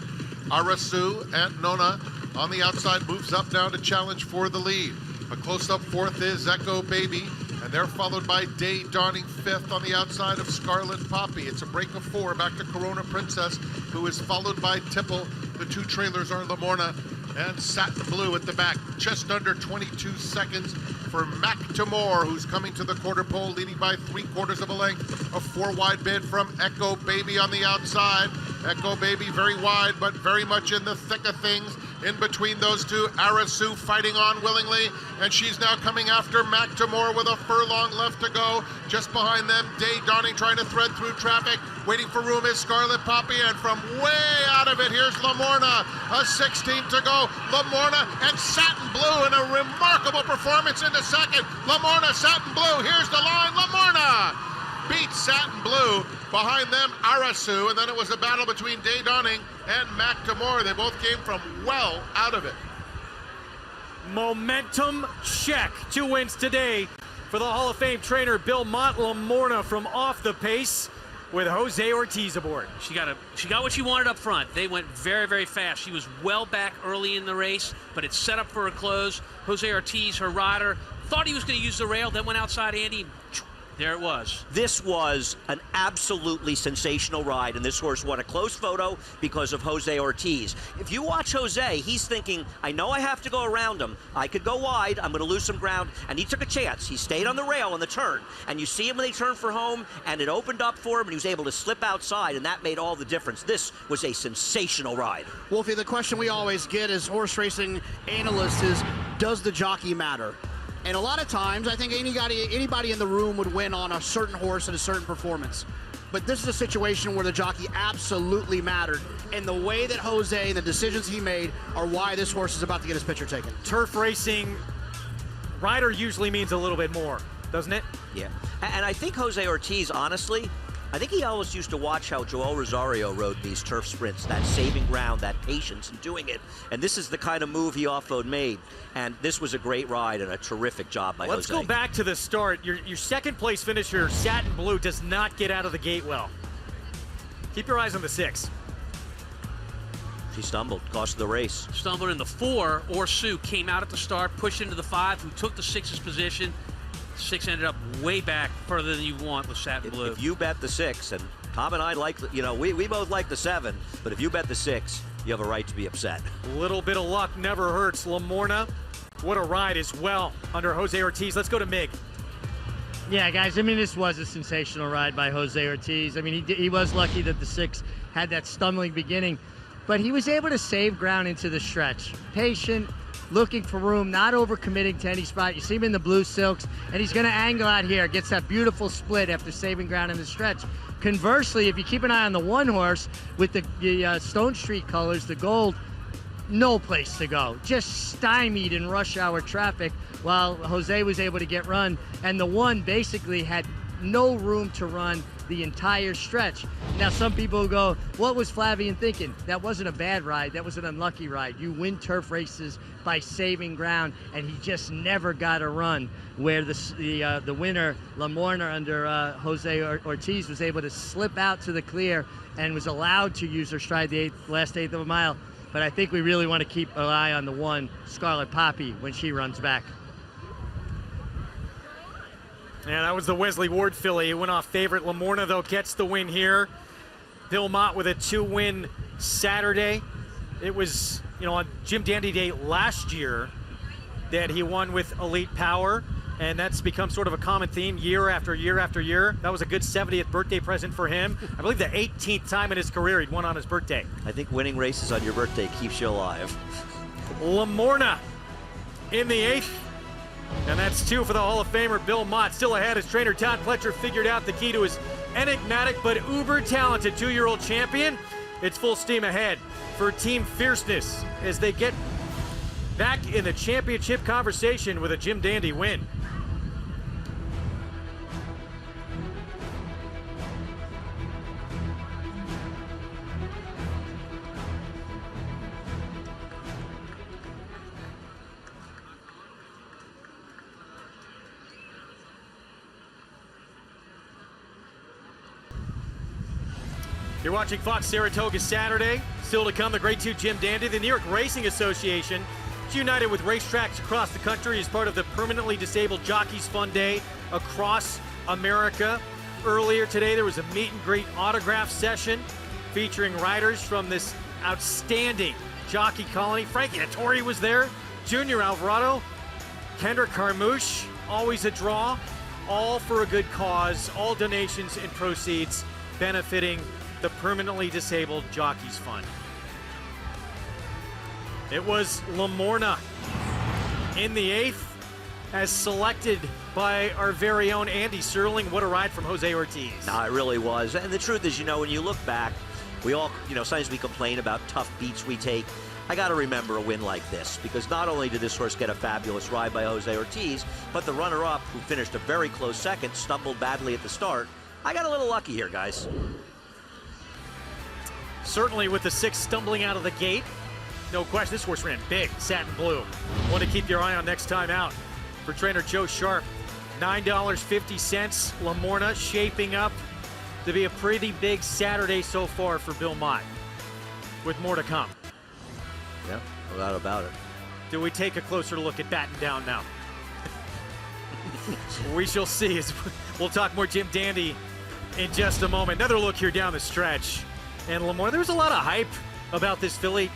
Arasu and Nona on the outside moves up now to challenge for the lead. A close-up 4th is Echo Baby, and they're followed by Day Dawning 5th on the outside of Scarlet Poppy. It's a break of 4 back to Corona Princess, who is followed by Tipple. The 2 trailers are Lamorna and Satin Blue at the back. Just under 22 seconds for Mac Tamor, who's coming to the quarter pole, leading by 3/4 of a length. A 4-wide bid from Echo Baby on the outside. Echo Baby very wide, but very much in the thick of things. In between those two, Arasu fighting on willingly, and she's now coming after Mac Tamor with a furlong left to go. Just behind them, Day Dawning trying to thread through traffic. Waiting for room is Scarlet Poppy, and from way out of it, here's Lamorna. A 16 to go. Lamorna and Satin Blue in a remarkable performance in the second. Lamorna, Satin Blue, here's the line. Lamorna beats Satin Blue. Behind them, Arasu, and then it was a battle between Day Dawning and Mac Tamor. They both came from well out of it. Momentum check. 2 wins today for the Hall of Fame trainer Bill Mott. Lamorna from off the pace with Jose Ortiz aboard. She got what she wanted up front. They went very, very fast. She was well back early in the race, but it's set up for a close. Jose Ortiz, her rider, thought he was going to use the rail, then went outside Andy. There it was. This was an absolutely sensational ride, and this horse won a close photo because of Jose Ortiz. If you watch Jose, he's thinking, I know I have to go around him. I could go wide. I'm going to lose some ground. And he took a chance. He stayed on the rail on the turn. And you see him when they turned for home, and it opened up for him, and he was able to slip outside, and that made all the difference. This was a sensational ride. Wolfie, the question we always get as horse racing analysts is, does the jockey matter? And a lot of times, I think anybody in the room would win on a certain horse and a certain performance. But this is a situation where the jockey absolutely mattered. And the way that Jose and the decisions he made are why this horse is about to get his picture taken. Turf racing, rider usually means a little bit more, doesn't it? Yeah. And I think Jose Ortiz, honestly, I think he always used to watch how Joel Rosario rode these turf sprints, that saving ground, that patience in doing it. And this is the kind of move he off-road made. And this was a great ride and a terrific job by Jose. Let's go back to the start. Your second place finisher, Satin Blue, does not get out of the gate well. Keep your eyes on the 6. She stumbled, cost the race. Stumbled in the 4. Orsu came out at the start, pushed into the 5, who took the 6's position. 6 ended up way back further than you want with Satin Blue. If you bet the 6, and Tom and I like, we both like the 7, but if you bet the 6, you have a right to be upset. A little bit of luck never hurts. Lamorna, what a ride as well under Jose Ortiz. Let's go to Mig. Yeah, guys, I mean, this was a sensational ride by Jose Ortiz. I mean, he was lucky that the 6 had that stumbling beginning, but he was able to save ground into the stretch. Patient, looking for room, not overcommitting to any spot. You see him in the blue silks, and he's going to angle out here. Gets that beautiful split after saving ground in the stretch. Conversely, if you keep an eye on the 1 horse with the Stone Street colors, the gold, no place to go. Just stymied in rush hour traffic while Jose was able to get run, and the 1 basically had no room to run the entire stretch. Now, some people go, what was Flavien thinking? That wasn't a bad ride. That was an unlucky ride. You win turf races by saving ground, and he just never got a run, where the winner, Lamorna, under Jose Ortiz, was able to slip out to the clear and was allowed to use her stride the last eighth of a mile. But I think we really want to keep an eye on the 1, Scarlet Poppy, when she runs back. Yeah, that was the Wesley Ward filly. It went off favorite. Lamorna, though, gets the win here. Bill Mott with a 2-win Saturday. It was, on Jim Dandy Day last year that he won with Elite Power, and that's become sort of a common theme year after year after year. That was a good 70th birthday present for him. I believe the 18th time in his career he'd won on his birthday. I think winning races on your birthday keeps you alive. Lamorna in the 8th. And that's 2 for the Hall of Famer Bill Mott. Still ahead as trainer Todd Pletcher figured out the key to his enigmatic but uber-talented 2-year-old champion. It's full steam ahead for Team Fierceness as they get back in the championship conversation with a Jim Dandy win. You're watching Fox Saratoga Saturday. Still to come, the Grade 2 Jim Dandy. The New York Racing Association is united with racetracks across the country as part of the Permanently Disabled Jockeys Fun Day across America. Earlier today, there was a meet and greet autograph session featuring riders from this outstanding jockey colony. Frankie Dettori was there, Junior Alvarado, Kendrick Carmouche, always a draw, all for a good cause, all donations and proceeds benefiting the Permanently Disabled Jockeys Fund. It was Lamorna in the 8th as selected by our very own Andy Serling. What a ride from Jose Ortiz. No, it really was. And the truth is, when you look back, we all, sometimes we complain about tough beats we take. I got to remember a win like this, because not only did this horse get a fabulous ride by Jose Ortiz, but the runner-up, who finished a very close second, stumbled badly at the start. I got a little lucky here, guys. Certainly with the 6 stumbling out of the gate. No question, this horse ran big, Satin Blue. One to keep your eye on next time out. For trainer Joe Sharp, $9.50, Lamorna shaping up to be a pretty big Saturday so far for Bill Mott, with more to come. Yeah, no doubt about it. Do we take a closer look at batting down now? We shall see. We'll talk more Jim Dandy in just a moment. Another look here down the stretch. And Lamore, there was a lot of hype about this filly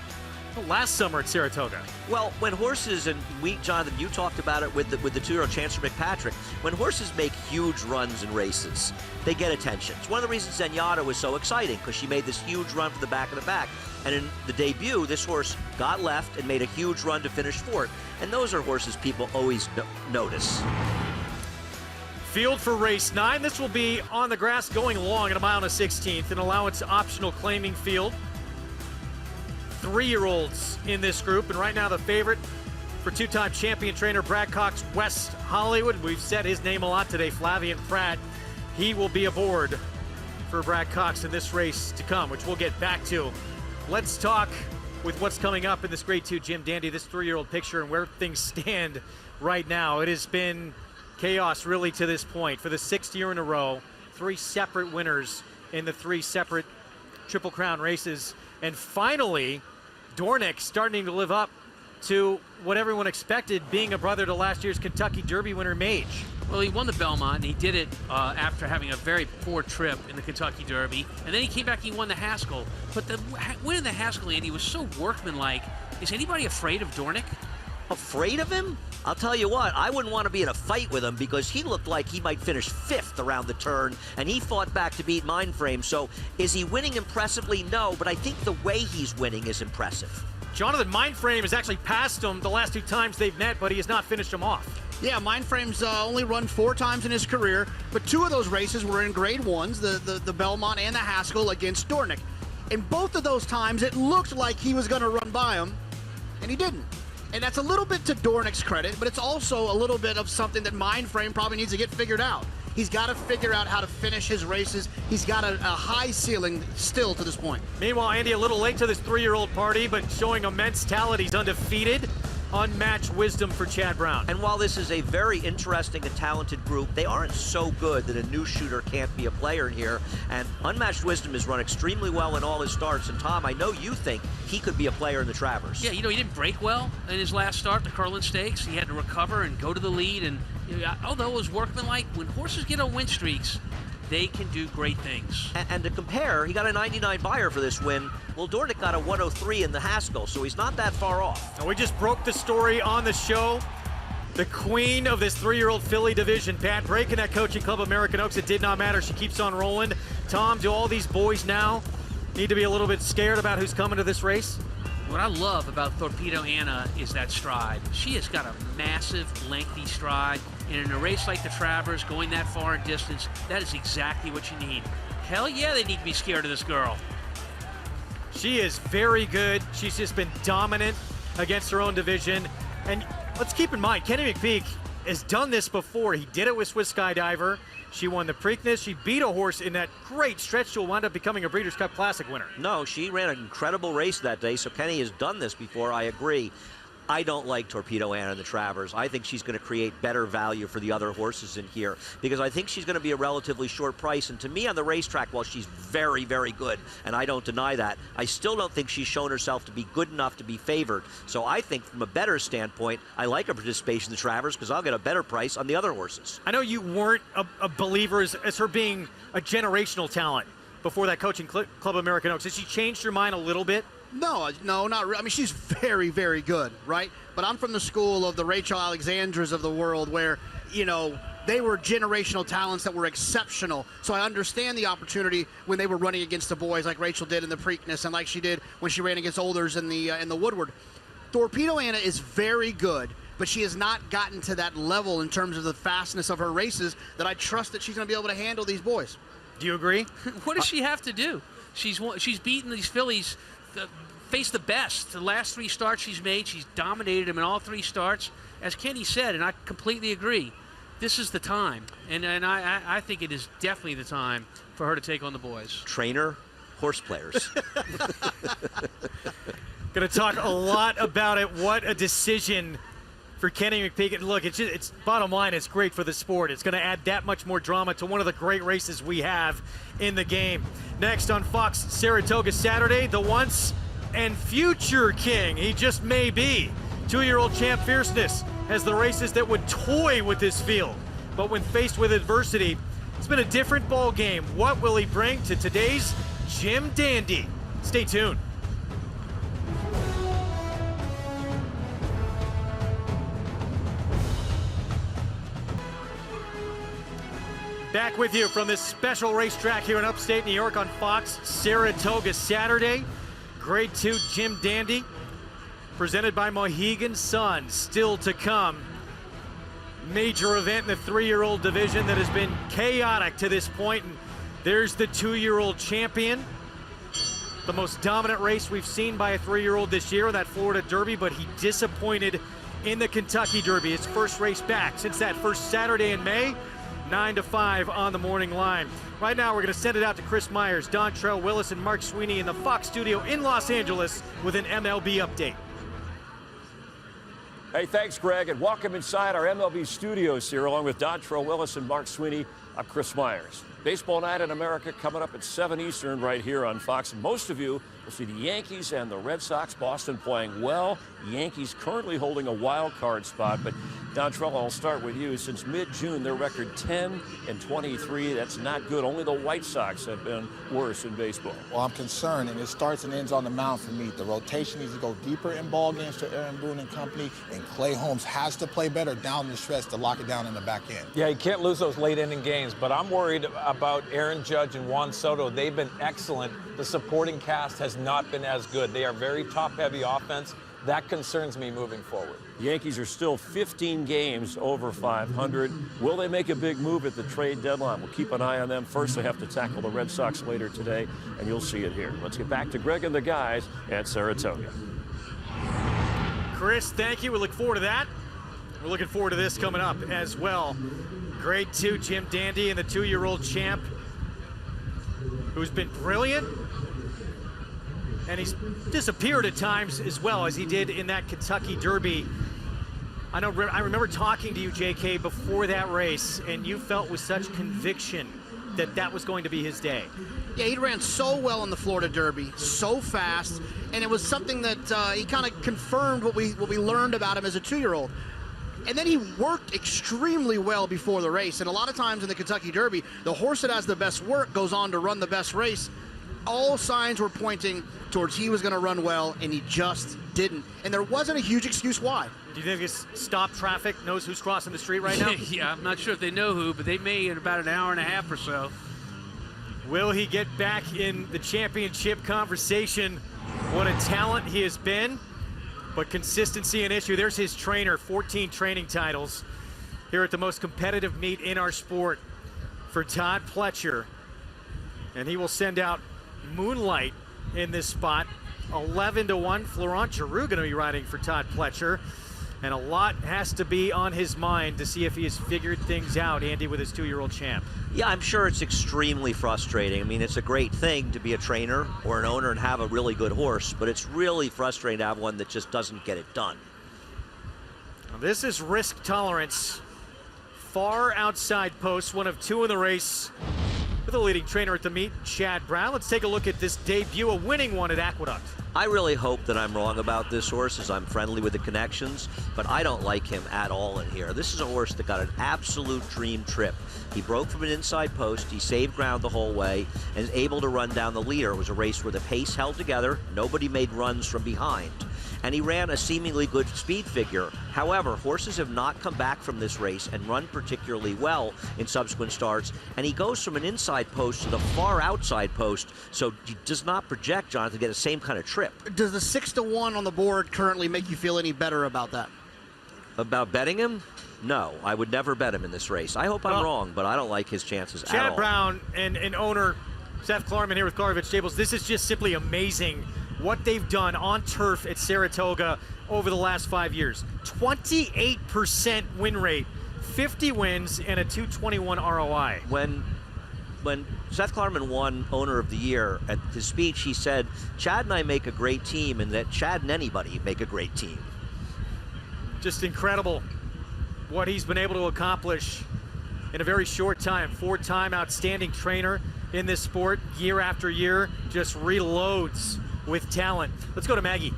last summer at Saratoga. Well, when horses, and Jonathan, you talked about it with the 2-year-old Chancellor McPatrick, when horses make huge runs in races, they get attention. It's one of the reasons NYRA was so exciting, because she made this huge run for the back of the pack. And in the debut, this horse got left and made a huge run to finish fourth. And those are horses people always notice. Field for race 9. This will be on the grass going long at 1 1/16, an allowance optional claiming field. 3-year-olds in this group, and right now the favorite for 2-time champion trainer Brad Cox, West Hollywood. We've said his name a lot today, Flavian Pratt. He will be aboard for Brad Cox in this race to come, which we'll get back to. Let's talk with what's coming up in this Grade 2 Jim Dandy, this 3-year-old picture and where things stand right now. It has been chaos really to this point. For the 6th year in a row, 3 separate winners in the 3 separate Triple Crown races. And finally, Dornick starting to live up to what everyone expected, being a brother to last year's Kentucky Derby winner Mage. Well, he won the Belmont, and he did it after having a very poor trip in the Kentucky Derby. And then he came back and he won the Haskell. But the winning the Haskell, Andy, was so workmanlike. Is anybody afraid of Dornick? Afraid of him? I'll tell you what, I wouldn't want to be in a fight with him because he looked like he might finish 5th around the turn, and he fought back to beat Mindframe. So is he winning impressively? No, but I think the way he's winning is impressive. Jonathan, Mindframe has actually passed him the last 2 times they've met, but he has not finished him off. Yeah, Mindframe's only run 4 times in his career, but 2 of those races were in Grade 1s, the Belmont and the Haskell against Dornick. In both of those times, it looked like he was going to run by him, and he didn't. And that's a little bit to Dornick's credit, but it's also a little bit of something that Mindframe probably needs to get figured out. He's got to figure out how to finish his races. He's got a high ceiling still to this point. Meanwhile, Andy, a little late to this 3-year-old party, but showing immense talent. He's undefeated. Unmatched wisdom for Chad Brown. And while this is a very interesting and talented group, they aren't so good that a new shooter can't be a player in here. And Unmatched Wisdom has run extremely well in all his starts. And Tom, I know you think he could be a player in the Travers. Yeah, you know, he didn't break well in his last start, the Curlin Stakes. He had to recover and go to the lead. And you know, although it was workmanlike, when horses get on win streaks, they can do great things. And to compare, he got a 99 buyer for this win. Well, Dornick got a 103 in the Haskell, so he's not that far off. And we just broke the story on the show. The queen of this 3-year-old filly division, Pat, breaking that coaching club American Oaks. It did not matter. She keeps on rolling. Tom, do all these boys now need to be a little bit scared about who's coming to this race? What I love about Thorpedo Anna is that stride. She has got a massive, lengthy stride. And in a race like the Travers, going that far in distance, that is exactly what you need. Hell yeah, they need to be scared of this girl. She is very good. She's just been dominant against her own division. And let's keep in mind, Kenny McPeak has done this before. He did it with Swiss Skydiver. She won the Preakness. She beat a horse in that great stretch to wind up becoming a Breeders' Cup Classic winner. No, she ran an incredible race that day, so Kenny has done this before, I agree. I don't like Thorpedo Anna in the Travers. I think she's going to create better value for the other horses in here because I think she's going to be a relatively short price. And to me on the racetrack, while she's very, very good, and I don't deny that, I still don't think she's shown herself to be good enough to be favored. So I think from a better standpoint, I like her participation in the Travers because I'll get a better price on the other horses. I know you weren't a believer as her being a generational talent before that coaching club American Oaks. Has she changed your mind a little bit? No, not really. I mean, she's very, very good, right? But I'm from the school of the Rachel Alexandras of the world where, you know, they were generational talents that were exceptional. So I understand the opportunity when they were running against the boys like Rachel did in the Preakness and like she did when she ran against Olders in the Woodward. Thorpedo Anna is very good, but she has not gotten to that level in terms of the fastness of her races that I trust that she's going to be able to handle these boys. Do you agree? What does she have to do? She's beaten these fillies, faced the best. The last 3 starts she's made, she's dominated them in all 3 starts. As Kenny said, and I completely agree, this is the time. And I think it is definitely the time for her to take on the boys. Trainer, horse players. Going to talk a lot about it. What a decision for Kenny McPatrick. Look, it's bottom line, it's great for the sport. It's going to add that much more drama to one of the great races we have in the game. Next on Fox, Saratoga Saturday, the once and future king, he just may be. 2-year-old champ Fierceness has the races that would toy with this field. But when faced with adversity, it's been a different ball game. What will he bring to today's Jim Dandy? Stay tuned. Back with you from this special racetrack here in upstate New York on Fox, Saratoga Saturday. Grade 2 Jim Dandy, presented by Mohegan Sun. Still to come. Major event in the 3-year-old division that has been chaotic to this point. And there's the 2-year-old champion. The most dominant race we've seen by a 3-year-old this year, that Florida Derby, but he disappointed in the Kentucky Derby. His first race back since that first Saturday in May. 9 to 5 on the morning line. Right now, we're going to send it out to Chris Myers, Dontrell Willis, and Mark Sweeney in the Fox studio in Los Angeles with an MLB update. Hey, thanks, Greg, and welcome inside our MLB studios here, along with Dontrell Willis and Mark Sweeney. I'm Chris Myers. Baseball Night in America coming up at 7 Eastern right here on Fox. Most of you will see the Yankees and the Red Sox. Boston playing well. Yankees currently holding a wild card spot, but Dontrell, I'll start with you. Since mid-June, their record 10-23. That's not good. Only the White Sox have been worse in baseball. Well, I'm concerned, and it starts and ends on the mound for me. The rotation needs to go deeper in ball games for Aaron Boone and company, and Clay Holmes has to play better down the stretch to lock it down in the back end. Yeah, you can't lose those late-inning games, but I'm worried about Aaron Judge and Juan Soto. They've been excellent. The supporting cast has not been as good. They are very top-heavy offense. That concerns me moving forward. The Yankees are still 15 games over 500. Will they make a big move at the trade deadline? We'll keep an eye on them. First, they have to tackle the Red Sox later today, and you'll see it here. Let's get back to Greg and the guys at Saratoga. Chris, thank you. We look forward to that. We're looking forward to this coming up as well. Grade 2 Jim Dandy and the 2-year-old champ, who's been brilliant. And he's disappeared at times as well, as he did in that Kentucky Derby. I remember talking to you, JK, before that race, and you felt with such conviction that that was going to be his day. Yeah, he ran so well in the Florida Derby, so fast, and it was something that he kind of confirmed what we learned about him as a 2-year-old. And then he worked extremely well before the race. And a lot of times in the Kentucky Derby, the horse that has the best work goes on to run the best race. All signs were pointing towards he was going to run well, and he just didn't. And there wasn't a huge excuse why. Do you think it's stop traffic, knows who's crossing the street right now? Yeah, I'm not sure if they know who, but they may in about an hour and a half or so. Will he get back in the championship conversation? What a talent he has been, but consistency an issue. There's his trainer, 14 training titles here at the most competitive meet in our sport for Todd Pletcher. And he will send out Moonlight in this spot. 11-1. Florent Giroux going to be riding for Todd Pletcher. And a lot has to be on his mind to see if he has figured things out, Andy, with his 2-year-old champ. Yeah, I'm sure it's extremely frustrating. I mean, it's a great thing to be a trainer or an owner and have a really good horse, but it's really frustrating to have one that just doesn't get it done. Now, this is risk tolerance. Far outside post, one of 2 in the race. With the leading trainer at the meet, Chad Brown. Let's take a look at this debut, a winning one at Aqueduct. I really hope that I'm wrong about this horse, as I'm friendly with the connections, but I don't like him at all in here. This is a horse that got an absolute dream trip. He broke from an inside post, he saved ground the whole way, and is able to run down the leader. It was a race where the pace held together, nobody made runs from behind, and he ran a seemingly good speed figure. However, horses have not come back from this race and run particularly well in subsequent starts, and he goes from an inside post to the far outside post, so he does not project, Jonathan, to get the same kind of trip. Does the 6-1 on the board currently make you feel any better about that? About betting him? No, I would never bet him in this race. I hope I'm wrong, but I don't like his chances at all. Chad Brown and owner Seth Klarman here with Klarvich Stables. This is just simply amazing what they've done on turf at Saratoga over the last 5 years. 28% win rate, 50 wins, and a 221 ROI. When Seth Klarman won Owner of the Year, at his speech he said, Chad and I make a great team, and that Chad and anybody make a great team. Just incredible what he's been able to accomplish in a very short time. 4-time outstanding trainer in this sport, year after year, just reloads with talent. Let's go to Maggie.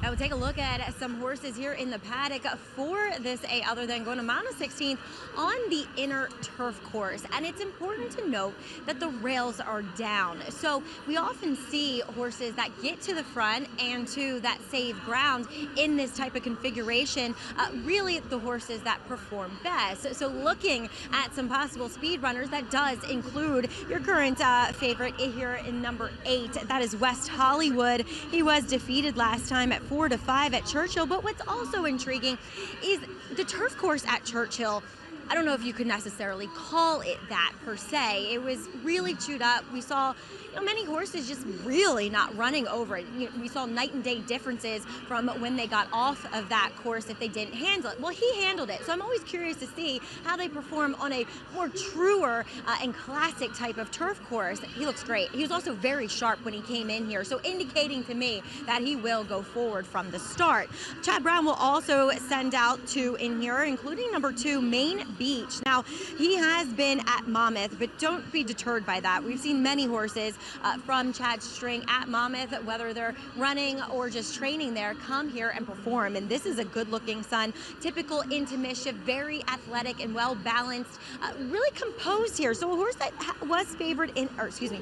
Now we'll take a look at some horses here in the paddock for this A, other than going to mile 16 on the inner turf course. And it's important to note that the rails are down. So we often see horses that get to the front and to that safe ground in this type of configuration, really the horses that perform best. So looking at some possible speed runners, that does include your current favorite here in number 8. That is West Hollywood. He was defeated last time at 4-5 at Churchill, but what's also intriguing is the turf course at Churchill. I don't know if you could necessarily call it that per se. It was really chewed up. We saw many horses just really not running over it. We saw night and day differences from when they got off of that course if they didn't handle it. Well, he handled it, so I'm always curious to see how they perform on a more truer and classic type of turf course. He looks great. He was also very sharp when he came in here, so indicating to me that he will go forward from the start. Chad Brown will also send out 2 in here, including number 2, Main Beach. Now, he has been at Monmouth, but don't be deterred by that. We've seen many horses from Chad's string at Monmouth, whether they're running or just training there, come here and perform. And this is a good-looking son, typical into mischief, very athletic and well-balanced, really composed here. So a horse that was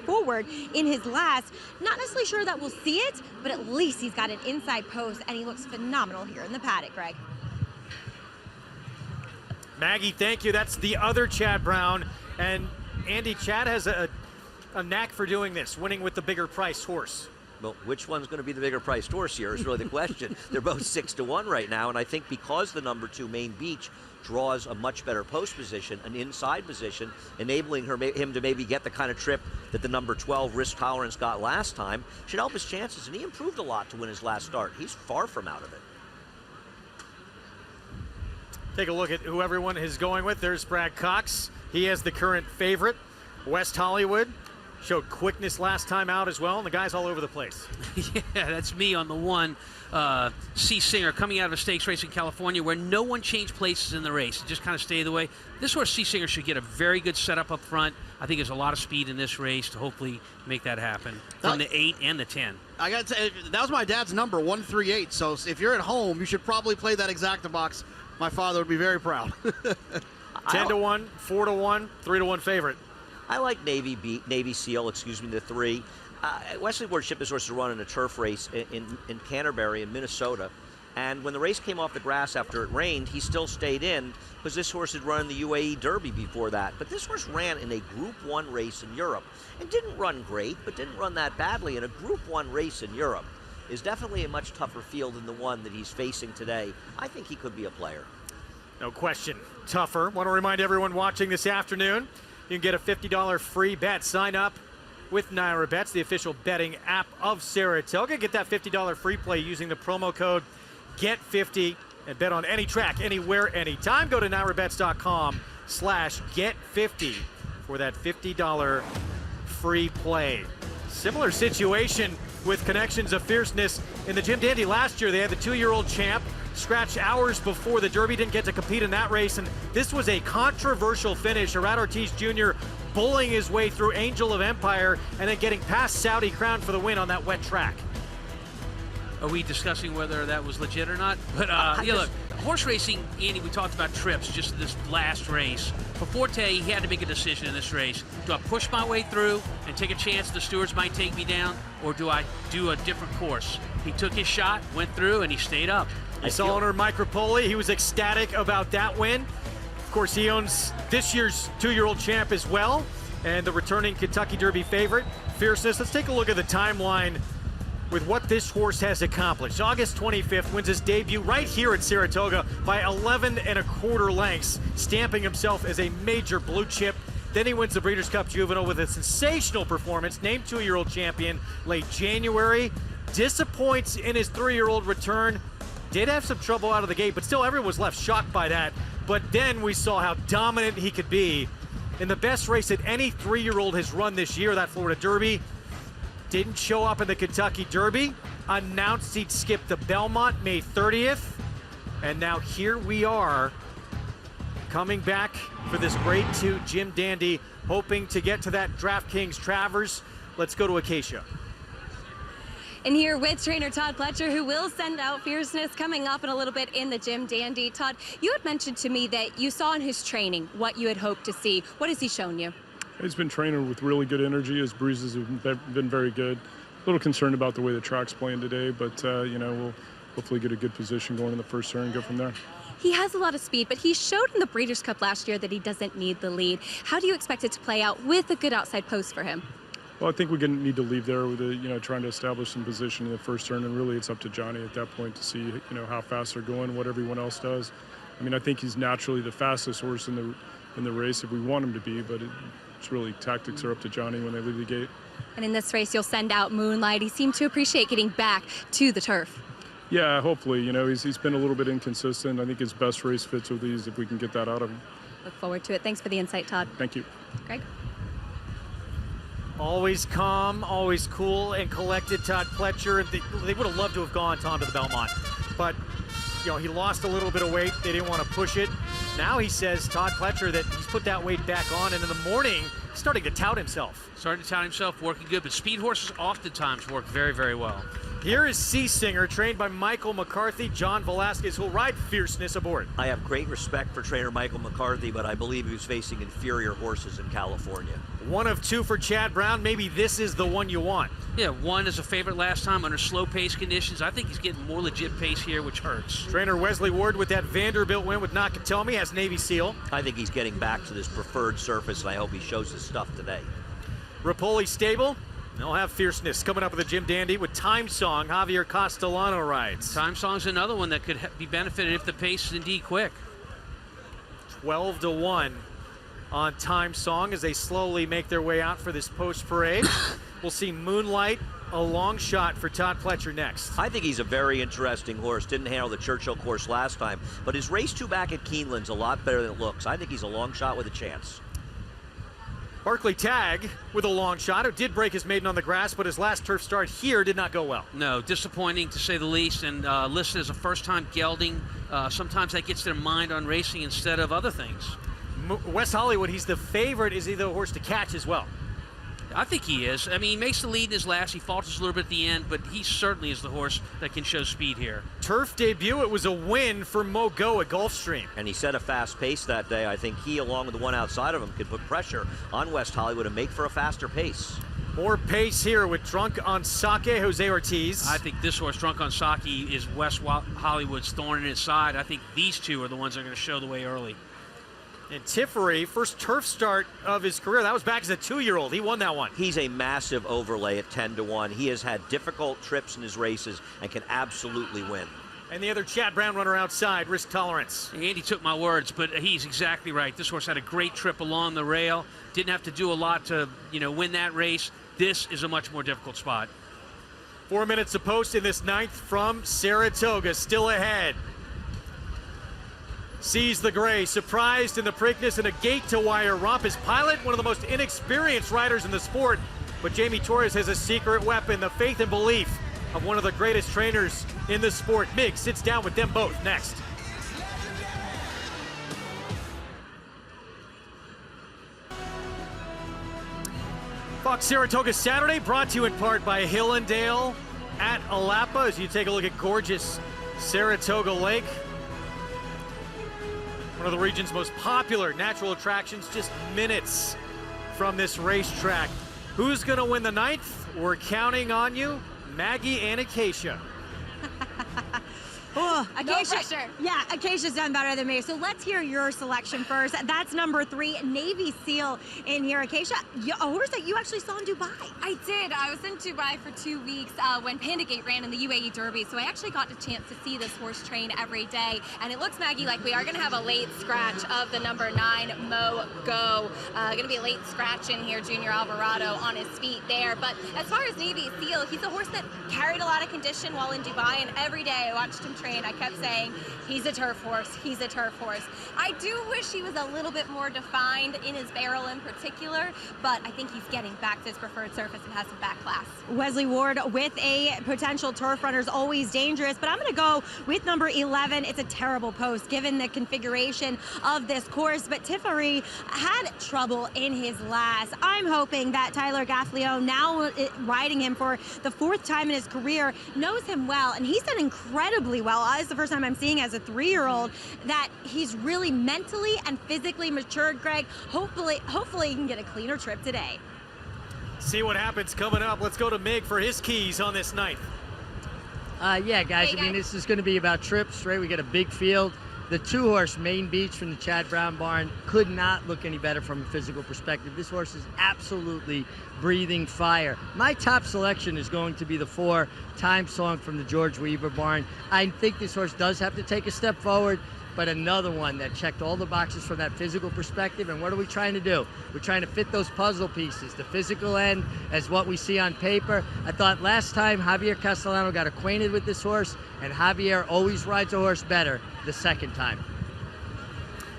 forward in his last. Not necessarily sure that we'll see it, but at least he's got an inside post, and he looks phenomenal here in the paddock, Greg. Maggie, thank you. That's the other Chad Brown. And Andy, Chad has a knack for doing this, winning with the bigger priced horse. Well, which one's going to be the bigger priced horse here is really the question. They're both 6-1 right now, and I think because the number 2, Main Beach, draws a much better post position, an inside position, enabling him to maybe get the kind of trip that the number 12 Risk Tolerance got last time, should help his chances, and he improved a lot to win his last start. He's far from out of it. Take a look at who everyone is going with. There's Brad Cox. He has the current favorite. West Hollywood showed quickness last time out as well, and the guy's all over the place. Yeah, that's me on the 1. C. Singer coming out of a stakes race in California where no one changed places in the race. It just kind of stayed the way. This horse, C. Singer, should get a very good setup up front. I think there's a lot of speed in this race to hopefully make that happen from the 8 and the 10. I got to say, that was my dad's number, 138. So if you're at home, you should probably play that exacta box. My father would be very proud. 10-1, 4-1, 3-1 favorite. I like Navy Seal, the 3. Wesley Ward shipped his horse to run in a turf race in Canterbury in Minnesota. And when the race came off the grass after it rained, he still stayed in because this horse had run in the UAE Derby before that. But this horse ran in a Group 1 race in Europe and didn't run great, but didn't run that badly. And a Group 1 race in Europe is definitely a much tougher field than the one that he's facing today. I think he could be a player. No question, tougher. Want to remind everyone watching this afternoon, you can get a $50 free bet. Sign up with NYRA Bets, the official betting app of Saratoga. Get that $50 free play using the promo code GET50 and bet on any track, anywhere, anytime. Go to NYRABets.com/GET50 for that $50 free play. Similar situation with connections of Fierceness in the Jim Dandy last year. They had the 2-year-old champ scratch hours before the Derby, didn't get to compete in that race, and this was a controversial finish. Arad Ortiz Jr. bullying his way through Angel of Empire and then getting past Saudi Crown for the win on that wet track. Are we discussing whether that was legit or not? But yeah, look, horse racing, Andy, we talked about trips just this last race. For Forte, he had to make a decision in this race. Do I push my way through and take a chance the stewards might take me down, or do I do a different course? He took his shot, went through, and he stayed up. I saw owner Mike Rapoli. He was ecstatic about that win. Of course, he owns this year's 2-year-old champ as well, and the returning Kentucky Derby favorite, Fierceness. Let's take a look at the timeline with what this horse has accomplished. August 25th, wins his debut right here at Saratoga by 11 1/4 lengths, stamping himself as a major blue chip. Then he wins the Breeders' Cup Juvenile with a sensational performance, named 2-year-old champion late January. Disappoints in his 3-year-old return. Did have some trouble out of the gate, but still everyone was left shocked by that. But then we saw how dominant he could be in the best race that any 3-year-old has run this year, that Florida Derby. Didn't show up in the Kentucky Derby. Announced he'd skip the Belmont May 30th. And now here we are, coming back for this Grade 2 Jim Dandy, hoping to get to that DraftKings Travers. Let's go to Acacia. And here with trainer Todd Pletcher, who will send out Fierceness coming up in a little bit in the Jim Dandy. Todd, you had mentioned to me that you saw in his training what you had hoped to see. What has he shown you? He's been training with really good energy. His bruises have been very good. A little concerned about the way the track's playing today, but you know, we'll hopefully get a good position going in the first turn and go from there. He has a lot of speed, but he showed in the Breeders' Cup last year that he doesn't need the lead. How do you expect it to play out with a good outside post for him? Well, I think we're going to need to leave there with trying to establish some position in the first turn, and really it's up to Johnny at that point to see, how fast they're going, what everyone else does. I mean, I think he's naturally the fastest horse in the race if we want him to be, but it's really tactics are up to Johnny when they leave the gate. And in this race, you'll send out Moonlight. He seemed to appreciate getting back to the turf. Yeah, hopefully. He's been a little bit inconsistent. I think his best race fits with these if we can get that out of him. Look forward to it. Thanks for the insight, Todd. Thank you. Greg? Always calm, always cool and collected, Todd Pletcher. They would have loved to have gone Tom to the Belmont, but he lost a little bit of weight. They didn't want to push it. Now he says, Todd Pletcher, that he's put that weight back on, and in the morning, he's starting to tout himself. Starting to tout himself, working good, but speed horses oftentimes work very, very well. Here is Sea Singer, trained by Michael McCarthy. John Velasquez will ride Fierceness aboard. I have great respect for trainer Michael McCarthy, but I believe he was facing inferior horses in California. 1 of 2 for Chad Brown. Maybe this is the one you want. Yeah, 1 is a favorite last time under slow pace conditions. I think he's getting more legit pace here, which hurts. Trainer Wesley Ward with that Vanderbilt win with Nakatomi has Navy Seal. I think he's getting back to this preferred surface, and I hope he shows his stuff today. Rapoli stable. They'll have Fierceness coming up with a Jim Dandy with Time Song. Javier Castellano rides. Time Song's another one that could be benefited if the pace is indeed quick. 12-1 on Time Song as they slowly make their way out for this post parade. We'll see Moonlight, a long shot for Todd Pletcher next. I think he's a very interesting horse. Didn't handle the Churchill course last time, but his race 2 back at Keeneland's a lot better than it looks. I think he's a long shot with a chance. Barkley Tag with a long shot. It did break his maiden on the grass, but his last turf start here did not go well. No, disappointing to say the least, and listed as a first-time gelding. Sometimes that gets their mind on racing instead of other things. West Hollywood, he's the favorite. Is he the horse to catch as well? I think he is. I mean, he makes the lead in his last. He falters a little bit at the end, but he certainly is the horse that can show speed here. Turf debut, it was a win for Mo Go at Gulfstream. And he set a fast pace that day. I think he, along with the one outside of him, could put pressure on West Hollywood and make for a faster pace. More pace here with Drunk on Sake, Jose Ortiz. I think this horse, Drunk on Sake, is West Hollywood's thorn in his side. I think these two are the ones that are going to show the way early. And Tiffery, first turf start of his career. That was back as a 2-year-old. He won that one. He's a massive overlay at 10-1. He has had difficult trips in his races and can absolutely win. And the other Chad Brown runner outside, Risk Tolerance. Andy took my words, but he's exactly right. This horse had a great trip along the rail. Didn't have to do a lot to, win that race. This is a much more difficult spot. 4 minutes to post in this 9th from Saratoga, still ahead. Sees the gray, surprised in the Preakness and a gate-to-wire romp. His pilot, one of the most inexperienced riders in the sport, but Jamie Torres has a secret weapon, the faith and belief of one of the greatest trainers in the sport. Miggs sits down with them both next. Fox Saratoga Saturday, brought to you in part by Hillendale at Alapa, as you take a look at gorgeous Saratoga Lake. One of the region's most popular natural attractions, just minutes from this racetrack. Who's going to win the 9th? We're counting on you, Maggie and Acacia. Oh, Acacia, no pressure. Yeah, Acacia's done better than me. So let's hear your selection first. That's number 3, Navy Seal in here. Acacia, a horse that you actually saw in Dubai. I did. I was in Dubai for 2 weeks when Pandagate ran in the UAE Derby, so I actually got the chance to see this horse train every day. And it looks, Maggie, like we are going to have a late scratch of the number 9, Mo Go. Going to be a late scratch in here, Junior Alvarado on his feet there. But as far as Navy Seal, he's a horse that carried a lot of condition while in Dubai, and every day I watched him train, I kept saying, he's a turf horse, he's a turf horse. I do wish he was a little bit more defined in his barrel in particular, but I think he's getting back to his preferred surface and has some back class. Wesley Ward with a potential turf runner is always dangerous, but I'm going to go with number 11. It's a terrible post given the configuration of this course, but Tiferi had trouble in his last. I'm hoping that Tyler Gaffalione, now riding him for the 4th time in his career, knows him well, and he's done incredibly well. It's the first time I'm seeing as a 3-year-old that he's really mentally and physically matured, Greg. Hopefully he can get a cleaner trip today. See what happens coming up. Let's go to Mig for his keys on this night. Yeah, guys, I mean, this is going to be about trips, right? We got a big field. The 2-horse Main Beach from the Chad Brown barn could not look any better from a physical perspective. This horse is absolutely breathing fire. My top selection is going to be the 4 Time Song from the George Weaver barn. I think this horse does have to take a step forward, but another one that checked all the boxes from that physical perspective. And what are we trying to do? We're trying to fit those puzzle pieces. The physical end as what we see on paper. I thought last time Javier Castellano got acquainted with this horse, and Javier always rides a horse better the second time.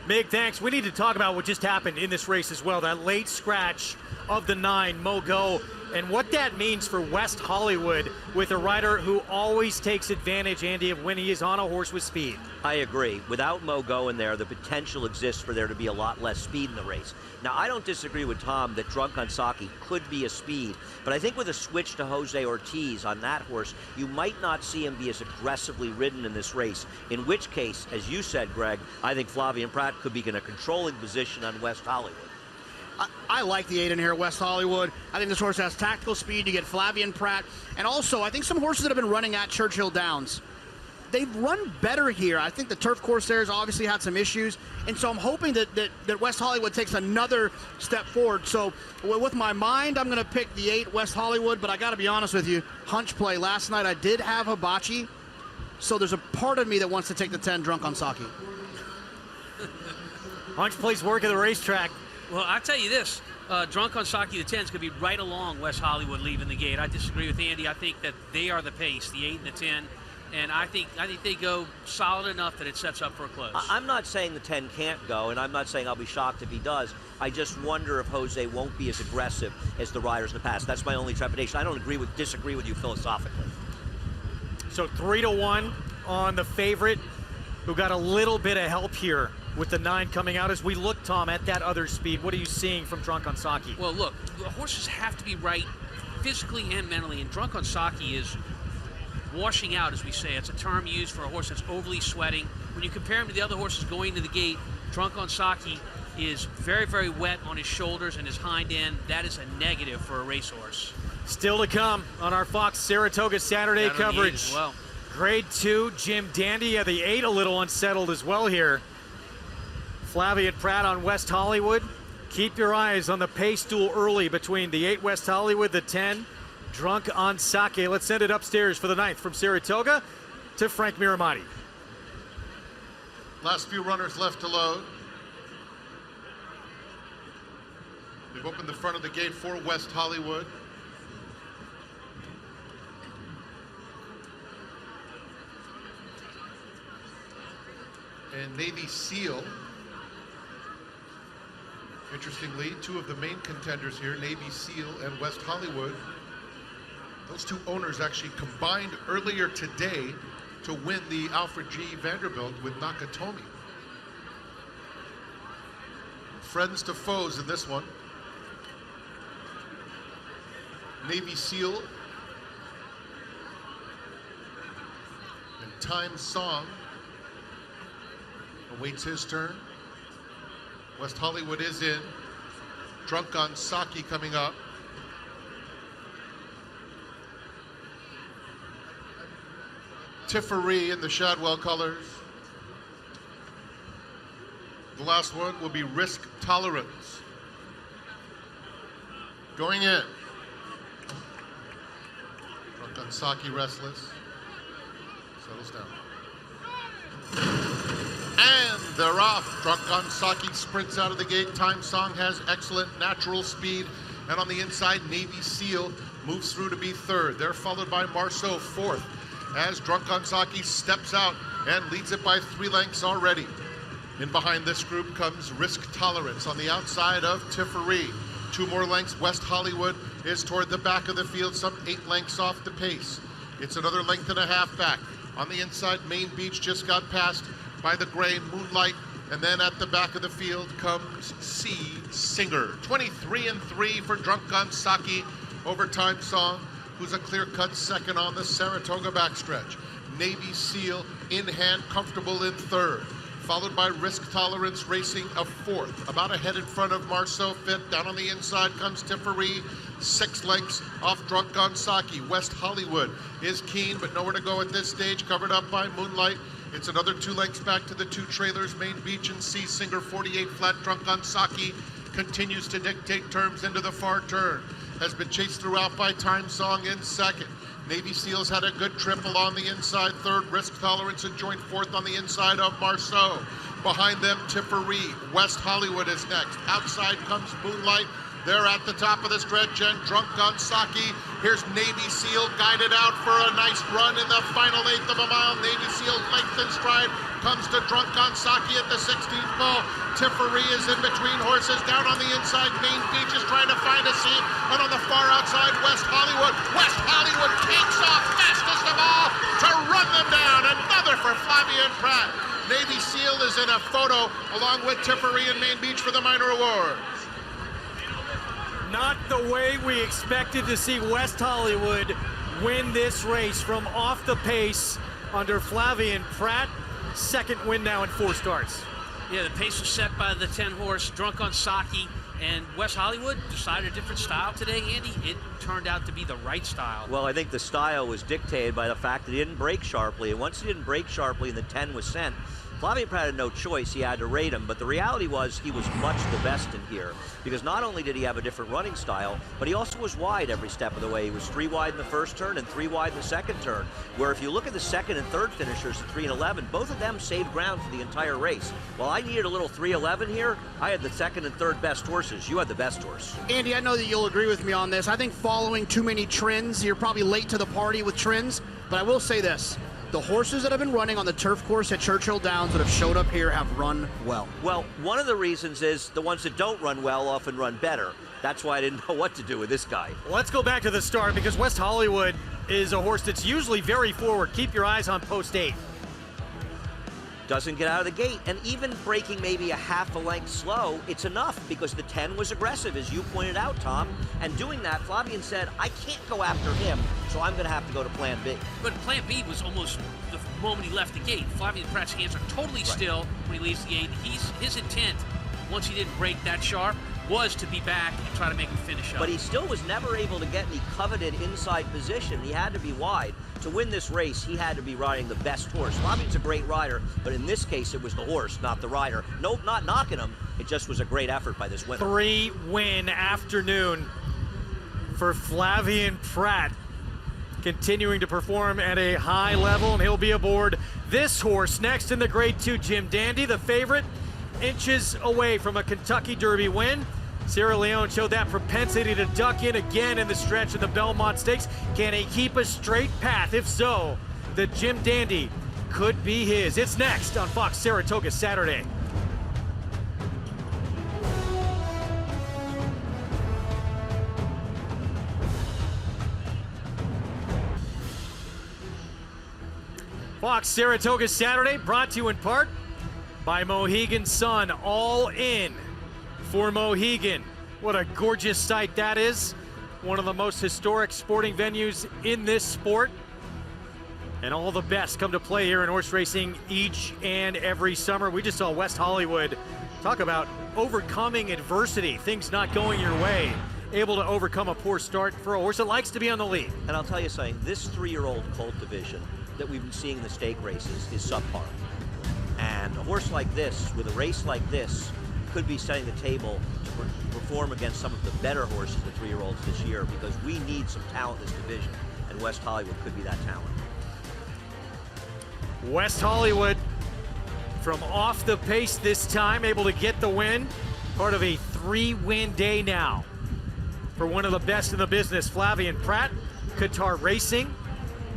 Mig, thanks. We need to talk about what just happened in this race as well. That late scratch of the 9, Mogo, and what that means for West Hollywood with a rider who always takes advantage, Andy, of when he is on a horse with speed. I agree. Without Mogo in there, the potential exists for there to be a lot less speed in the race. Now, I don't disagree with Tom that Drunk on Saki could be a speed, but I think with a switch to Jose Ortiz on that horse, you might not see him be as aggressively ridden in this race, in which case, as you said, Greg, I think Flavien Prat could be in a controlling position on West Hollywood. I like the 8 in here at West Hollywood. I think this horse has tactical speed to get Flavien Prat. And also, I think some horses that have been running at Churchill Downs, they've run better here. I think the turf course there has obviously had some issues. And so I'm hoping that West Hollywood takes another step forward. So with my mind, I'm going to pick the 8 West Hollywood. But I got to be honest with you, hunch play. Last night I did have Hibachi. So there's a part of me that wants to take the 10 Drunk on Saki. Hunch plays work at the racetrack. Well, I'll tell you this. Drunk on Saki, the 10 is going to be right along West Hollywood leaving the gate. I disagree with Andy. I think that they are the pace, the 8 and the 10. And I think they go solid enough that it sets up for a close. I'm not saying the 10 can't go, and I'm not saying I'll be shocked if he does. I just wonder if Jose won't be as aggressive as the riders in the past. That's my only trepidation. I don't disagree with you philosophically. So 3-1 on the favorite, who got a little bit of help here with the 9 coming out. As we look, Tom, at that other speed, what are you seeing from Drunk on Saki? Well, look, the horses have to be right physically and mentally, and Drunk on Saki is washing out, as we say. It's a term used for a horse that's overly sweating. When you compare him to the other horses going to the gate, Drunk on Saki is very, very wet on his shoulders and his hind end. That is a negative for a racehorse. Still to come on our Fox Saratoga Saturday coverage. As well. Grade 2, Jim Dandy. Yeah, the 8 a little unsettled as well here. Flavien Prat on West Hollywood. Keep your eyes on the pace duel early between the 8 West Hollywood, the 10 Drunk on Saki. Let's send it upstairs for the 9th from Saratoga to Frank Miramati. Last few runners left to load. They've opened the front of the gate for West Hollywood. And Navy Seal. Interestingly, 2 of the main contenders here, Navy Seal and West Hollywood, those 2 owners actually combined earlier today to win the Alfred G. Vanderbilt with Nakatomi. Friends to foes in this one. Navy Seal and Time Song awaits his turn. West Hollywood is in. Drunk on Saki coming up. Tiferi in the Shadwell colors. The last one will be Risk Tolerance. Going in. Drunk on Saki restless. Settles down. And they're off. Drunk on Saki sprints out of the gate. Time Song has excellent natural speed. And on the inside, Navy Seal moves through to be 3rd. They're followed by Marceau 4th. as Drunk on Saki steps out and leads it by 3 lengths already. In behind this group comes Risk Tolerance on the outside of Tifferee. 2 more lengths. West Hollywood is toward the back of the field, some 8 lengths off the pace. It's another length and a half back. On the inside, Main Beach just got passed by the gray Moonlight. And then at the back of the field comes C. Singer. 23-3 for Drunk on Saki over Time Song, who's a clear-cut second on the Saratoga backstretch. Navy Seal in hand, comfortable in third. Followed by Risk Tolerance racing a fourth. About a head in front of Marceau fifth. Down on the inside comes Tifferee. 6 lengths off Drunk on Saki. West Hollywood is keen, but nowhere to go at this stage. Covered up by Moonlight. It's another 2 lengths back to the 2 trailers. Main Beach and C. Singer 48 flat. Drunk on Saki continues to dictate terms into the far turn. Has been chased throughout by Time Song in second. Navy Seals had a good trip along the inside third. Risk Tolerance a joint fourth on the inside of Marceau. Behind them, Tifferee. West Hollywood is next. Outside comes Moonlight. They're at the top of the stretch, and Drunk on Saki. Here's Navy Seal guided out for a nice run in the final 1/8 of a mile. Navy Seal length and stride comes to Drunk on Saki at the 16th pole. Tifferee is in between horses. Down on the inside, Main Beach is trying to find a seat. And on the far outside, West Hollywood. West Hollywood takes off fastest of all to run them down. Another for Flavien Prat. Navy Seal is in a photo along with Tifferee and Main Beach for the minor award. Not the way we expected to see West Hollywood win this race from off the pace under Flavien Prat. Second win now in 4 starts. Yeah, the pace was set by the 10 horse Drunk on Saki, and West Hollywood decided a different style today, Andy. It turned out to be the right style. Well, I think the style was dictated by the fact that he didn't break sharply, and once he didn't break sharply and the 10 was sent, Flavien Prat had no choice. He had to rate him, but the reality was he was much the best in here, because not only did he have a different running style, but he also was wide every step of the way. He was 3 wide in the first turn and 3 wide in the second turn, where if you look at the second and third finishers, the 3 and 11, both of them saved ground for the entire race. While I needed a little 3-11 here, I had the second and third best horses. You had the best horse. Andy, I know that you'll agree with me on this. I think following too many trends, you're probably late to the party with trends, but I will say this. The horses that have been running on the turf course at Churchill Downs that have showed up here have run well. Well, one of the reasons is the ones that don't run well often run better. That's why I didn't know what to do with this guy. Let's go back to the start, because West Hollywood is a horse that's usually very forward. Keep your eyes on post 8. Doesn't get out of the gate, and even breaking maybe a half a length slow, it's enough, because the 10 was aggressive, as you pointed out, Tom. And doing that, Flavien said, I can't go after him, so I'm going to have to go to plan B. But plan B was almost the moment he left the gate. Flavien Prat's hands are totally still when he leaves the gate. His intent, once he didn't break that sharp, was to be back and try to make him finish up. But he still was never able to get any coveted inside position. He had to be wide. To win this race, he had to be riding the best horse. Flavien's a great rider, but in this case, it was the horse, not the rider. Nope, not knocking him. It just was a great effort by this winner. 3-win afternoon for Flavien Prat, continuing to perform at a high level, and he'll be aboard this horse next in the Grade 2 Jim Dandy, the favorite, inches away from a Kentucky Derby win. Sierra Leone showed that propensity to duck in again in the stretch of the Belmont Stakes. Can he keep a straight path? If so, the Jim Dandy could be his. It's next on Fox Saratoga Saturday. Fox Saratoga Saturday, brought to you in part by Mohegan Sun. All in for Mohegan. What a gorgeous sight that is. One of the most historic sporting venues in this sport. And all the best come to play here in horse racing each and every summer. We just saw West Hollywood talk about overcoming adversity, things not going your way. Able to overcome a poor start for a horse that likes to be on the lead. And I'll tell you something, this 3-year-old colt division that we've been seeing in the stake races is subpar. And a horse like this, with a race like this, could be setting the table to perform against some of the better horses, the 3-year-olds this year, because we need some talent in this division, and West Hollywood could be that talent. West Hollywood from off the pace this time, able to get the win. Part of a 3-win day now for one of the best in the business, Flavien Prat, Qatar Racing.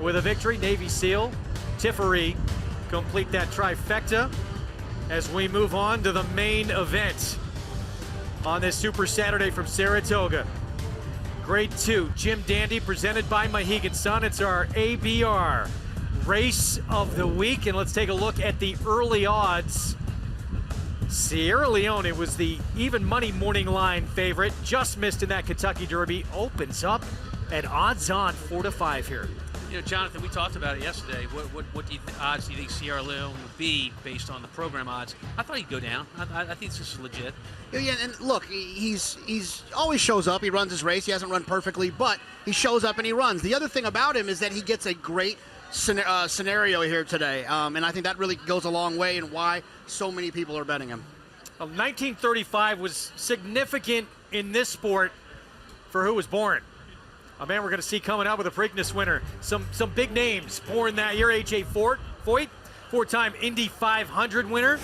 with a victory. Navy SEAL, Tiffery complete that trifecta as we move on to the main event on this Super Saturday from Saratoga. Grade 2, Jim Dandy, presented by Mohegan Sun. It's our ABR race of the week, and let's take a look at the early odds. Sierra Leone was the even money morning line favorite, just missed in that Kentucky Derby, opens up at odds-on 4-5 here. You know, Jonathan, we talked about it yesterday. What do you odds do you think Sierra Leone would be based on the program odds? I thought he'd go down. I think this is legit. Yeah, and look, he's always shows up. He runs his race. He hasn't run perfectly, but he shows up and he runs. The other thing about him is that he gets a great scenario here today, and I think that really goes a long way in why so many people are betting him. 1935 was significant in this sport for who was born. A man we're going to see coming out with a Preakness winner. Some big names born that year. A.J. Foyt, four-time Indy 500 winner.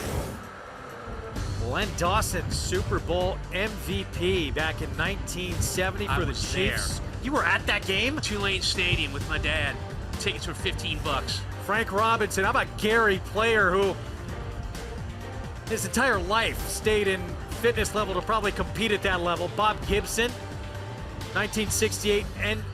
Len Dawson, Super Bowl MVP back in 1970 for the Chiefs. There. You were at that game? Tulane Stadium with my dad. Tickets were $15. Frank Robinson. How about Gary Player, who his entire life stayed in fitness level to probably compete at that level. Bob Gibson, 1968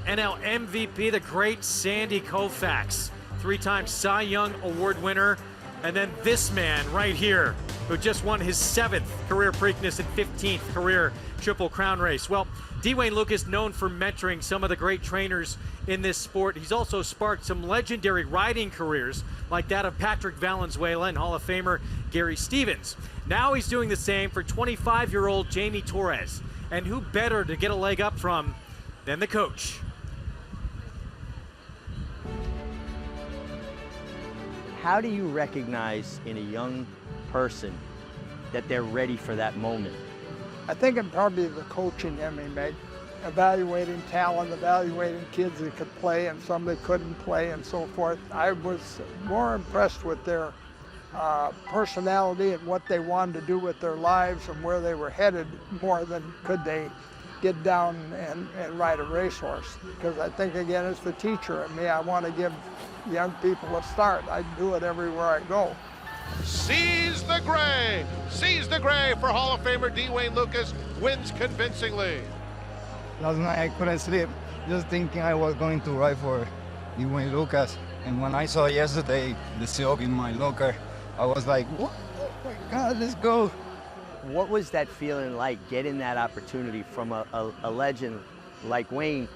NL MVP, the great Sandy Koufax, three-time Cy Young Award winner. And then this man right here, who just won his 7th career Preakness and 15th career Triple Crown race. Well, Dwayne Lucas, known for mentoring some of the great trainers in this sport. He's also sparked some legendary riding careers like that of Patrick Valenzuela and Hall of Famer Gary Stevens. Now he's doing the same for 25-year-old Jamie Torres. And who better to get a leg up from than the coach? How do you recognize in a young person that they're ready for that moment? I think it probably the coaching him he made, evaluating talent, evaluating kids that could play and some that couldn't play and so forth. I was more impressed with their personality and what they wanted to do with their lives and where they were headed more than could they get down and ride a racehorse. Because I think, again, it's the teacher in me. I want to give young people a start. I do it everywhere I go. Seize the gray for Hall of Famer Dwayne Lucas, wins convincingly. Last night I couldn't sleep, just thinking I was going to ride for Dwayne Lucas. And when I saw yesterday the silk in my locker, I was like, what? Oh my God, let's go. What was that feeling like, getting that opportunity from a legend like Wayne?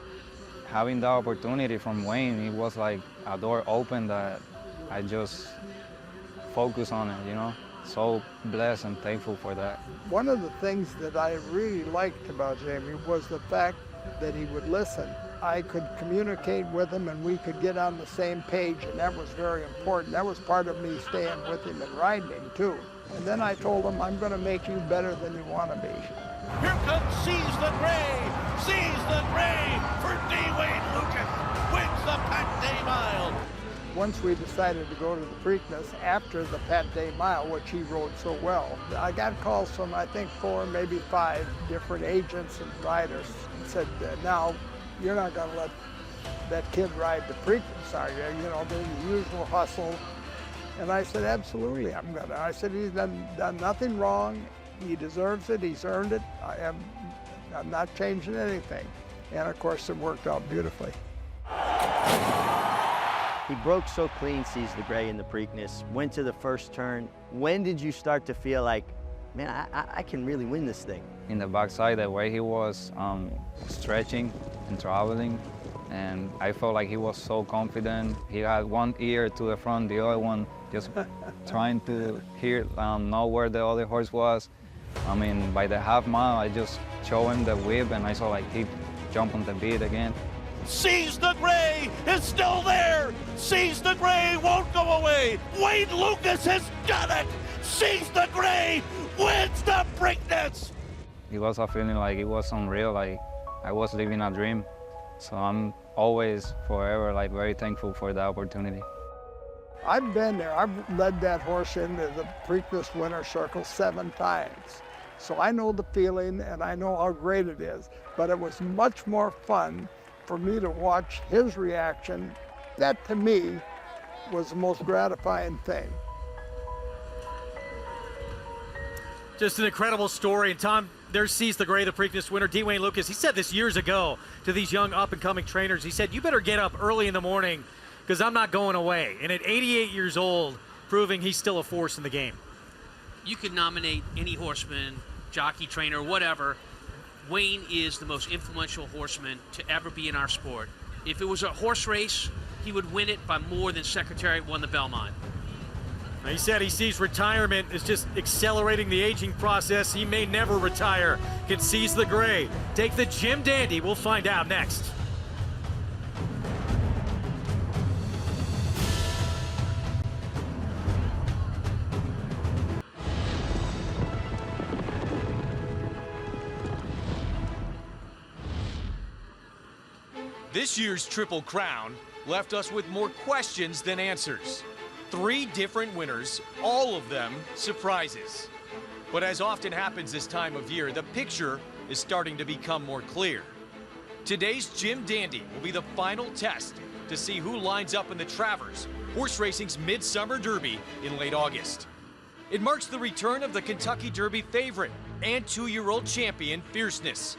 Having the opportunity from Wayne, it was like a door open that I just focus on it, you know? So blessed and thankful for that. One of the things that I really liked about Jamie was the fact that he would listen. I could communicate with him and we could get on the same page, and that was very important. That was part of me staying with him and riding him too. And then I told him, I'm going to make you better than you want to be. Here comes Seize the Gray for Dwayne Lucas, wins the Pat Day Mile. Once we decided to go to the Preakness after the Pat Day Mile, which he rode so well, I got calls from, I think, 4, maybe 5 different agents and riders and said, now, you're not going to let that kid ride the Preakness, are you? You know, the usual hustle. And I said, absolutely, I'm going to. I said, he's done nothing wrong. He deserves it. He's earned it. I'm not changing anything. And, of course, it worked out beautifully. He broke so clean, Seized the Gray in the Preakness, went to the first turn. When did you start to feel like, man, I can really win this thing? In the backside, the way he was stretching and traveling, and I felt like he was so confident. He had one ear to the front, the other one just trying to hear, know where the other horse was. I mean, by the half mile, I just showed him the whip, and I saw like he jump on the beat again. Seize the Gray is still there. Seize the Gray won't go away. Wayne Lucas has done it. Seize the Gray wins the Preakness. It was a feeling like it was unreal, like I was living a dream. So I'm always, forever, like very thankful for the opportunity. I've been there. I've led that horse into the Preakness winner's circle 7 times. So I know the feeling and I know how great it is. But it was much more fun for me to watch his reaction That to me was the most gratifying thing. Just an incredible story. And Tom, there's Seize the Gray, the Preakness winner, Dwayne Lucas. He said this years ago to these young up-and-coming trainers. He said, you better get up early in the morning because I'm not going away. And at 88 years old, proving he's still a force in the game. You could nominate any horseman, jockey, trainer, whatever. Wayne is the most influential horseman to ever be in our sport. If it was a horse race, he would win it by more than Secretariat won the Belmont. He said he sees retirement as just accelerating the aging process. He may never retire. Can Seize the Gray take the Jim Dandy? We'll find out next. This year's Triple Crown left us with more questions than answers. 3 different winners, all of them surprises. But as often happens this time of year, the picture is starting to become more clear. Today's Jim Dandy will be the final test to see who lines up in the Travers, horse racing's Midsummer Derby in late August. It marks the return of the Kentucky Derby favorite and 2-year-old champion Fierceness.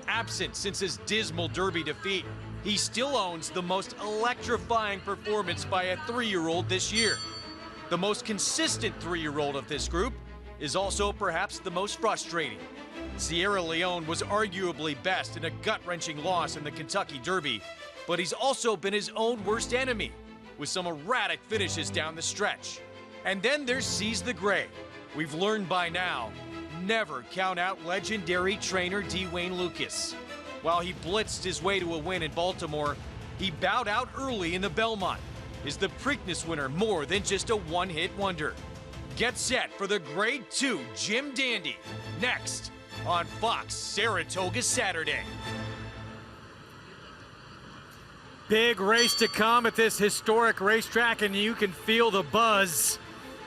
Absent since his dismal Derby defeat, he still owns the most electrifying performance by a 3-year-old this year. The most consistent 3-year-old of this group is also perhaps the most frustrating. Sierra Leone was arguably best in a gut-wrenching loss in the Kentucky Derby, but he's also been his own worst enemy, with some erratic finishes down the stretch. And then there's Seize the Gray. We've learned by now, never count out legendary trainer Dwayne Lucas. While he blitzed his way to a win in Baltimore, he bowed out early in the Belmont. Is the Preakness winner more than just a one-hit wonder? Get set for the Grade 2 Jim Dandy, next on Fox Saratoga Saturday. Big race to come at this historic racetrack, and you can feel the buzz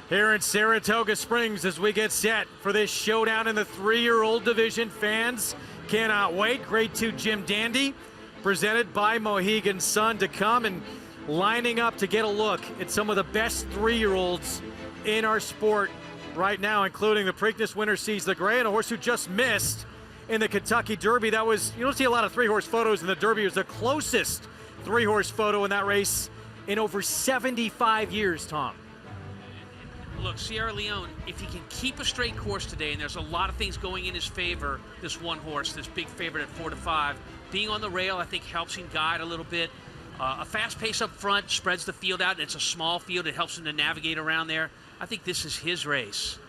here in Saratoga Springs as we get set for this showdown in the 3-year-old division. Fans cannot wait. Grade 2 Jim Dandy, presented by Mohegan Sun, to come and lining up to get a look at some of the best 3-year-olds in our sport right now, including the Preakness winner Seize the Gray, and a horse who just missed in the Kentucky Derby. That was, you don't see a lot of 3-horse photos in the Derby. It was the closest 3-horse photo in that race in over 75 years, Tom. Look, Sierra Leone, if he can keep a straight course today, and there's a lot of things going in his favor, this one horse, this big favorite at 4-5, being on the rail, I think, helps him guide a little bit. A fast pace up front spreads the field out, and it's a small field. It helps him to navigate around there. I think this is his race.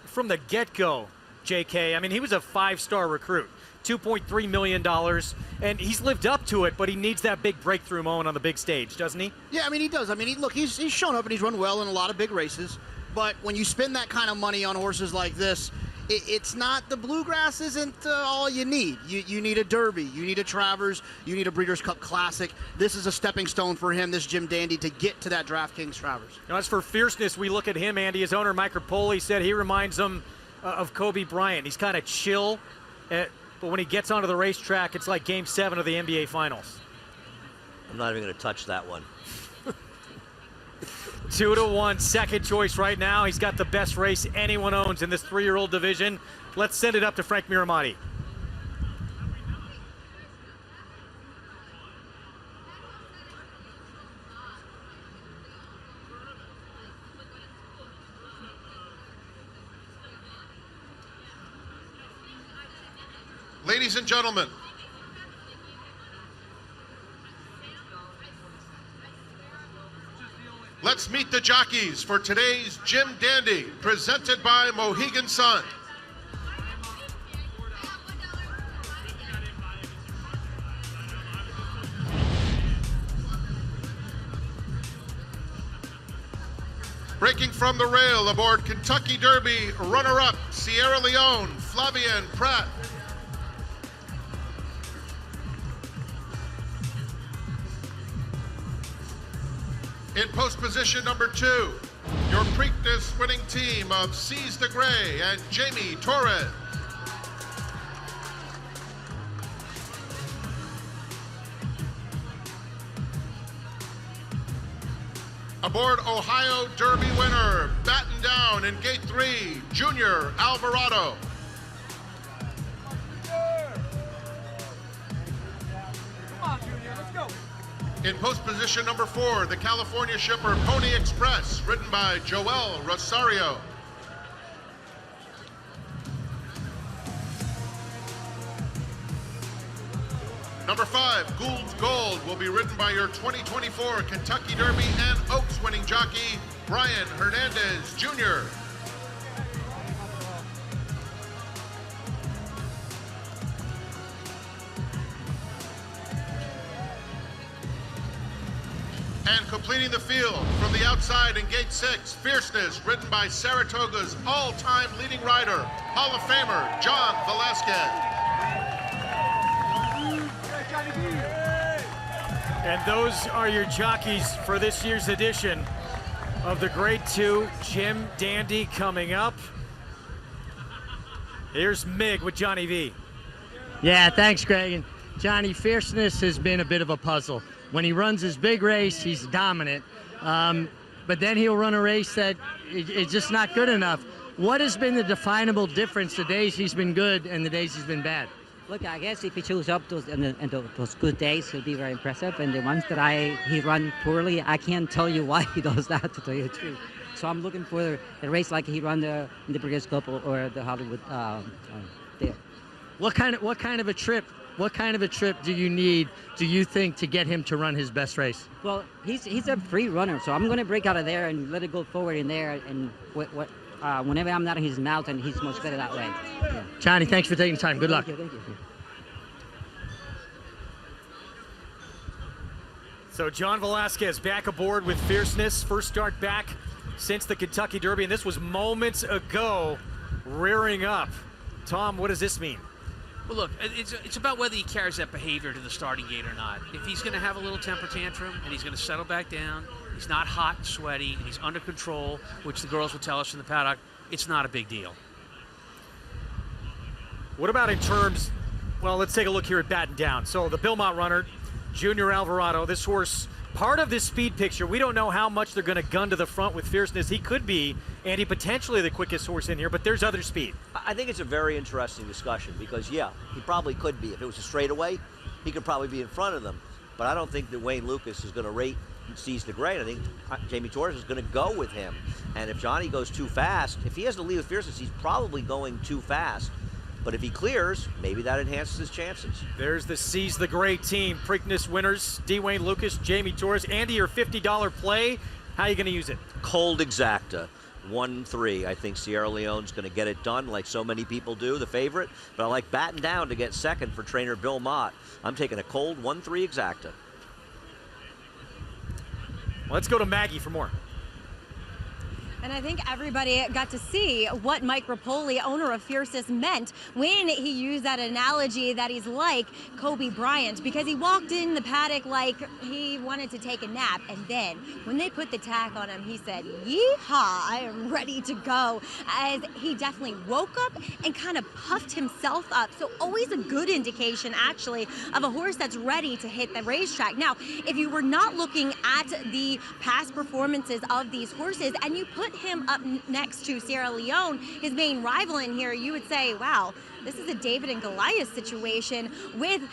From the get-go, JK, I mean, he was a 5-star recruit, $2.3 million, and he's lived up to it, but he needs that big breakthrough moment on the big stage, doesn't he? Yeah, I mean, he does. I mean, look, he's shown up and he's run well in a lot of big races. But when you spend that kind of money on horses like this, it's not, the Bluegrass isn't all you need. You need a Derby, you need a Travers, you need a Breeders' Cup Classic. This is a stepping stone for him, this Jim Dandy, to get to that DraftKings Travers. Now, as for Fierceness, we look at him, Andy. His owner, Mike Rapoli, said he reminds him of Kobe Bryant. He's kind of chill, but when he gets onto the racetrack, it's like Game 7 of the NBA Finals. I'm not even going to touch that one. 2-1, second choice right now. He's got the best race anyone owns in this 3-year-old division. Let's send it up to Frank Miramati. Ladies and gentlemen, let's meet the jockeys for today's Jim Dandy, presented by Mohegan Sun. Breaking from the rail aboard Kentucky Derby runner-up Sierra Leone, Flavien Prat. In post position number 2, your Preakness winning team of Seize the Gray and Jamie Torres. Aboard Ohio Derby winner, batten down in gate 3, Junior Alvarado. In post position number 4, the California shipper Pony Express, ridden by Joel Rosario. Number 5, Gould's Gold, will be ridden by your 2024 Kentucky Derby and Oaks winning jockey, Brian Hernandez Jr. And completing the field from the outside in gate 6, Fierceness, ridden by Saratoga's all-time leading rider, Hall of Famer John Velasquez. And those are your jockeys for this year's edition of the Grade 2 Jim Dandy coming up. Here's Mig with Johnny V. Yeah, thanks, Greg. And Johnny, Fierceness has been a bit of a puzzle. When he runs his big race, he's dominant. But then he'll run a race that is just not good enough. What has been the definable difference the days he's been good and the days he's been bad? Look, I guess if he shows up those good days, he'll be very impressive. And the ones that he run poorly, I can't tell you why he does that, to tell you the truth. So I'm looking for a race like he run in the British Cup or the Hollywood there. What kind of a trip do you need, do you think, to get him to run his best race? Well, he's a free runner, so I'm going to break out of there and let it go forward in there. And whenever I'm not in his mouth, and he's much better that way. Yeah. Johnny, thanks for taking the time. Good luck. Thank you. So John Velasquez back aboard with Fierceness. First start back since the Kentucky Derby, and this was moments ago, rearing up. Tom, what does this mean? Well, look, it's about whether he carries that behavior to the starting gate or not. If he's going to have a little temper tantrum and he's going to settle back down, he's not hot and sweaty, and he's under control, which the girls will tell us in the paddock, it's not a big deal. What about in terms, well, let's take a look here at batten down. So the Mott runner, Junior Alvarado, this horse, part of this speed picture, we don't know how much they're going to gun to the front with Fierceness. He could be, Andy, potentially the quickest horse in here, but there's other speed. I think it's a very interesting discussion because, yeah, he probably could be. If it was a straightaway, he could probably be in front of them. But I don't think that Wayne Lukas is going to rate Seize the Great. I think Jamie Torres is going to go with him. And if Johnny goes too fast, if he has to lead with Fierceness, he's probably going too fast. But if he clears, maybe that enhances his chances. There's the Seize the Great team. Preakness winners, D. Wayne Lukas, Jamie Torres. Andy, your $50 play, how are you going to use it? Cold exacta. 1-3. I think Sierra Leone's going to get it done like so many people do, the favorite. But I like batten down to get second for trainer Bill Mott. I'm taking a cold 1-3 exacta. Let's go to Maggie for more. And I think everybody got to see what Mike Rapoli, owner of Fierceness, meant when he used that analogy that he's like Kobe Bryant, because he walked in the paddock like he wanted to take a nap. And then when they put the tack on him, he said, "Yeehaw, I am ready to go," as he definitely woke up and kind of puffed himself up. So always a good indication, actually, of a horse that's ready to hit the racetrack. Now, if you were not looking at the past performances of these horses and you put him up next to Sierra Leone, his main rival in here, you would say, wow, this is a David and Goliath situation, with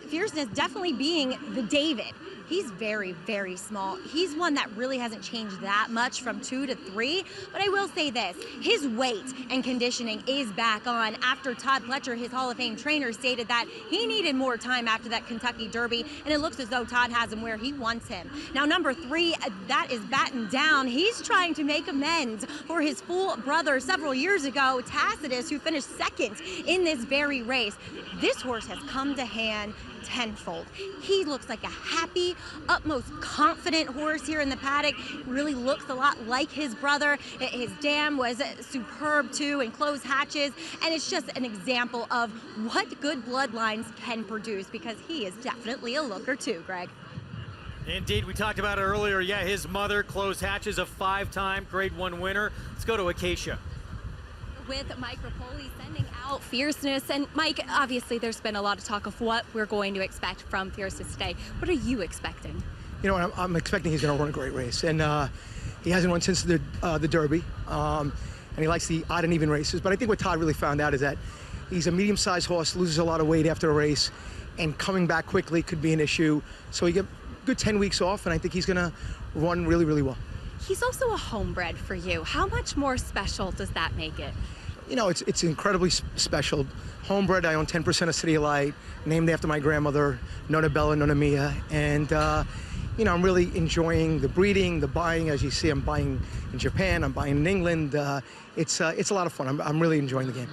Fierceness definitely being the David. He's very, very small. He's one that really hasn't changed that much from 2 to 3. But I will say this, his weight and conditioning is back on after Todd Pletcher, his Hall of Fame trainer, stated that he needed more time after that Kentucky Derby, and it looks as though Todd has him where he wants him. Now, number 3, that is batten down. He's trying to make amends for his full brother several years ago, Tacitus, who finished second in this very race. This horse has come to hand tenfold. He looks like a happy, utmost confident horse here in the paddock. Really looks a lot like his brother. His dam was superb too, and closed hatches, and it's just an example of what good bloodlines can produce, because he is definitely a looker too, Greg. Indeed, we talked about it earlier. Yeah, his mother, Closed Hatches, a 5-time Grade 1 winner. Let's go to Acacia. With Mike Rapoli sending out Fierceness. And Mike, obviously there's been a lot of talk of what we're going to expect from Fierceness today. What are you expecting? you know, I'm expecting he's going to run a great race. And he hasn't run since the Derby, and he likes the odd and even races. But I think what Todd really found out is that he's a medium-sized horse, loses a lot of weight after a race, and coming back quickly could be an issue. So he get a good 10 weeks off, and I think he's going to run really, really well. He's also a homebred for you. How much more special does that make it? You know, it's incredibly special. Homebred, I own 10% of City of Light, named after my grandmother, Nonna Bella, Nonna Mia. And, you know, I'm really enjoying the breeding, the buying. As you see, I'm buying in Japan, I'm buying in England. It's a lot of fun. I'm really enjoying the game.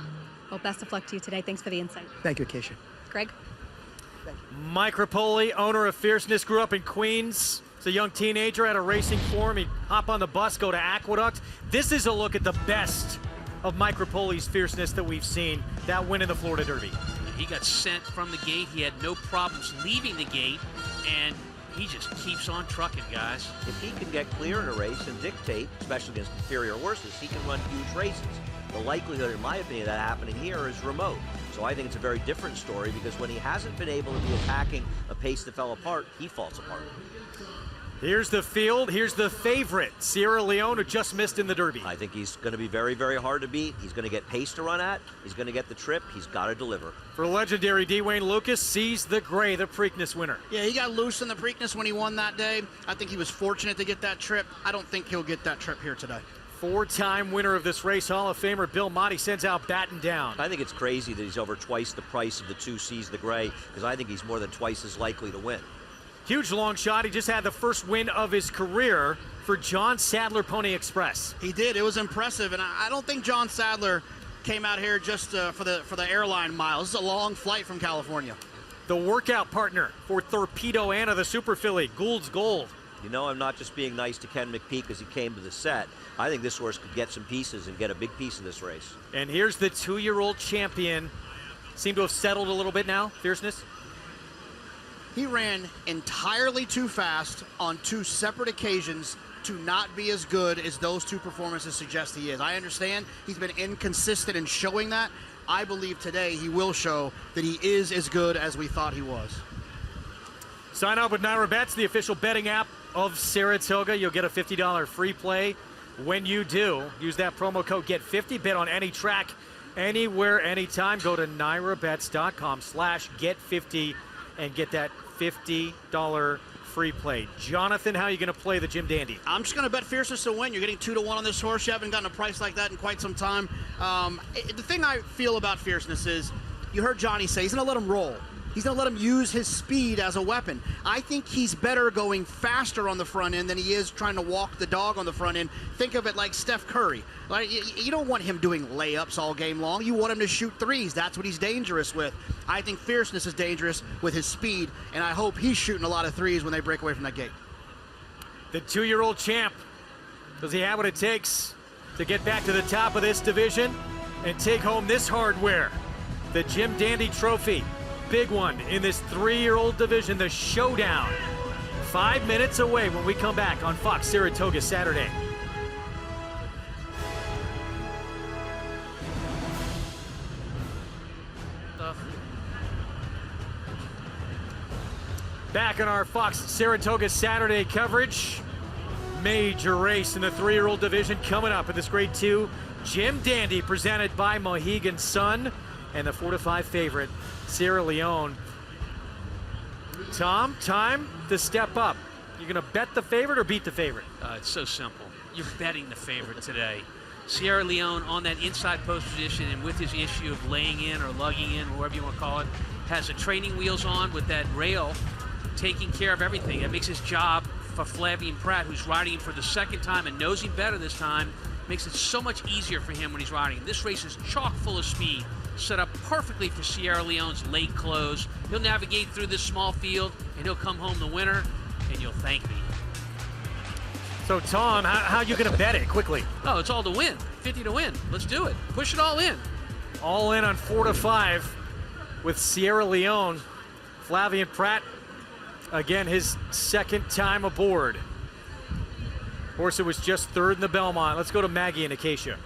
Well, best of luck to you today. Thanks for the insight. Thank you, Acacia. Greg? Mike Rapoli, owner of Fierceness, grew up in Queens. As a young teenager, had a racing form. He'd hop on the bus, go to Aqueduct. This is a look at the best of Mike Rapoli's Fierceness that we've seen. That win in the Florida Derby. He got sent from the gate. He had no problems leaving the gate, and he just keeps on trucking, guys. If he can get clear in a race and dictate, especially against inferior horses, he can run huge races. The likelihood, in my opinion, of that happening here is remote. So I think it's a very different story, because when he hasn't been able to be attacking a pace that fell apart, he falls apart. Here's the field. Here's the favorite, Sierra Leone, who just missed in the Derby. I think he's going to be very, very hard to beat. He's going to get pace to run at. He's going to get the trip. He's got to deliver. For legendary Dwayne Lucas, sees the gray, the Preakness winner. Yeah, he got loose in the Preakness when he won that day. I think he was fortunate to get that trip. I don't think he'll get that trip here today. Four-time winner of this race, Hall of Famer Bill Mott sends out batting down. I think it's crazy that he's over twice the price of the 2 Sees the Gray, because I think he's more than twice as likely to win. Huge long shot. He just had the first win of his career for John Sadler Pony Express. He did. It was impressive, and I don't think John Sadler came out here just for the airline miles. This is a long flight from California. The workout partner for Thorpedo Anna, the Super Filly, Gould's Gold. You know, I'm not just being nice to Ken McPeak as he came to the set. I think this horse could get some pieces and get a big piece of this race. And here's the 2-year-old champion. Seemed to have settled a little bit now, Fierceness. He ran entirely too fast on 2 separate occasions to not be as good as those 2 performances suggest he is. I understand he's been inconsistent in showing that. I believe today he will show that he is as good as we thought he was. Sign up with NYRA Bets, the official betting app of Saratoga. You'll get a $50 free play when you do. Use that promo code GET50. Bet on any track, anywhere, anytime. Go to NYRABets.com/GET50 and get that $50 free play. Jonathan, how are you going to play the Jim Dandy? I'm just going to bet Fierceness to win. You're getting 2 to 1 on this horse. You haven't gotten a price like that in quite some time. The thing I feel about Fierceness is, you heard Johnny say he's going to let him roll. He's going to let him use his speed as a weapon. I think he's better going faster on the front end than he is trying to walk the dog on the front end. Think of it like Steph Curry. Like, you don't want him doing layups all game long. You want him to shoot threes. That's what he's dangerous with. I think Fierceness is dangerous with his speed, and I hope he's shooting a lot of threes when they break away from that gate. The 2-year-old champ, does he have what it takes to get back to the top of this division and take home this hardware? The Jim Dandy Trophy. Big one in this 3-year-old division, the showdown. 5 minutes away when we come back on Fox Saratoga Saturday. Back in our Fox Saratoga Saturday coverage. Major race in the 3-year-old division coming up in this Grade 2. Jim Dandy presented by Mohegan Sun and the 4-5 favorite, Sierra Leone. Tom, time to step up. You're going to bet the favorite or beat the favorite? It's so simple. You're betting the favorite today. Sierra Leone on that inside post position, and with his issue of laying in or lugging in, whatever you want to call it, has the training wheels on with that rail, taking care of everything. That makes his job for Flavien Prat, who's riding him for the 2nd time and knows him better this time, makes it so much easier for him when he's riding. This race is chock full of speed, set up perfectly for Sierra Leone's late close. He'll navigate through this small field, and he'll come home the winner, and you'll thank me. So, Tom, how are you going to bet it quickly? Oh, it's all to win. 50 to win. Let's do it. Push it all in. All in on 4-5 with Sierra Leone. Flavien Prat, again, his 2nd time aboard. Horse, it was just 3rd in the Belmont. Let's go to Maggie and Acacia.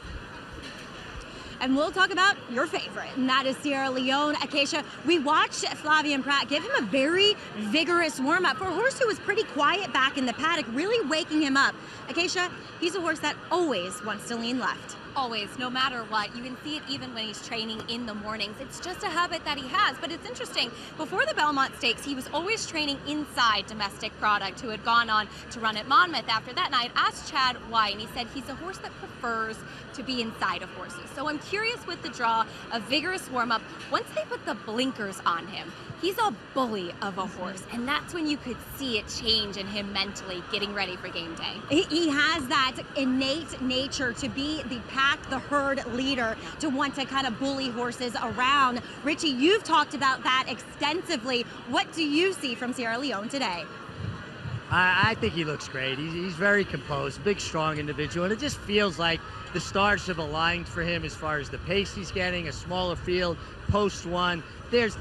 And we'll talk about your favorite, and that is Sierra Leone. Acacia, we watched Flavien Prat give him a very vigorous warm-up for a horse who was pretty quiet back in the paddock, really waking him up. Acacia, he's a horse that always wants to lean left. Always, no matter what. You can see it even when he's training in the mornings. It's just a habit that he has. But it's interesting, before the Belmont Stakes, he was always training inside Domestic Product, who had gone on to run at Monmouth after that. And I had asked Chad why, and he said he's a horse that prefers to be inside of horses. So I'm curious with the draw, a vigorous warm-up. Once they put the blinkers on him, he's a bully of a horse, and that's when you could see it change in him mentally getting ready for game day. He has that innate nature to be the pack, the herd leader, to want to kind of bully horses around. Richie, you've talked about that extensively. What do you see from Sierra Leone today? I think he looks great. He's very composed, big, strong individual, and it just feels like the stars have aligned for him as far as the pace he's getting, a smaller field, post one. There's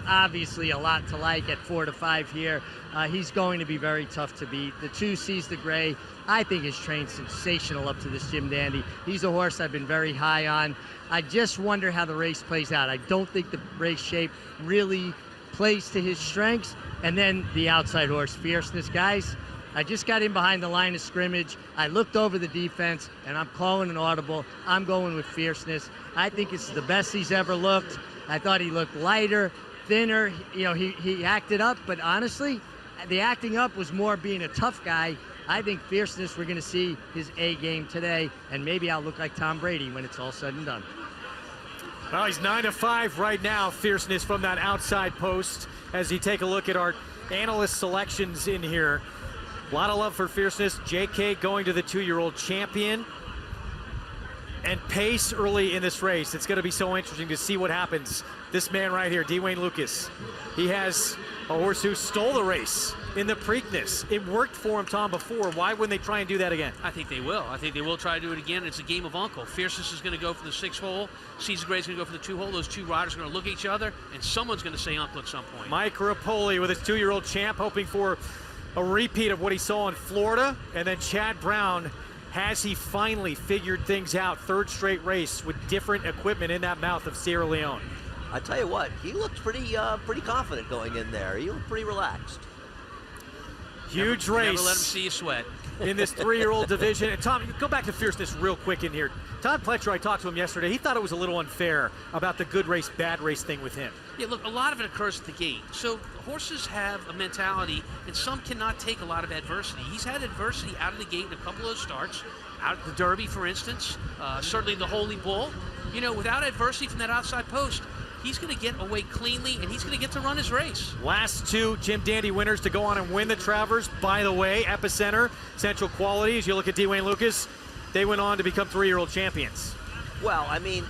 obviously a lot to like at 4 to 5 here. He's going to be very tough to beat. The 2 Seize the Gray, I think, is trained sensational up to this Jim Dandy. He's a horse I've been very high on. I just wonder how the race plays out. I don't think the race shape really plays to his strengths. And then the outside horse, Fierceness. Guys, I just got in behind the line of scrimmage. I looked over the defense, and I'm calling an audible. I'm going with Fierceness. I think it's the best he's ever looked. I thought he looked lighter, thinner. You know, he acted up, but honestly, the acting up was more being a tough guy. I think Fierceness, we're going to see his A game today, and maybe I'll look like Tom Brady when it's all said and done. Well, he's 9-5 right now, Fierceness, from that outside post. As you take a look at our analyst selections in here, a lot of love for Fierceness. JK going to the 2-year-old champion. And pace early in this race. It's going to be so interesting to see what happens. This man right here, Dwayne Lucas, he has a horse who stole the race in the Preakness. It worked for him, Tom, before. Why wouldn't they try and do that again? I think they will. I think they will try to do it again. It's a game of uncle. Fierceness is going to go for the 6-hole. Seize the Gray is going to go for the 2-hole. Those 2 riders are going to look at each other, and someone's going to say uncle at some point. Mike Rapoli with his 2-year-old champ, hoping for a repeat of what he saw in Florida. And then Chad Brown, has he finally figured things out? 3rd straight race with different equipment in that mouth of Sierra Leone. I tell you what, he looked pretty confident going in there. He looked pretty relaxed. Huge race. Never let him see you sweat. In this 3-year-old division. And Tom, go back to Fierceness real quick in here. Todd Pletcher, I talked to him yesterday. He thought it was a little unfair about the good race, bad race thing with him. Yeah, look, a lot of it occurs at the gate. So horses have a mentality, and some cannot take a lot of adversity. He's had adversity out of the gate in a couple of starts, out at the Derby, for instance, certainly the Holy Bull. You know, without adversity from that outside post, he's going to get away cleanly, and he's going to get to run his race. Last 2 Jim Dandy winners to go on and win the Travers. By the way, Epicenter, Central Quality, as you look at Dwayne Lucas, they went on to become 3-year-old champions. Well, I mean,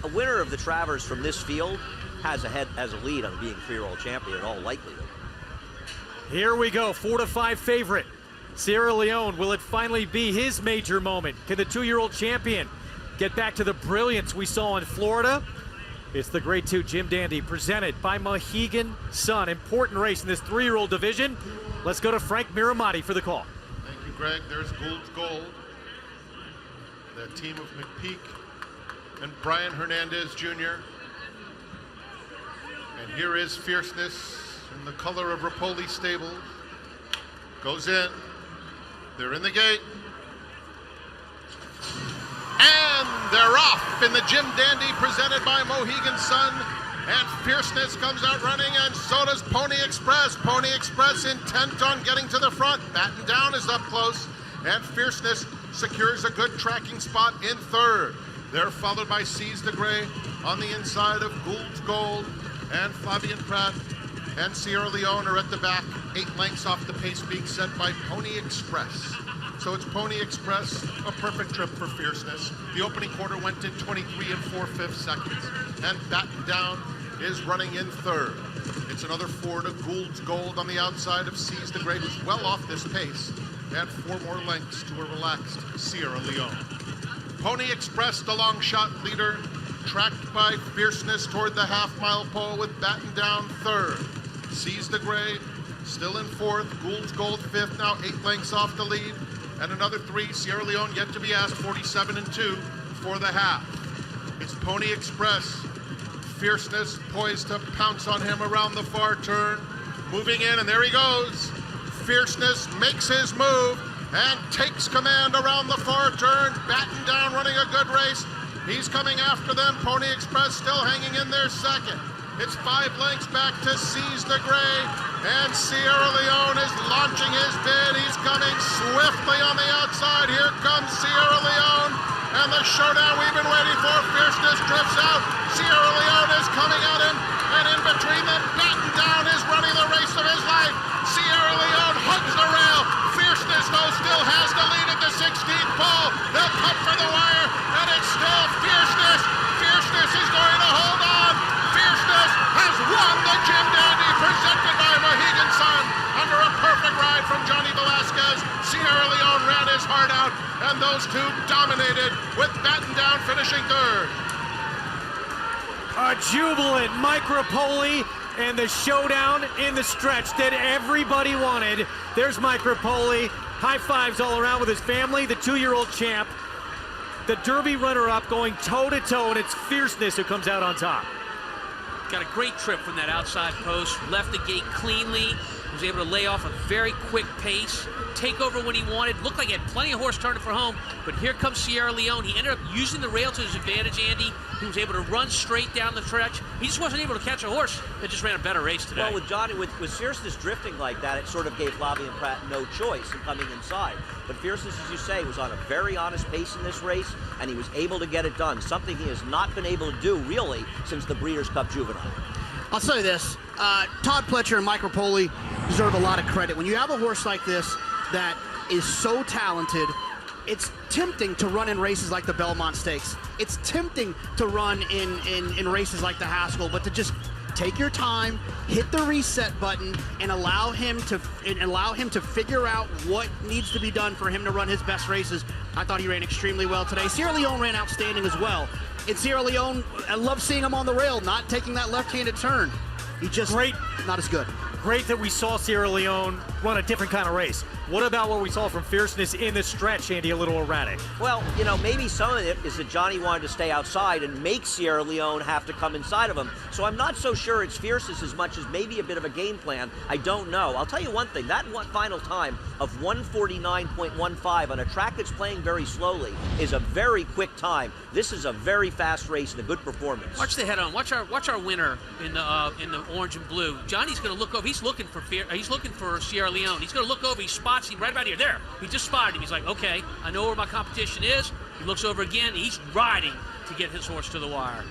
a winner of the Travers from this field has a lead on being 3-year-old champion in all likelihood. Here we go, 4 to 5 favorite. Sierra Leone, will it finally be his major moment? Can the 2-year-old champion get back to the brilliance we saw in Florida? It's the Grade 2 Jim Dandy, presented by Mohegan Sun. Important race in this 3-year-old division. Let's go to Frank Miramati for the call. Thank you, Greg. There's Gould's Gold. The team of McPeak and Brian Hernandez Jr. And here is Fierceness in the color of Rapoli Stable. Goes in. They're in the gate. And they're off in the Jim Dandy, presented by Mohegan Sun. And Fierceness comes out running, and so does Pony Express. Pony Express intent on getting to the front. Batten Down is up close, and Fierceness secures a good tracking spot in 3rd. They're followed by Seize the Gray on the inside of Gould's Gold, and Flavien Prat and Sierra Leone are at the back, 8 lengths off the pace being set by Pony Express. So it's Pony Express, a perfect trip for Fierceness. The opening quarter went in 23 4/5 seconds. And Batten Down is running in 3rd. It's another 4 to Gould's Gold on the outside of Seize the Gray, who's well off this pace. And 4 more lengths to a relaxed Sierra Leone. Pony Express, the long shot leader, tracked by Fierceness toward the half-mile pole with Batten Down 3rd. Seize the Gray still in 4th. Gould's Gold 5th, now 8 lengths off the lead. And another 3, Sierra Leone yet to be asked, 47 2 for the half. It's Pony Express. Fierceness poised to pounce on him around the far turn. Moving in, and there he goes. Fierceness makes his move and takes command around the far turn. Batten down, running a good race. He's coming after them. Pony Express still hanging in there second. It's 5 lengths back to Seize the Gray, and Sierra Leone is launching his bid. He's coming swiftly on the outside. Here comes Sierra Leone, and the showdown we've been waiting for. Fierceness drifts out. Sierra Leone is coming at him, and in between them, Batten down is running the race of his life. Sierra Leone hugs the rail. Fierceness, though, still has the lead at the 16th pole. They'll cut for the wire, and it's still Fierceness. Fierceness is going to hold on. Fierceness has won the Jim Dandy, presented by Mohegan Sun, under a perfect ride from Johnny Velasquez. Sierra Leone ran his heart out, and those two dominated, with Batten down finishing third. A jubilant Micropoli and the showdown in the stretch that everybody wanted. There's Micropoli. High fives all around with his family, the 2-year-old champ. The Derby runner-up going toe-to-toe, and it's Fierceness who comes out on top. Got a great trip from that outside post, left the gate cleanly, was able to lay off a very quick pace, take over when he wanted, looked like he had plenty of horse turning for home, but here comes Sierra Leone. He ended up using the rail to his advantage, Andy. He was able to run straight down the stretch. He just wasn't able to catch a horse that just ran a better race today. Well, with Johnny, with Fierceness drifting like that, it sort of gave Flavien Prat no choice in coming inside. But Fierceness, as you say, was on a very honest pace in this race, and he was able to get it done, something he has not been able to do, really, since the Breeders' Cup Juvenile. I'll say this, Todd Pletcher and Micropoli deserve a lot of credit. When you have a horse like this that is so talented, it's tempting to run in races like the Belmont Stakes. It's tempting to run in races like the Haskell, but to just take your time, hit the reset button, and allow him to figure out what needs to be done for him to run his best races. I thought he ran extremely well today. Sierra Leone ran outstanding as well. And Sierra Leone, I love seeing him on the rail, not taking that left-handed turn. He just not as good. Great that we saw Sierra Leone run a different kind of race. What about what we saw from Fierceness in the stretch, Andy, a little erratic? Well, you know, maybe some of it is that Johnny wanted to stay outside and make Sierra Leone have to come inside of him. So I'm not so sure it's Fierceness as much as maybe a bit of a game plan. I don't know. I'll tell you one thing, that final time of 149.15 on a track that's playing very slowly is a very quick time. This is a very fast race and a good performance. Watch the head on. Watch our winner in the orange and blue. Johnny's going to look over. He's looking for Sierra Leone. He's going to look over. He spots him right about here. There. He just spotted him. He's like, okay, I know where my competition is. He looks over again. He's riding to get his horse to the wire.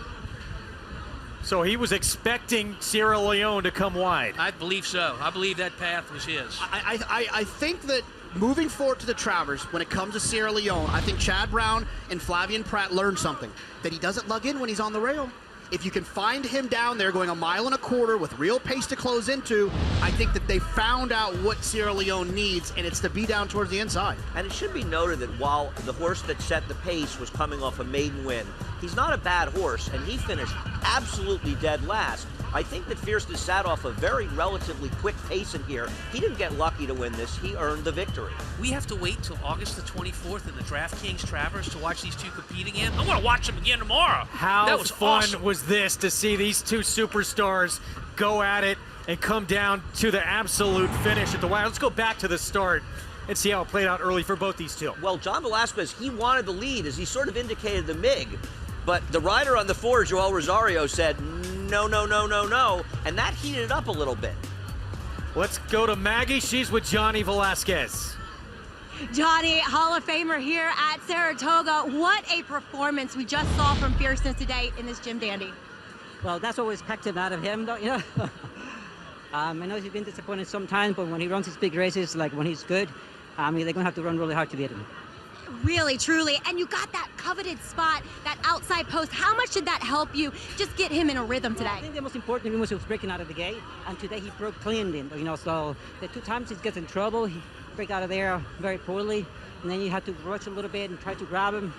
So he was expecting Sierra Leone to come wide. I believe so. I believe that path was his. I think that moving forward to the Travers, when it comes to Sierra Leone, I think Chad Brown and Flavien Prat learned something, that he doesn't lug in when he's on the rail. If you can find him down there going 1.25 miles with real pace to close into, I think that they found out what Sierra Leone needs, and it's to be down towards the inside. And it should be noted that while the horse that set the pace was coming off a maiden win, he's not a bad horse, and he finished absolutely dead last. I think that Fierceness sat off a very relatively quick pace in here. He didn't get lucky to win this. He earned the victory. We have to wait till August the 24th in the DraftKings Travers to watch these two compete again. I want to watch them again tomorrow. How was fun awesome. was this to see these two superstars go at it and come down to the absolute finish at the wire? Let's go back to the start and see how it played out early for both these two. Well, John Velasquez, he wanted the lead, as he sort of indicated the MIG. But the rider on the 4, Joel Rosario, said no, no, no, no, no, and that heated it up a little bit. Let's go to Maggie. She's with Johnny Velasquez. Johnny, Hall of Famer here at Saratoga. What a performance we just saw from Fierceness today in this Jim Dandy. Well, that's what we expected out of him, though, you know. I know he's been disappointed sometimes, but when he runs his big races, like when he's good, they're going to have to run really hard to beat him. Really, truly. And you got that coveted spot, that outside post. How much did that help you just get him in a rhythm today? I think the most important thing was he was breaking out of the gate, and today he broke cleanly, you know, so the 2 times he gets in trouble, he break out of there very poorly, and then you have to rush a little bit and try to grab him.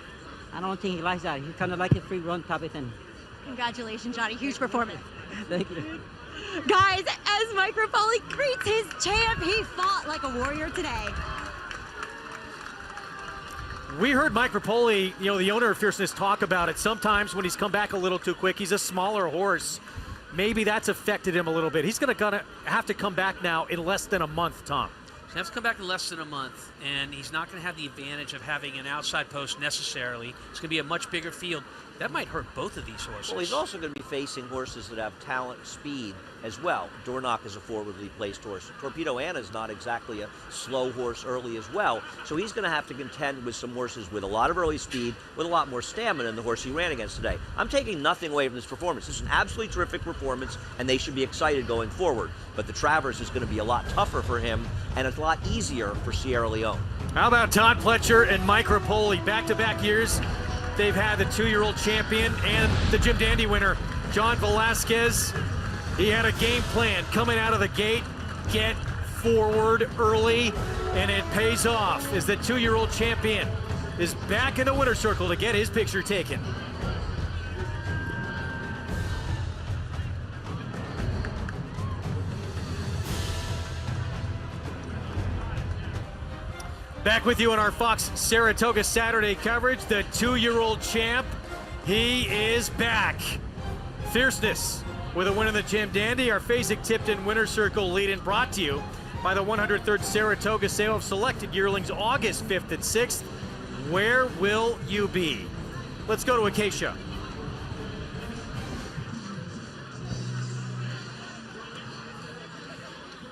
I don't think he likes that. He kind of like a free run type of thing. Congratulations, Johnny. Huge performance. Thank you. Guys, as Micropoli greets his champ, he fought like a warrior today. We heard Mike Rapoli, the owner of Fierceness, talk about it. Sometimes when he's come back a little too quick, he's a smaller horse. Maybe that's affected him a little bit. He's gonna have to come back now in less than a month, Tom. He's going to have to come back in less than a month, and he's not going to have the advantage of having an outside post necessarily. It's going to be a much bigger field. That might hurt both of these horses. Well, he's also going to be facing horses that have talent, speed as well. Dornoch is a forwardly placed horse. Thorpedo Anna is not exactly a slow horse early as well. So he's going to have to contend with some horses with a lot of early speed, with a lot more stamina than the horse he ran against today. I'm taking nothing away from this performance. This is an absolutely terrific performance, and they should be excited going forward. But the Travers is going to be a lot tougher for him, and it's a lot easier for Sierra Leone. How about Todd Pletcher and Mike Rapoli? Back-to-back years, they've had the 2-year-old champion and the Jim Dandy winner, John Velasquez. He had a game plan coming out of the gate, get forward early, and it pays off as the 2-year-old champion is back in the winner's circle to get his picture taken. Back with you on our Fox Saratoga Saturday coverage. The 2-year-old champ, he is back. Fierceness with a win in the Jim Dandy. Our Fasig-Tipton Winner's Circle lead-in brought to you by the 103rd Saratoga sale of selected yearlings August 5th and 6th. Where will you be? Let's go to Acacia.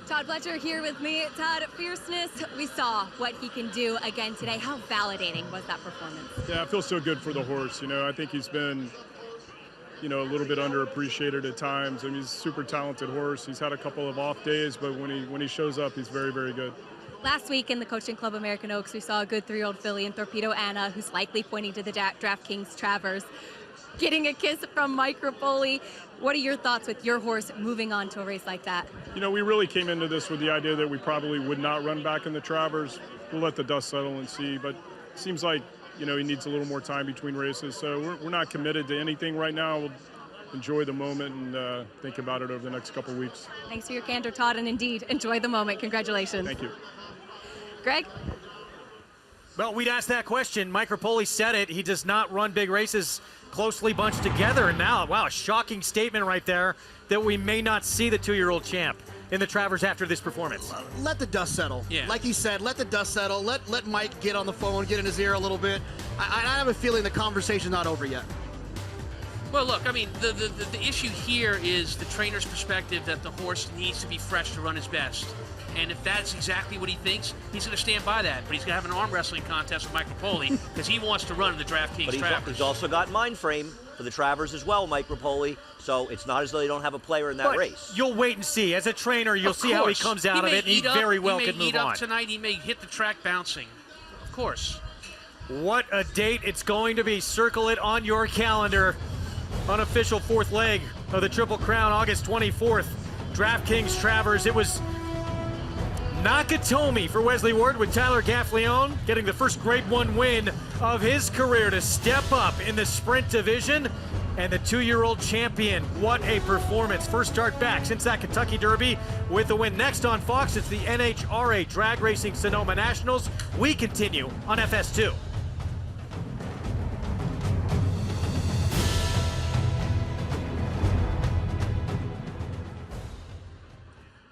Todd Pletcher here with me. Todd, Fierceness, we saw what he can do again today. How validating was that performance? Yeah, I feel so good for the horse. I think he's been, a little bit underappreciated at times. I mean, he's a super talented horse. He's had a couple of off days, but when he shows up, he's very, very good. Last week in the Coaching Club American Oaks, we saw a good 3-year-old filly in Thorpedo Anna, who's likely pointing to the DraftKings Travers, getting a kiss from Mike Rapoli. What are your thoughts with your horse moving on to a race like that? We really came into this with the idea that we probably would not run back in the Travers. We'll let the dust settle and see, but it seems like, he needs a little more time between races, so we're not committed to anything right now. We'll enjoy the moment and think about it over the next couple weeks. Thanks for your candor, Todd, and indeed, enjoy the moment. Congratulations. Thank you. Greg? Well, we'd asked that question. Mike Rapoli said it. He does not run big races closely bunched together. And now, wow, a shocking statement right there that we may not see the 2-year-old champ in the Travers after this performance. Let the dust settle. Yeah. Like he said, let the dust settle. Let Mike get on the phone, get in his ear a little bit. I have a feeling the conversation's not over yet. Well, look, I mean, the issue here is the trainer's perspective that the horse needs to be fresh to run his best. And if that's exactly what he thinks, he's going to stand by that. But he's going to have an arm wrestling contest with Mike Rapoli because he wants to run in the DraftKings Travers. He's also got mind frame for the Travers as well, Mike Rapoli. So it's not as though they don't have a player in that race. You'll wait and see. As a trainer, you'll see how he comes out of it, and he very well could move on. He may eat up tonight. He may hit the track bouncing. Of course. What a date it's going to be. Circle it on your calendar. Unofficial 4th leg of the Triple Crown, August 24th. DraftKings Travers. It was Nakatomi for Wesley Ward with Tyler Gaffleone getting the first Grade 1 win of his career to step up in the sprint division. And the 2-year-old champion, what a performance. First start back since that Kentucky Derby with the win. Next on Fox, it's the NHRA Drag Racing Sonoma Nationals. We continue on FS2.